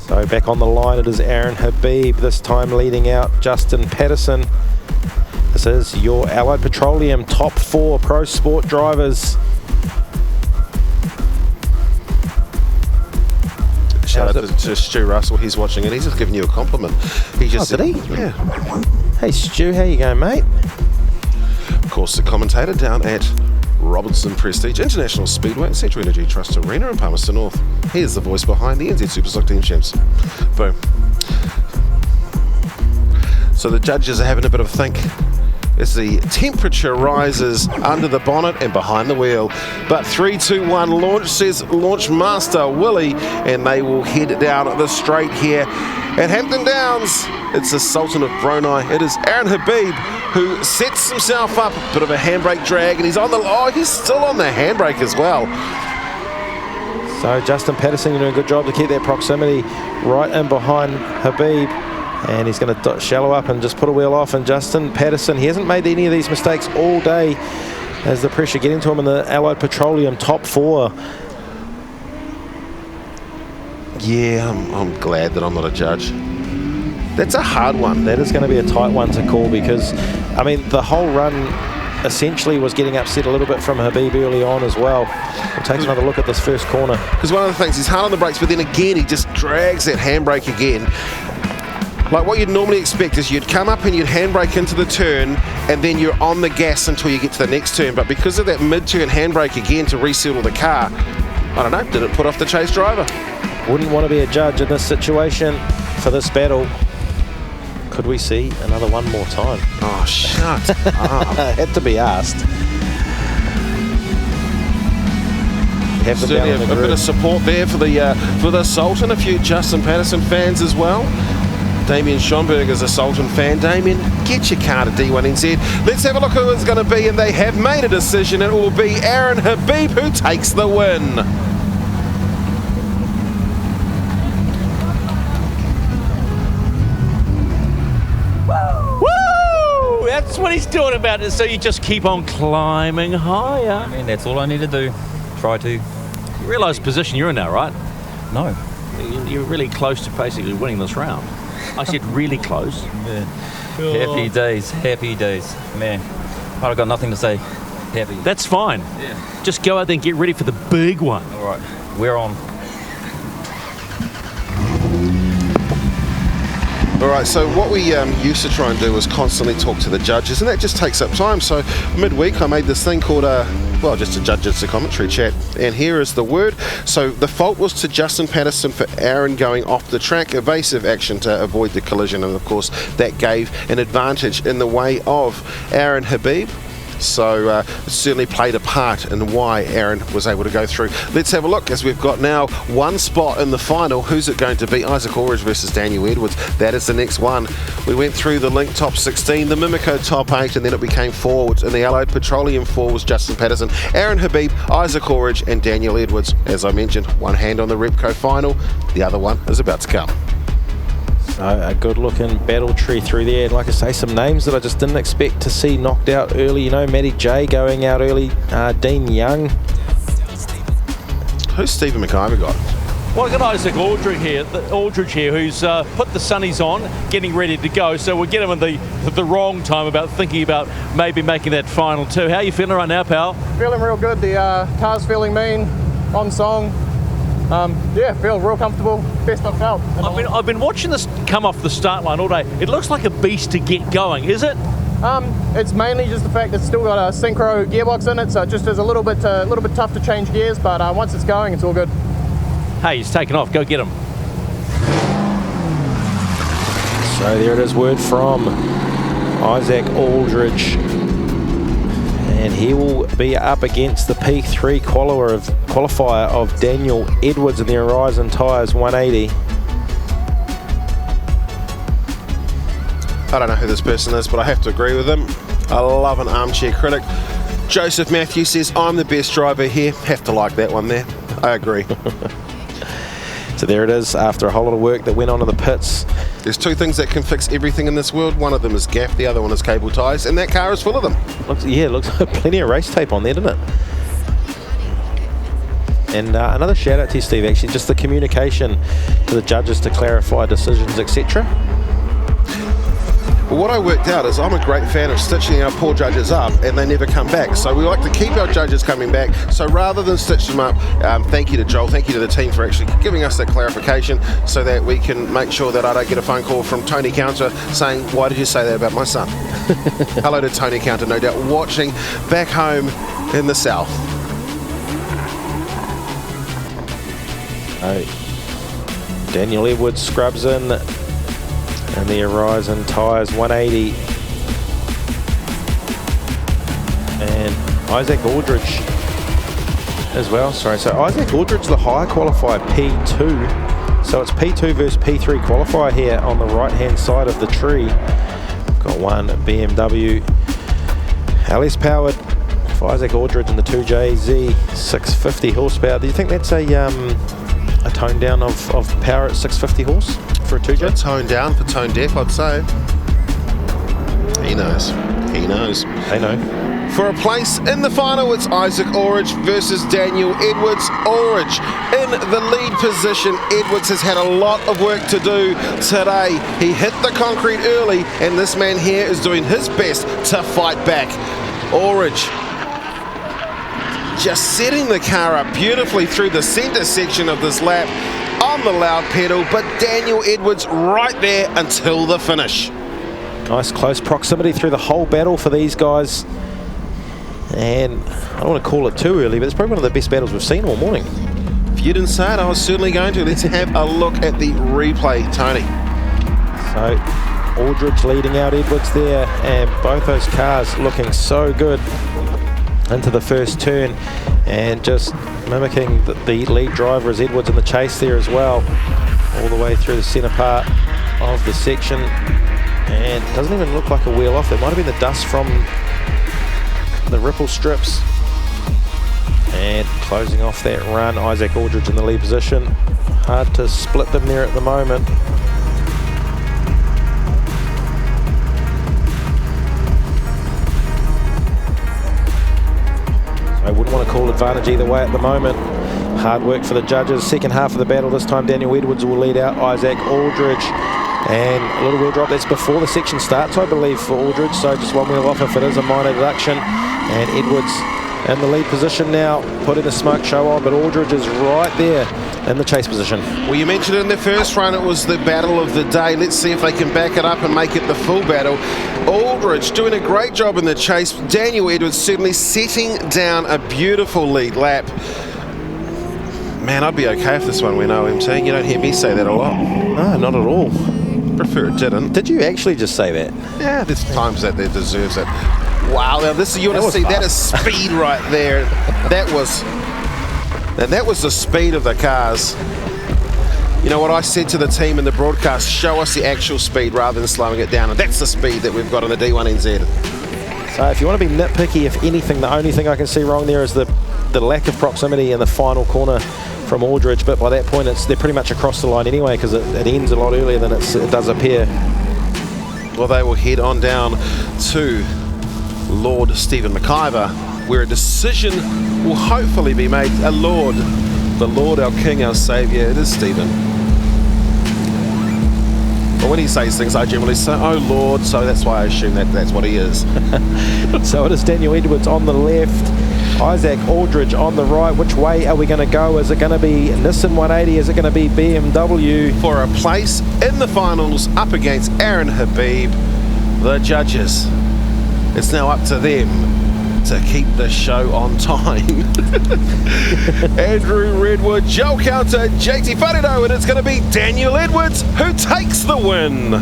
So back on the line, it is Aaron Habib, this time leading out Justin Patterson. This is your Allied Petroleum top 4 pro sport drivers. Shout out to Stu Russell, he's watching and he's just giving you a compliment. He just did he? Yeah. Hey Stu, how you going, mate? Of course, the commentator down at Robertson Prestige International Speedway at Central Energy Trust Arena in Palmerston North. Here's the voice behind the NZ Superstock Team Champs. Boom. So the judges are having a bit of a think as the temperature rises under the bonnet and behind the wheel. But 3, 2, 1 launch, says launch master Willie, and they will head down the straight here at Hampton Downs. It's the Sultan of Brunei. It is Aaron Habib who sets himself up, a bit of a handbrake drag, and he's on the, oh, he's still on the handbrake as well. So Justin Patterson doing a good job to keep that proximity right in behind Habib. And he's going to shallow up and just put a wheel off. And Justin Patterson, he hasn't made any of these mistakes all day as the pressure getting to him in the Allied Petroleum top 4. Yeah, I'm glad that I'm not a judge. That's a hard one. That is going to be a tight one to call because, I mean, the whole run essentially was getting upset a little bit from Habib early on as well. We'll take another look at this first corner. Because one of the things, he's hard on the brakes, but then again, he just drags that handbrake again. Like what you'd normally expect is you'd come up and you'd handbrake into the turn and then you're on the gas until you get to the next turn. But because of that mid-turn handbrake again to resettle the car, I don't know, did it put off the chase driver? Wouldn't want to be a judge in this situation for this battle. Could we see another one more time? Oh, shut up. Had to be asked. Have them Certainly down a bit of support there for the Sultan, a few Justin Patterson fans as well. Damien Schonberg is a Sultan fan. Damien, get your car to D1NZ. Let's have a look who it's going to be, and they have made a decision. It will be Aaron Habib who takes the win. Woo! That's what he's doing about it. So you just keep on climbing higher. I mean, that's all I need to do. Try to. You realise position you're in now, right? No. You're really close to basically winning this round. I said really close. Yeah. Happy days, man. I've got nothing to say. Happy. That's fine. Yeah. Just go out there and get ready for the big one. All right, we're on. All right, so what we used to try and do was constantly talk to the judges, and that just takes up time. So midweek I made this thing called well, just a judges to commentary chat, and here is the word. So the fault was to Justin Patterson for Aaron going off the track, evasive action to avoid the collision, and of course that gave an advantage in the way of Aaron Habib. So it certainly played a part in why Aaron was able to go through. Let's have a look, as we've got now one spot in the final. Who's it going to be? Isaac Orridge versus Daniel Edwards. That is the next one. We went through the Link top 16, the Mimico top 8, and then it became forwards. In the Allied Petroleum 4 was Justin Patterson, Aaron Habib, Isaac Orridge and Daniel Edwards. As I mentioned, one hand on the Repco final, the other one is about to come. So a good looking battle tree through there. Like I say, some names that I just didn't expect to see knocked out early. You know, Matty J going out early, Dean Young. Who's Stephen McIver got? Well, I've got Isaac Aldridge here, who's put the sunnies on, getting ready to go. So we'll get him at the wrong time about thinking about maybe making that final two. How are you feeling right now, pal? Feeling real good. The car's feeling mean, on song. yeah, feel real comfortable. Best I've felt. I've been watching this come off the start line all day. It looks like a beast to get going, is it? It's mainly just the fact that it's still got a synchro gearbox in it, so it just is a little bit tough to change gears. But once it's going, it's all good. Hey, he's taken off. Go get him. So there it is, word from Isaac Aldridge. And he will be up against the P3 qualifier of Daniel Edwards in the Horizon Tires 180. I don't know who this person is, but I have to agree with him. I love an armchair critic. Joseph Matthews says, I'm the best driver here. Have to like that one there. I agree. So there it is, after a whole lot of work that went on in the pits. There's two things that can fix everything in this world. One of them is gaff, the other one is cable ties, and that car is full of them. Looks like plenty of race tape on there, doesn't it? And another shout out to you, Steve, actually, just the communication to the judges to clarify decisions, etc. Well, what I worked out is I'm a great fan of stitching our poor judges up and they never come back. So we like to keep our judges coming back. So rather than stitch them up, thank you to Joel, thank you to the team for actually giving us that clarification so that we can make sure that I don't get a phone call from Tony Counter saying, why did you say that about my son? Hello to Tony Counter, no doubt watching back home in the south. Daniel Edwards scrubs in. And the Horizon Tires 180. And Isaac Aldridge as well. Sorry, so Isaac Aldridge, the higher qualifier, P2. So it's P2 versus P3 qualifier here on the right-hand side of the tree. Got one BMW LS powered for Isaac Aldridge in the 2JZ 650 horsepower. Do you think that's a tone down of power at 650 horse? For a 2J? A tone down for tone deaf, I'd say. He knows. He knows. They know. For a place in the final, it's Isaac Aldridge versus Daniel Edwards. Aldridge in the lead position. Edwards has had a lot of work to do today. He hit the concrete early, and this man here is doing his best to fight back. Aldridge just setting the car up beautifully through the center section of this lap on the loud pedal, but Daniel Edwards right there until the finish. Nice close proximity through the whole battle for these guys. And I don't want to call it too early, but it's probably one of the best battles we've seen all morning. If you didn't say it, I was certainly going to. Let's have a look at the replay, Tony. So Aldridge leading out Edwards there, and both those cars looking so good into the first turn, and just mimicking the lead driver as Edwards in the chase there as well, all the way through the centre part of the section. And it doesn't even look like a wheel off. There might have been the dust from the ripple strips. And closing off that run, Isaac Aldridge in the lead position. Hard to split them there at the moment. I wouldn't want to call advantage either way at the moment. Hard work for the judges. Second half of the battle this time, Daniel Edwards will lead out Isaac Aldridge. And a little wheel drop, that's before the section starts, I believe, for Aldridge. So just one wheel off if it is a minor deduction. And Edwards in the lead position now, putting the smoke show on, but Aldridge is right there in the chase position. Well, you mentioned in the first run it was the battle of the day. Let's see if they can back it up and make it the full battle. Aldridge doing a great job in the chase. Daniel Edwards certainly setting down a beautiful lead lap. Man, I'd be okay if this one went OMT. You don't hear me say that a lot. No, not at all. Prefer it didn't. Did you actually just say that? Yeah, there's times that there deserves it. Wow, now this, you want to see, that is speed right there. That was the speed of the cars. You know what I said to the team in the broadcast, show us the actual speed rather than slowing it down, and that's the speed that we've got on the D1NZ. So if you want to be nitpicky, if anything, the only thing I can see wrong there is the lack of proximity in the final corner from Aldridge, but by that point they're pretty much across the line anyway, because it ends a lot earlier than it does appear. Well, they will head on down to Lord Stephen McIver, where a decision will hopefully be made. The Lord, our King, our Saviour, it is Stephen. But when he says things, I generally say, oh Lord, so that's why I assume that that's what he is. So it is Daniel Edwards on the left. Isaac Aldridge on the right. Which way are we going to go? Is it going to be Nissan 180? Is it going to be BMW? For a place in the finals up against Aaron Habib, the judges, it's now up to them to keep the show on time. Andrew Redwood, Joel Counter, JT Wharedo, and it's going to be Daniel Edwards who takes the win.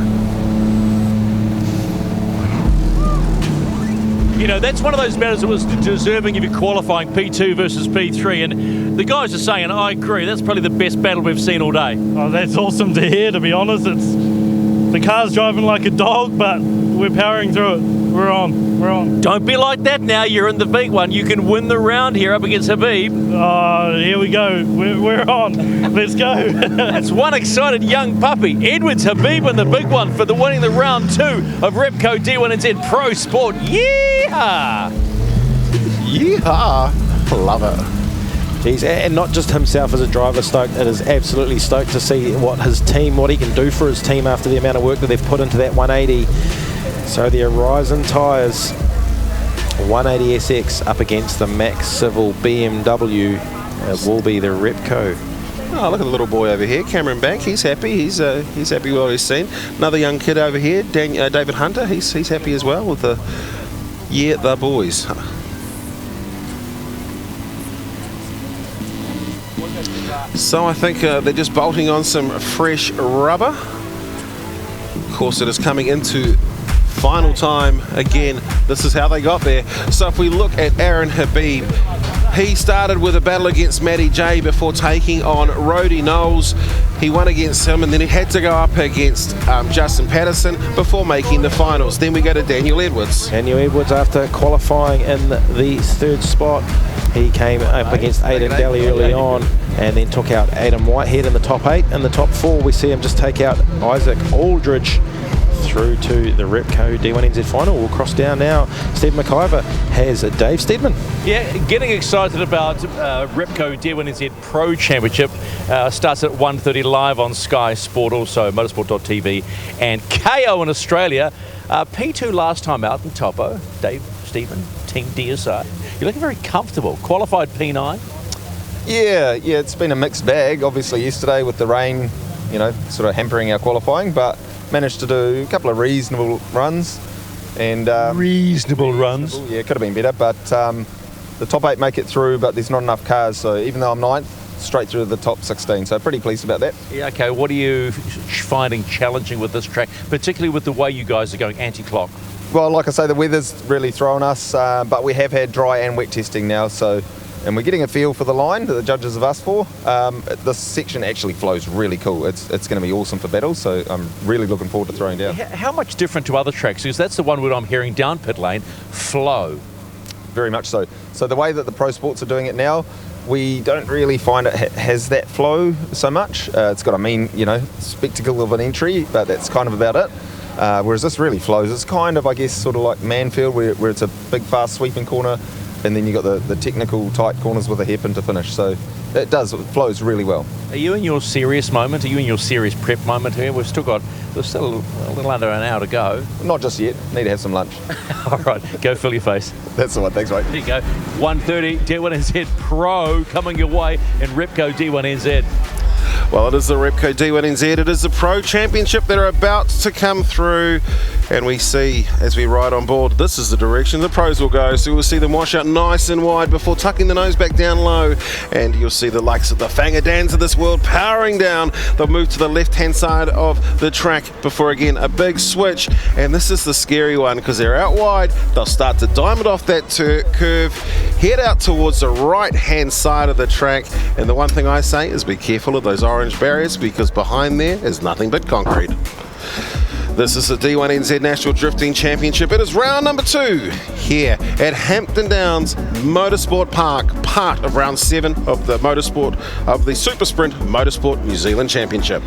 You know, that's one of those battles that was deserving of your qualifying P2 versus P3, and the guys are saying, I agree, that's probably the best battle we've seen all day. Oh, that's awesome to hear, to be honest. The car's driving like a dog, but we're powering through it. We're on. Don't be like that now, you're in the big one. You can win the round here up against Habib. Oh, here we go. We're on. Let's go. That's one excited young puppy. Edwards Habib in the big one for the winning the round 2 of Repco D1NZ Pro Sport. Yeehaw! Yeehaw! Love it. Jeez, and not just himself as a driver stoked, it is absolutely stoked to see what he can do for his team after the amount of work that they've put into that 180. So the Horizon Tyres 180SX up against the Max Civil BMW. It will be the Repco. Oh, look at the little boy over here, Cameron Bank. He's happy. He's happy with what he's seen. Another young kid over here, David Hunter. He's happy as well with the boys. So I think they're just bolting on some fresh rubber. Of course, it is coming into final time again. This is how they got there. So if we look at Aaron Habib, he started with a battle against Matty J before taking on Rody Knowles. He won against him, and then he had to go up against Justin Patterson before making the finals. Then we go to Daniel Edwards. Daniel Edwards, after qualifying in the 3rd spot, he came up against Aidan Daly early on and then took out Adam Whitehead in the top 8. In the top 4, we see him just take out Isaac Aldridge through to the Repco D1NZ final. We'll cross down now. Steve McIver has Dave Steedman. Yeah, getting excited about Repco D1NZ Pro Championship. Starts at 1:30 live on Sky Sport, also motorsport.tv and KO in Australia. P2 last time out in Topo. Dave Steedman, Team DSR. You're looking very comfortable. Qualified P9. Yeah, it's been a mixed bag. Obviously yesterday with the rain, sort of hampering our qualifying, but managed to do a couple of reasonable runs. And reasonable runs? Yeah, could have been better, but the top 8 make it through, but there's not enough cars, so even though I'm 9th, straight through the top 16, so pretty pleased about that. Yeah, okay, what are you finding challenging with this track, particularly with the way you guys are going anti-clock? Well, like I say, the weather's really thrown us, but we have had dry and wet testing now, and we're getting a feel for the line that the judges have asked for. This section actually flows really cool. It's going to be awesome for battles, so I'm really looking forward to throwing down. How much different to other tracks? Because that's the one where I'm hearing down pit lane, flow. Very much so. So the way that the Pro Sports are doing it now, we don't really find it has that flow so much. It's got a mean, spectacle of an entry, but that's kind of about it. Whereas this really flows. It's kind of, I guess, sort of like Manfield, where it's a big, fast sweeping corner, and then you got the technical tight corners with a hairpin to finish. So it flows really well. Are you in your serious moment? Are you in your serious prep moment here? We've still a little under an hour to go. Not just yet. Need to have some lunch. All right, go fill your face. That's the one. Thanks, mate. There you go. 1:30 D1NZ Pro coming your way in Repco D1NZ. Well, it is the Repco D1NZ. It is the Pro Championship that are about to come through. And we see, as we ride on board, this is the direction the pros will go. So we'll see them wash out nice and wide before tucking the nose back down low. And you'll see the likes of the Fangadans of this world powering down. They'll move to the left-hand side of the track before, again, a big switch. And this is the scary one because they're out wide. They'll start to diamond off that curve, head out towards the right-hand side of the track. And the one thing I say is be careful of those orange barriers because behind there is nothing but concrete. This is the D1NZ National Drifting Championship. It is round number 2 here at Hampton Downs Motorsport Park, part of round 7 of the Super Sprint Motorsport New Zealand Championship.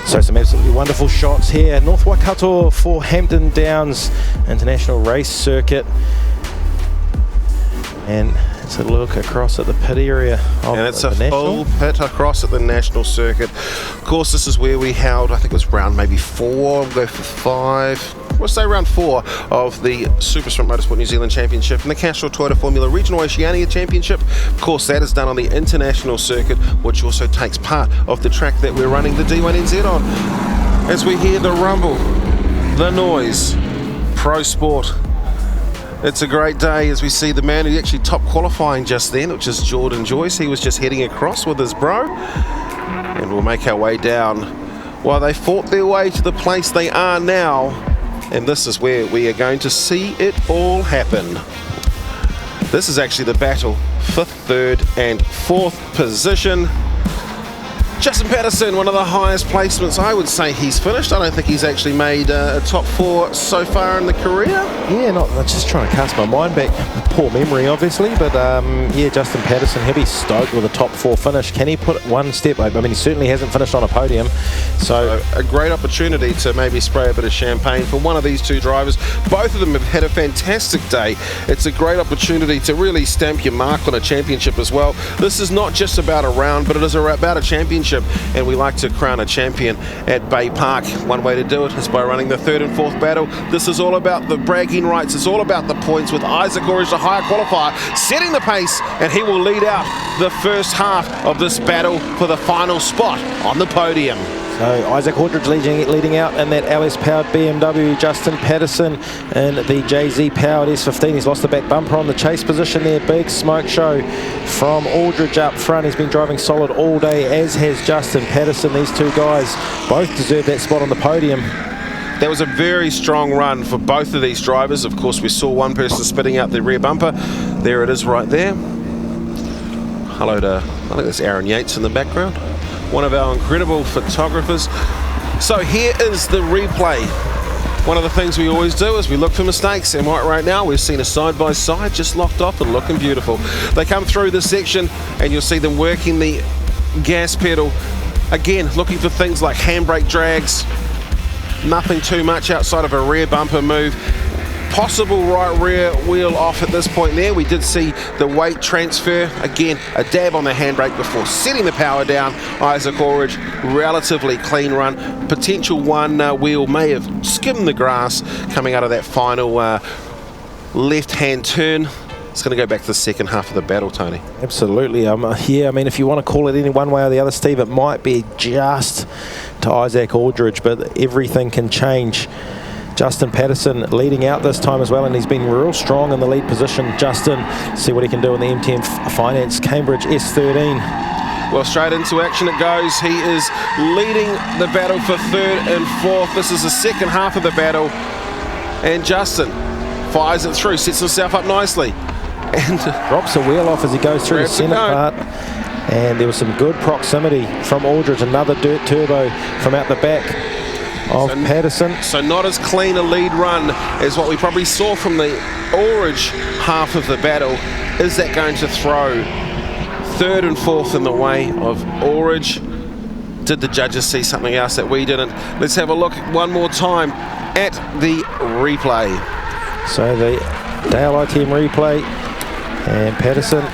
So some absolutely few wonderful shots here. North Waikato for Hampton Downs International Race Circuit. And it's a look across at the pit area of and it's the a National. full pit across at the National Circuit. Of course, this is where we held, I think it was round maybe 4, we'll go for 5. We'll say round 4 of the Super Sprint Motorsport New Zealand Championship and the Castrol Toyota Formula Regional Oceania Championship. Of course, that is done on the International Circuit, which also takes part of the track that we're running the D1NZ on. As we hear the rumble, the noise, Pro Sport. It's a great day as we see the man who actually top qualifying just then, which is Jordan Joyce. He was just heading across with his bro. And we'll make our way down while they fought their way to the place they are now. And this is where we are going to see it all happen. This is actually the battle for 3rd and 4th position. Justin Patterson, one of the highest placements. I would say he's finished. I don't think he's actually made a top 4 so far in the career. Yeah, I'm just trying to cast my mind back. Poor memory, obviously, but yeah, Justin Patterson, he'll be stoked with a top 4 finish. Can he put it one step? I mean, he certainly hasn't finished on a podium. So a great opportunity to maybe spray a bit of champagne for one of these two drivers. Both of them have had a fantastic day. It's a great opportunity to really stamp your mark on a championship as well. This is not just about a round, but it is about a championship. And we like to crown a champion at Bay Park. One way to do it is by running the 3rd and 4th battle. This is all about the bragging rights. It's all about the points with Isaac Orridge, the higher qualifier, setting the pace, and he will lead out the first half of this battle for the final spot on the podium. So Isaac Aldridge leading out in that LS-powered BMW. Justin Patterson in the JZ-powered S15. He's lost the back bumper on the chase position there. Big smoke show from Aldridge up front. He's been driving solid all day, as has Justin Patterson. These two guys both deserve that spot on the podium. That was a very strong run for both of these drivers. Of course, we saw one person spitting out the rear bumper. There it is right there. Hello to, I think that's Aaron Yates in the background. One of our incredible photographers. So here is the replay. One of the things we always do is we look for mistakes, and right now we've seen a side-by-side just locked off and looking beautiful. They come through this section and you'll see them working the gas pedal. Again, looking for things like handbrake drags, nothing too much outside of a rear bumper move. Possible right rear wheel off at this point there. We did see the weight transfer. Again, a dab on the handbrake before setting the power down. Isaac Orridge, relatively clean run. Potential one wheel may have skimmed the grass coming out of that final left-hand turn. It's going to go back to the second half of the battle, Tony. Absolutely. Yeah, I mean, if you want to call it any one way or the other, Steve, it might be just to Isaac Aldridge, but everything can change. Justin Patterson leading out this time as well, and he's been real strong in the lead position. Justin, see what he can do in the MTM Finance Cambridge S13. Well, straight into action it goes. He is leading the battle for 3rd and 4th. This is the second half of the battle. And Justin fires it through, sets himself up nicely. And drops a wheel off as he goes through the centre part. And there was some good proximity from Aldridge. Another dirt turbo from out the back of Patterson. So not as clean a lead run as what we probably saw from the Orridge half of the battle. Is that going to throw 3rd and 4th in the way of Orridge? Did the judges see something else that we didn't? Let's have a look one more time at the replay. So the Dale ITM replay, and Patterson,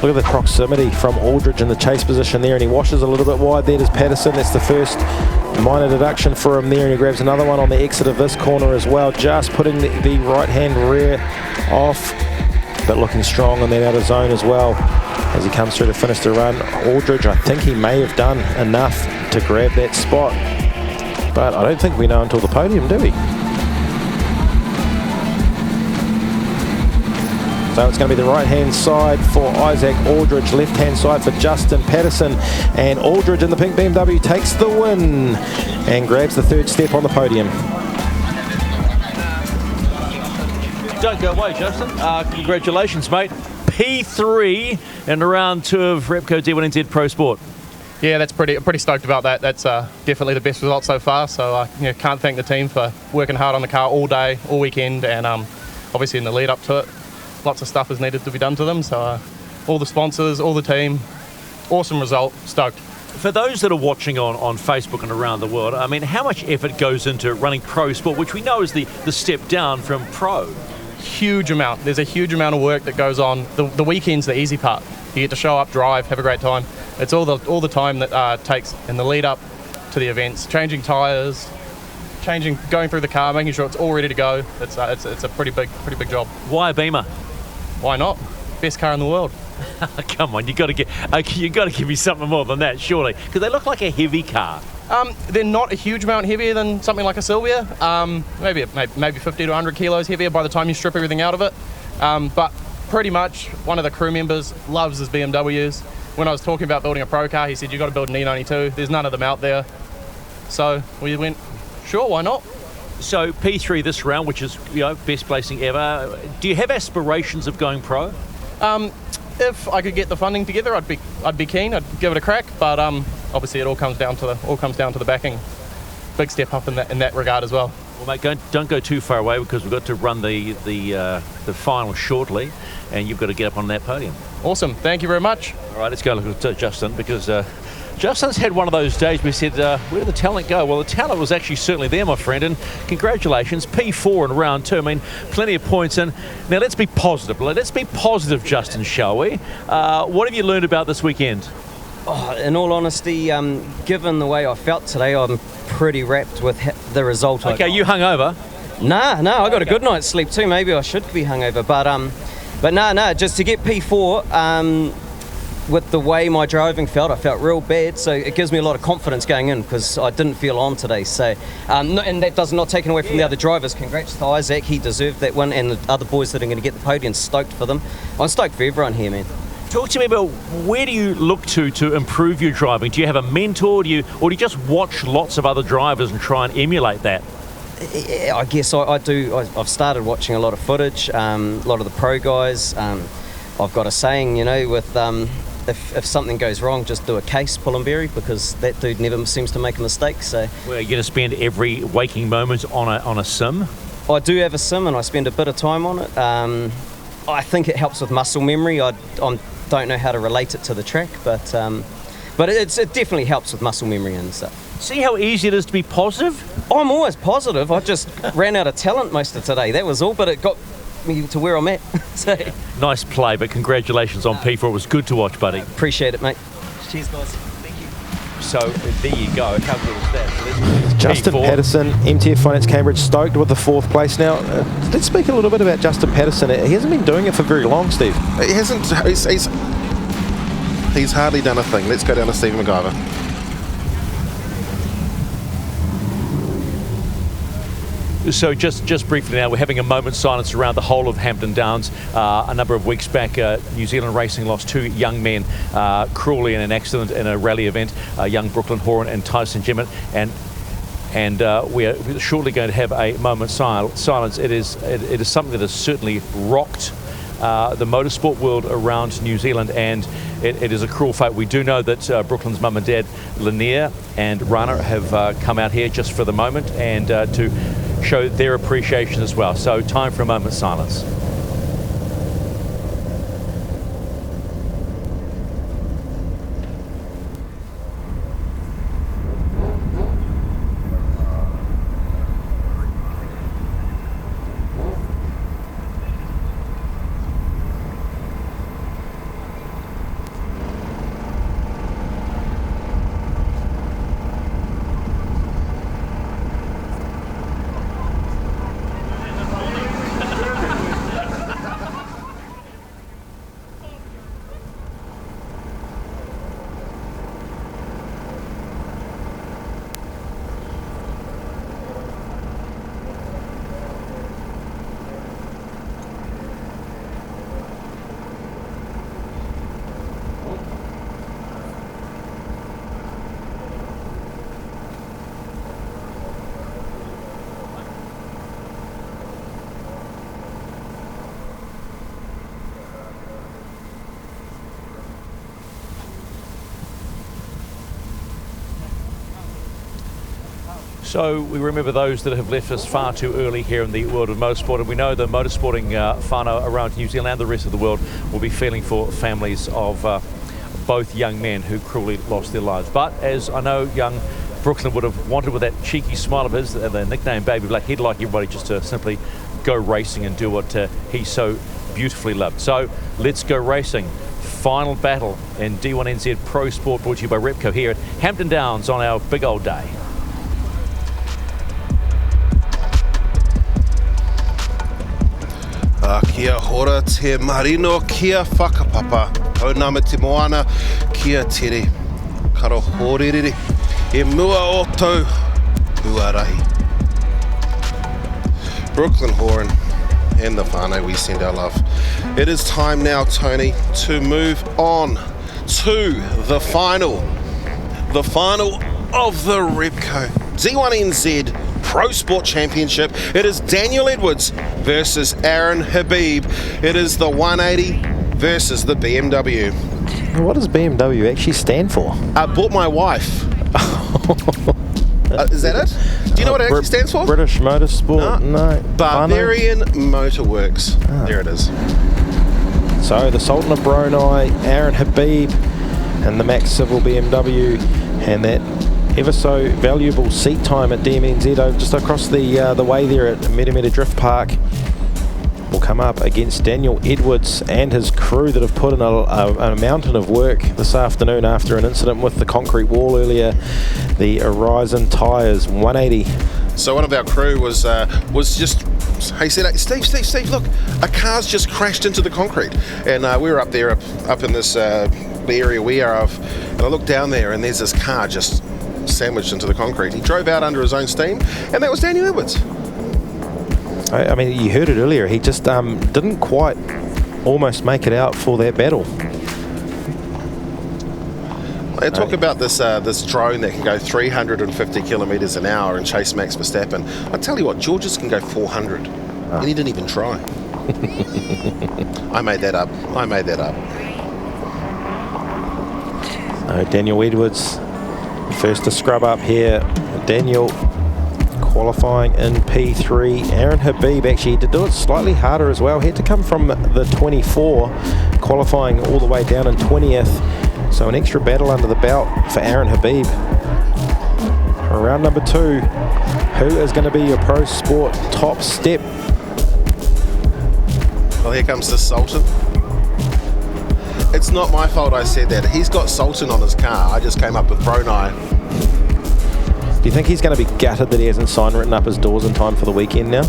look at the proximity from Aldridge in the chase position there, and he washes a little bit wide there. Does Patterson. That's the first minor deduction for him there, and he grabs another one on the exit of this corner as well, just putting the right-hand rear off, but looking strong on that outer zone as well as he comes through to finish the run. Aldridge, I think he may have done enough to grab that spot, but I don't think we know until the podium, do we? So it's going to be the right-hand side for Isaac Aldridge, left-hand side for Justin Patterson, and Aldridge in the pink BMW takes the win and grabs the 3rd step on the podium. Don't go away, Justin. Congratulations, mate. P3 in round 2 of Repco D1NZ Pro Sport. Yeah, that's pretty stoked about that. That's definitely the best result so far. So I can't thank the team for working hard on the car all day, all weekend, and obviously in the lead up to it. Lots of stuff is needed to be done to them, so all the sponsors, all the team, awesome result, stoked. For those that are watching on Facebook and around the world, I mean, how much effort goes into running pro sport, which we know is the step down from pro? Huge amount. There's a huge amount of work that goes on. The weekend's the easy part. You get to show up, drive, have a great time. It's all the time that takes in the lead up to the events, changing tyres, going through the car, making sure it's all ready to go. It's a pretty big job. Why a Beamer? Why not? Best car in the world. Come on, you got to give me something more than that, surely, because they look like a heavy car. They're not a huge amount heavier than something like a Sylvia. Maybe 50 to 100 kilos heavier by the time you strip everything out of it. But pretty much one of the crew members loves his BMWs. When I was talking about building a pro car, he said, "You got to build an E92. There's none of them out there." So we went, sure, why not? So P3 this round, which is best placing ever. Do you have aspirations of going pro? If I could get the funding together, I'd be keen. I'd give it a crack. But obviously, it all comes down to the backing. Big step up in that regard as well. Well, mate, don't go too far away, because we've got to run the final shortly, and you've got to get up on that podium. Awesome. Thank you very much. All right, let's go look at Justin, because Justin's had one of those days we said, where did the talent go? Well, the talent was actually certainly there, my friend, and congratulations, P4 in round 2. I mean, plenty of points in. Now, let's be positive. Let's be positive, Justin, shall we? What have you learned about this weekend? Oh, in all honesty, given the way I felt today, I'm pretty wrapped with the result. Okay, you hungover? Nah, I got a good night's sleep too. Maybe I should be hungover, but no, just to get P4, with the way my driving felt, I felt real bad, so it gives me a lot of confidence going in, because I didn't feel on today. So, and that does not take away from the other drivers. Congrats to Isaac, he deserved that one, and the other boys that are going to get the podium, stoked for them. I'm stoked for everyone here, man. Talk to me about, where do you look to improve your driving? Do you have a mentor, or do you just watch lots of other drivers and try and emulate that? Yeah, I guess I do. I've started watching a lot of footage, a lot of the pro guys. I've got a saying, with if something goes wrong, just do a case, Pullenberry, because that dude never seems to make a mistake. So, well, you're going to spend every waking moment on a sim? I do have a sim, and I spend a bit of time on it. I think it helps with muscle memory. I don't know how to relate it to the track, but it definitely helps with muscle memory and stuff. See how easy it is to be positive? I'm always positive. I just ran out of talent most of today. That was all, but it got me to where I'm at. So. Nice play, but congratulations on P4. It was good to watch, buddy. Appreciate it, mate. Cheers, guys. Thank you. So there you go. How good was that? Justin P4. Patterson, MTF Finance Cambridge, stoked with the 4th place. Now, let's speak a little bit about Justin Patterson. He hasn't been doing it for very long, Steve. He hasn't. He's hardly done a thing. Let's go down to Steve McGiver. So just briefly now, we're having a moment's silence around the whole of Hampton Downs. A number of weeks back, New Zealand Racing lost 2 young men cruelly in an accident in a rally event, young Brooklyn Horan and Tyson Jimmett, and we're shortly going to have a moment's silence. It is something that has certainly rocked the motorsport world around New Zealand, and it is a cruel fate. We do know that Brooklyn's mum and dad, Lanier and Rana, have come out here just for the moment and to show their appreciation as well. So time for a moment's silence. So we remember those that have left us far too early here in the world of motorsport, and we know the motorsporting whānau around New Zealand and the rest of the world will be feeling for families of both young men who cruelly lost their lives. But as I know young Brooklyn would have wanted with that cheeky smile of his, the nickname Baby Black, he'd like everybody just to simply go racing and do what he so beautifully loved. So let's go racing. Final battle in D1NZ Pro Sport, brought to you by Repco here at Hampton Downs on our big old day. Kia hora te marino, kia whakapapa. Haunama te moana, kia tere. Karo horerere, e mua o tau, huarahi. Brooklyn Horan and the whānau, we send our love. It is time now, Tony, to move on to the final. The final of the Repco D1NZ Pro Sport Championship. It is Daniel Edwards versus Aaron Habib. It is the 180 versus the BMW. What does BMW actually stand for? Bought my wife. Is that it? Do you know what it actually stands for? British Motorsport? No. Barbarian Motorworks. There it is. So the Sultan of Brunei, Aaron Habib, and the Max Civil BMW, and that ever so valuable seat time at D1NZ just across the way there at Metameta Drift Park will come up against Daniel Edwards and his crew that have put in a mountain of work this afternoon after an incident with the concrete wall earlier. The Radial Tires 180. So one of our crew was just, he said, Steve, look, a car's just crashed into the concrete. And we were up there, up in this the area we are of, and I looked down there and there's this car just sandwiched into the concrete. He drove out under his own steam, and that was Daniel Edwards. I mean, you heard it earlier, he just didn't quite almost make it out for that battle. They talk about this drone that can go 350 kilometres an hour and chase Max Verstappen. I tell you what, George's can go 400, and he didn't even try. I made that up. Daniel Edwards, first to scrub up here. Daniel qualifying in P3. Aaron Habib actually had to do it slightly harder as well. He had to come from the 24, qualifying all the way down in 20th. So an extra battle under the belt for Aaron Habib. Round number 2. Who is going to be your Pro Sport top step? Well, here comes the Sultan. It's not my fault I said that. He's got Sultan on his car. I just came up with Brunei. Do you think he's going to be gutted that he hasn't sign written up his doors in time for the weekend now?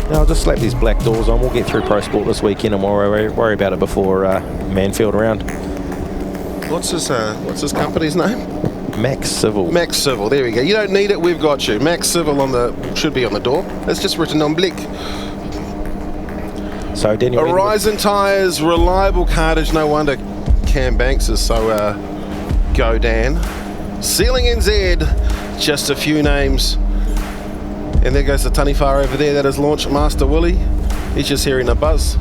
No, I'll just slap these black doors on. We'll get through Pro Sport this weekend and we'll worry about it before Manfield round. What's his company's name? Max Civil. Max Civil, there we go. You don't need it, we've got you. Max Civil should be on the door. It's just written on blick. So Daniel Horizon Tires, reliable cartage. No wonder Cam Banks is so go Dan. Sealing NZ, just a few names. And there goes the Tanifar over there. That is Launch Master Willie. He's just hearing a buzz.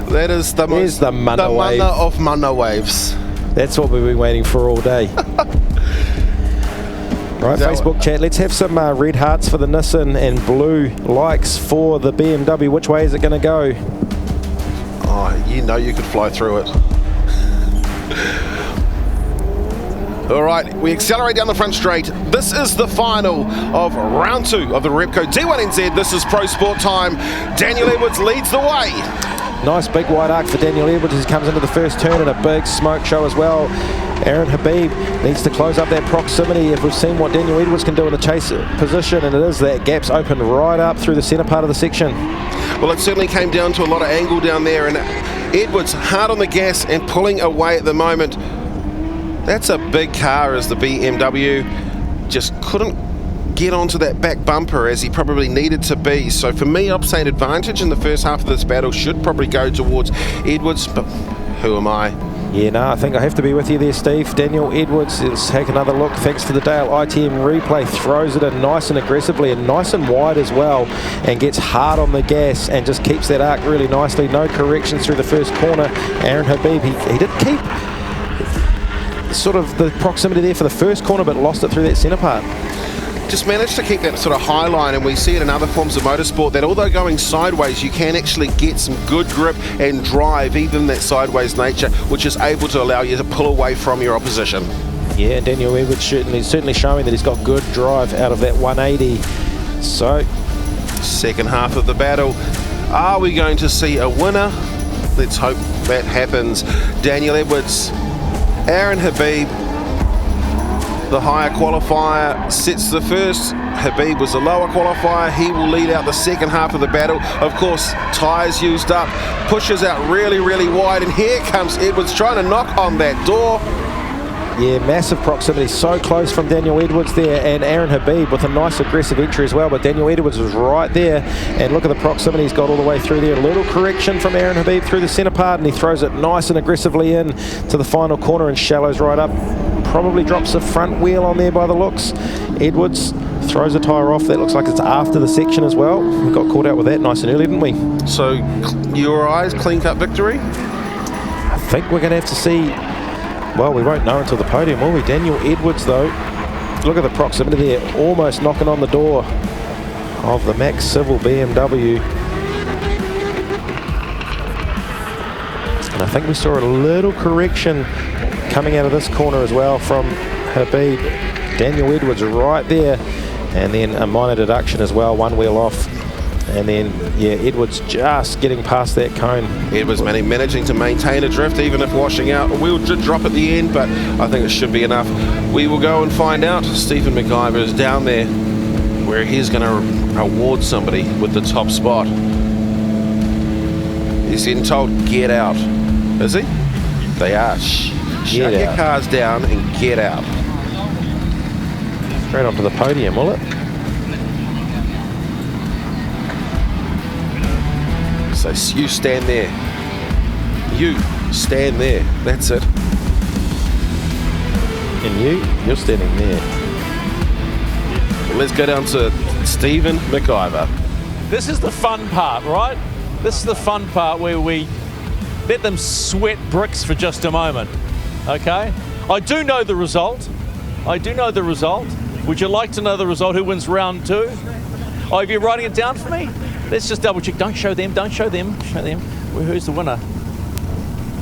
That is the mana of mana waves. That's what we've been waiting for all day. Right, Facebook chat, let's have some red hearts for the Nissan and blue likes for the BMW. Which way is it going to go? Oh, you know you could fly through it. All right, we accelerate down the front straight. This is the final of round 2 of the Repco D1NZ. This is Pro Sport time. Daniel Edwards leads the way. Nice big wide arc for Daniel Edwards as he comes into the first turn and a big smoke show as well. Aaron Habib needs to close up that proximity. If we've seen what Daniel Edwards can do in the chase position, and it is that gap's open right up through the centre part of the section. Well, it certainly came down to a lot of angle down there, and Edwards hard on the gas and pulling away at the moment. That's a big car as the BMW. Just couldn't get onto that back bumper as he probably needed to be. So for me, I'm saying advantage in the first half of this battle should probably go towards Edwards, but who am I? Yeah, no, I think I have to be with you there, Steve. Daniel Edwards, let's take another look. Thanks to the Dale ITM replay, throws it in nice and aggressively and nice and wide as well, and gets hard on the gas and just keeps that arc really nicely. No corrections through the first corner. Aaron Habib, he did keep sort of the proximity there for the first corner, but lost it through that centre part. just managed to keep that sort of high line, and we see it in other forms of motorsport that although going sideways, you can actually get some good grip and drive, even that sideways nature, which is able to allow you to pull away from your opposition. Yeah, Daniel Edwards certainly showing that he's got good drive out of that 180. So, second half of the battle. Are we going to see a winner? Let's hope that happens. Daniel Edwards, Aaron Habib, the higher qualifier, sets the first. Habib was the lower qualifier. He will lead out the second half of the battle. Of course, tyres used up, pushes out really, really wide, and here comes Edwards trying to knock on that door. Yeah, massive proximity, so close from Daniel Edwards there, and Aaron Habib with a nice aggressive entry as well, but Daniel Edwards was right there, and look at the proximity he's got all the way through there. A little correction from Aaron Habib through the centre part, and he throws it nice and aggressively in to the final corner and shallows right up. Probably drops the front wheel on there by the looks. Edwards throws a tyre off. That looks like it's after the section as well. We got caught out with that nice and early, didn't we? So, your eyes, clean cut victory? I think we're going to have to see. Well, we won't know until the podium, will we? Daniel Edwards, though, look at the proximity there, almost knocking on the door of the Max Civil BMW. And I think we saw a little correction coming out of this corner as well from Habib. Daniel Edwards right there, and then a minor deduction as well, one wheel off. And then, yeah, Edwards just getting past that cone. Edwards managing to maintain a drift, even if washing out. A wheel did drop at the end, but I think it should be enough. We will go and find out. Stephen McIver is down there, where he's going to award somebody with the top spot. He's getting told, get out. Is he? They are. Shut your cars down and get out. Straight onto the podium, will it? So you stand there. You stand there. That's it. And you're standing there. Well, let's go down to Stephen McIver. This is the fun part, right? This is the fun part where we let them sweat bricks for just a moment. Okay? I do know the result. Would you like to know the result? Who wins round 2? Oh, are you writing it down for me? Let's just double check. Don't show them. Show them. Well, who's the winner?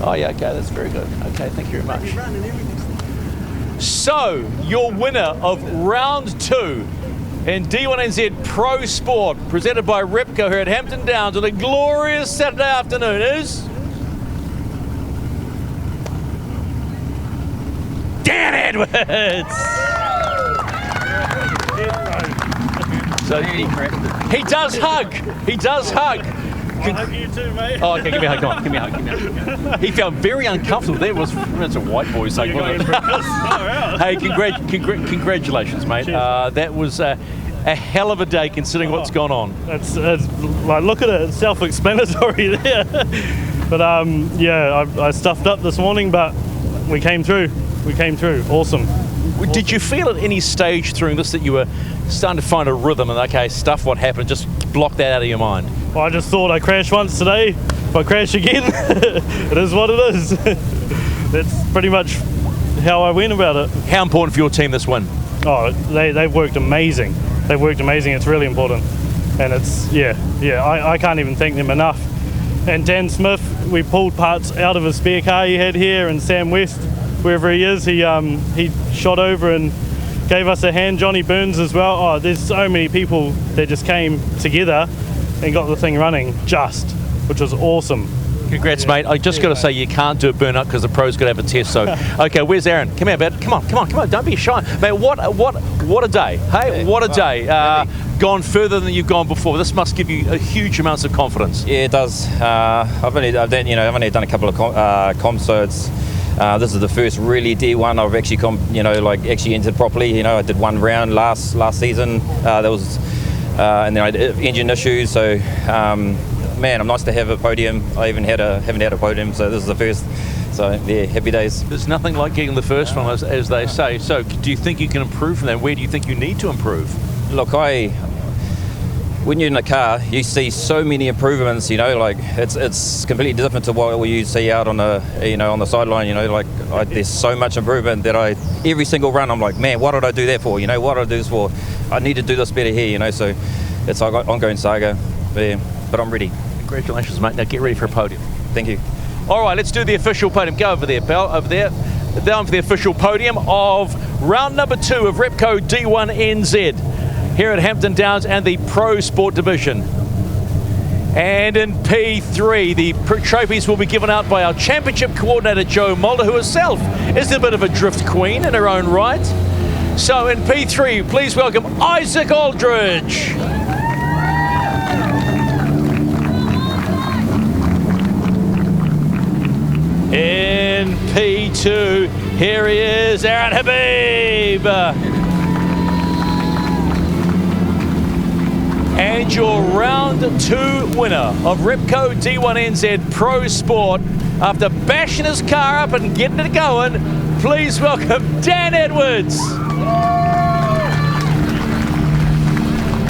Oh, yeah, okay, that's very good. Okay, thank you very much. So, your winner of round 2 in D1NZ Pro Sport, presented by Repco here at Hampton Downs on a glorious Saturday afternoon is Dan Edwards! So he does hug. You too, mate. Oh, okay, give me a hug. Come on, give me a hug. He felt very uncomfortable. That's a white boy saying. Hey, congratulations, mate. That was a hell of a day considering what's gone on. It's like, look at it. It's self-explanatory there. But yeah, I stuffed up this morning, but we came through. Awesome. Did you feel at any stage through this that you were starting to find a rhythm and, okay, stuff what happened, just block that out of your mind? Well, I just thought I crashed once today. If I crash again, it is what it is. That's pretty much how I went about it. How important for your team this win? Oh, they've worked amazing. It's really important. And it's, I can't even thank them enough. And Dan Smith, we pulled parts out of a spare car he had here, and Sam West, wherever he is, he shot over and gave us a hand. Johnny Burns as well. Oh, there's so many people that just came together and got the thing running which was awesome. Congrats, mate. I just got to say, you can't do a burn up because the pro's got to have a test. So, okay, where's Aaron? Come here, man. Come on. Don't be shy, mate. What a day. Hey, what a day. Gone further than you've gone before. This must give you a huge amounts of confidence. Yeah, it does. I've only done a couple of comps, so it's. This is the first really D1 I've actually entered properly. I did one round last season. And then I did engine issues. So, man, I'm nice to have a podium. I haven't had a podium, so this is the first. So yeah, happy days. There's nothing like getting the first one, as they say. So, do you think you can improve from that? Where do you think you need to improve? Look, when you're in a car, you see so many improvements. It's completely different to what you see out on the sideline. There's so much improvement that every single run I'm like, man, what did I do that for? What did I do this for? I need to do this better here, you know. So it's an ongoing saga, but I'm ready. Congratulations, mate. Now get ready for a podium. Thank you. All right, let's do the official podium. Go over there, pal, over there. Down for the official podium of round number 2 of Repco D1NZ here at Hampton Downs and the Pro Sport Division. And in P3, the trophies will be given out by our championship coordinator, Jo Mulder, who herself is a bit of a drift queen in her own right. So in P3, please welcome Isaac Aldridge. In P2, here he is, Aaron Habib. And your round 2 winner of Repco D1NZ Pro Sport, after bashing his car up and getting it going, please welcome Dan Edwards.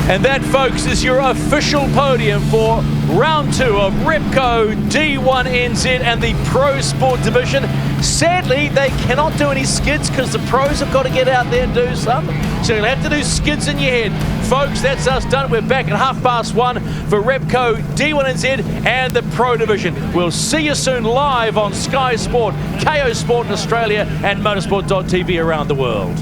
And that, folks, is your official podium for round 2 of Repco D1NZ and the Pro Sport Division. Sadly, they cannot do any skids because the pros have got to get out there and do some. So you'll have to do skids in your head. Folks, that's us done. We're back at 1:30 for Repco D1NZ and the Pro Division. We'll see you soon live on Sky Sport, KO Sport in Australia and Motorsport.tv around the world.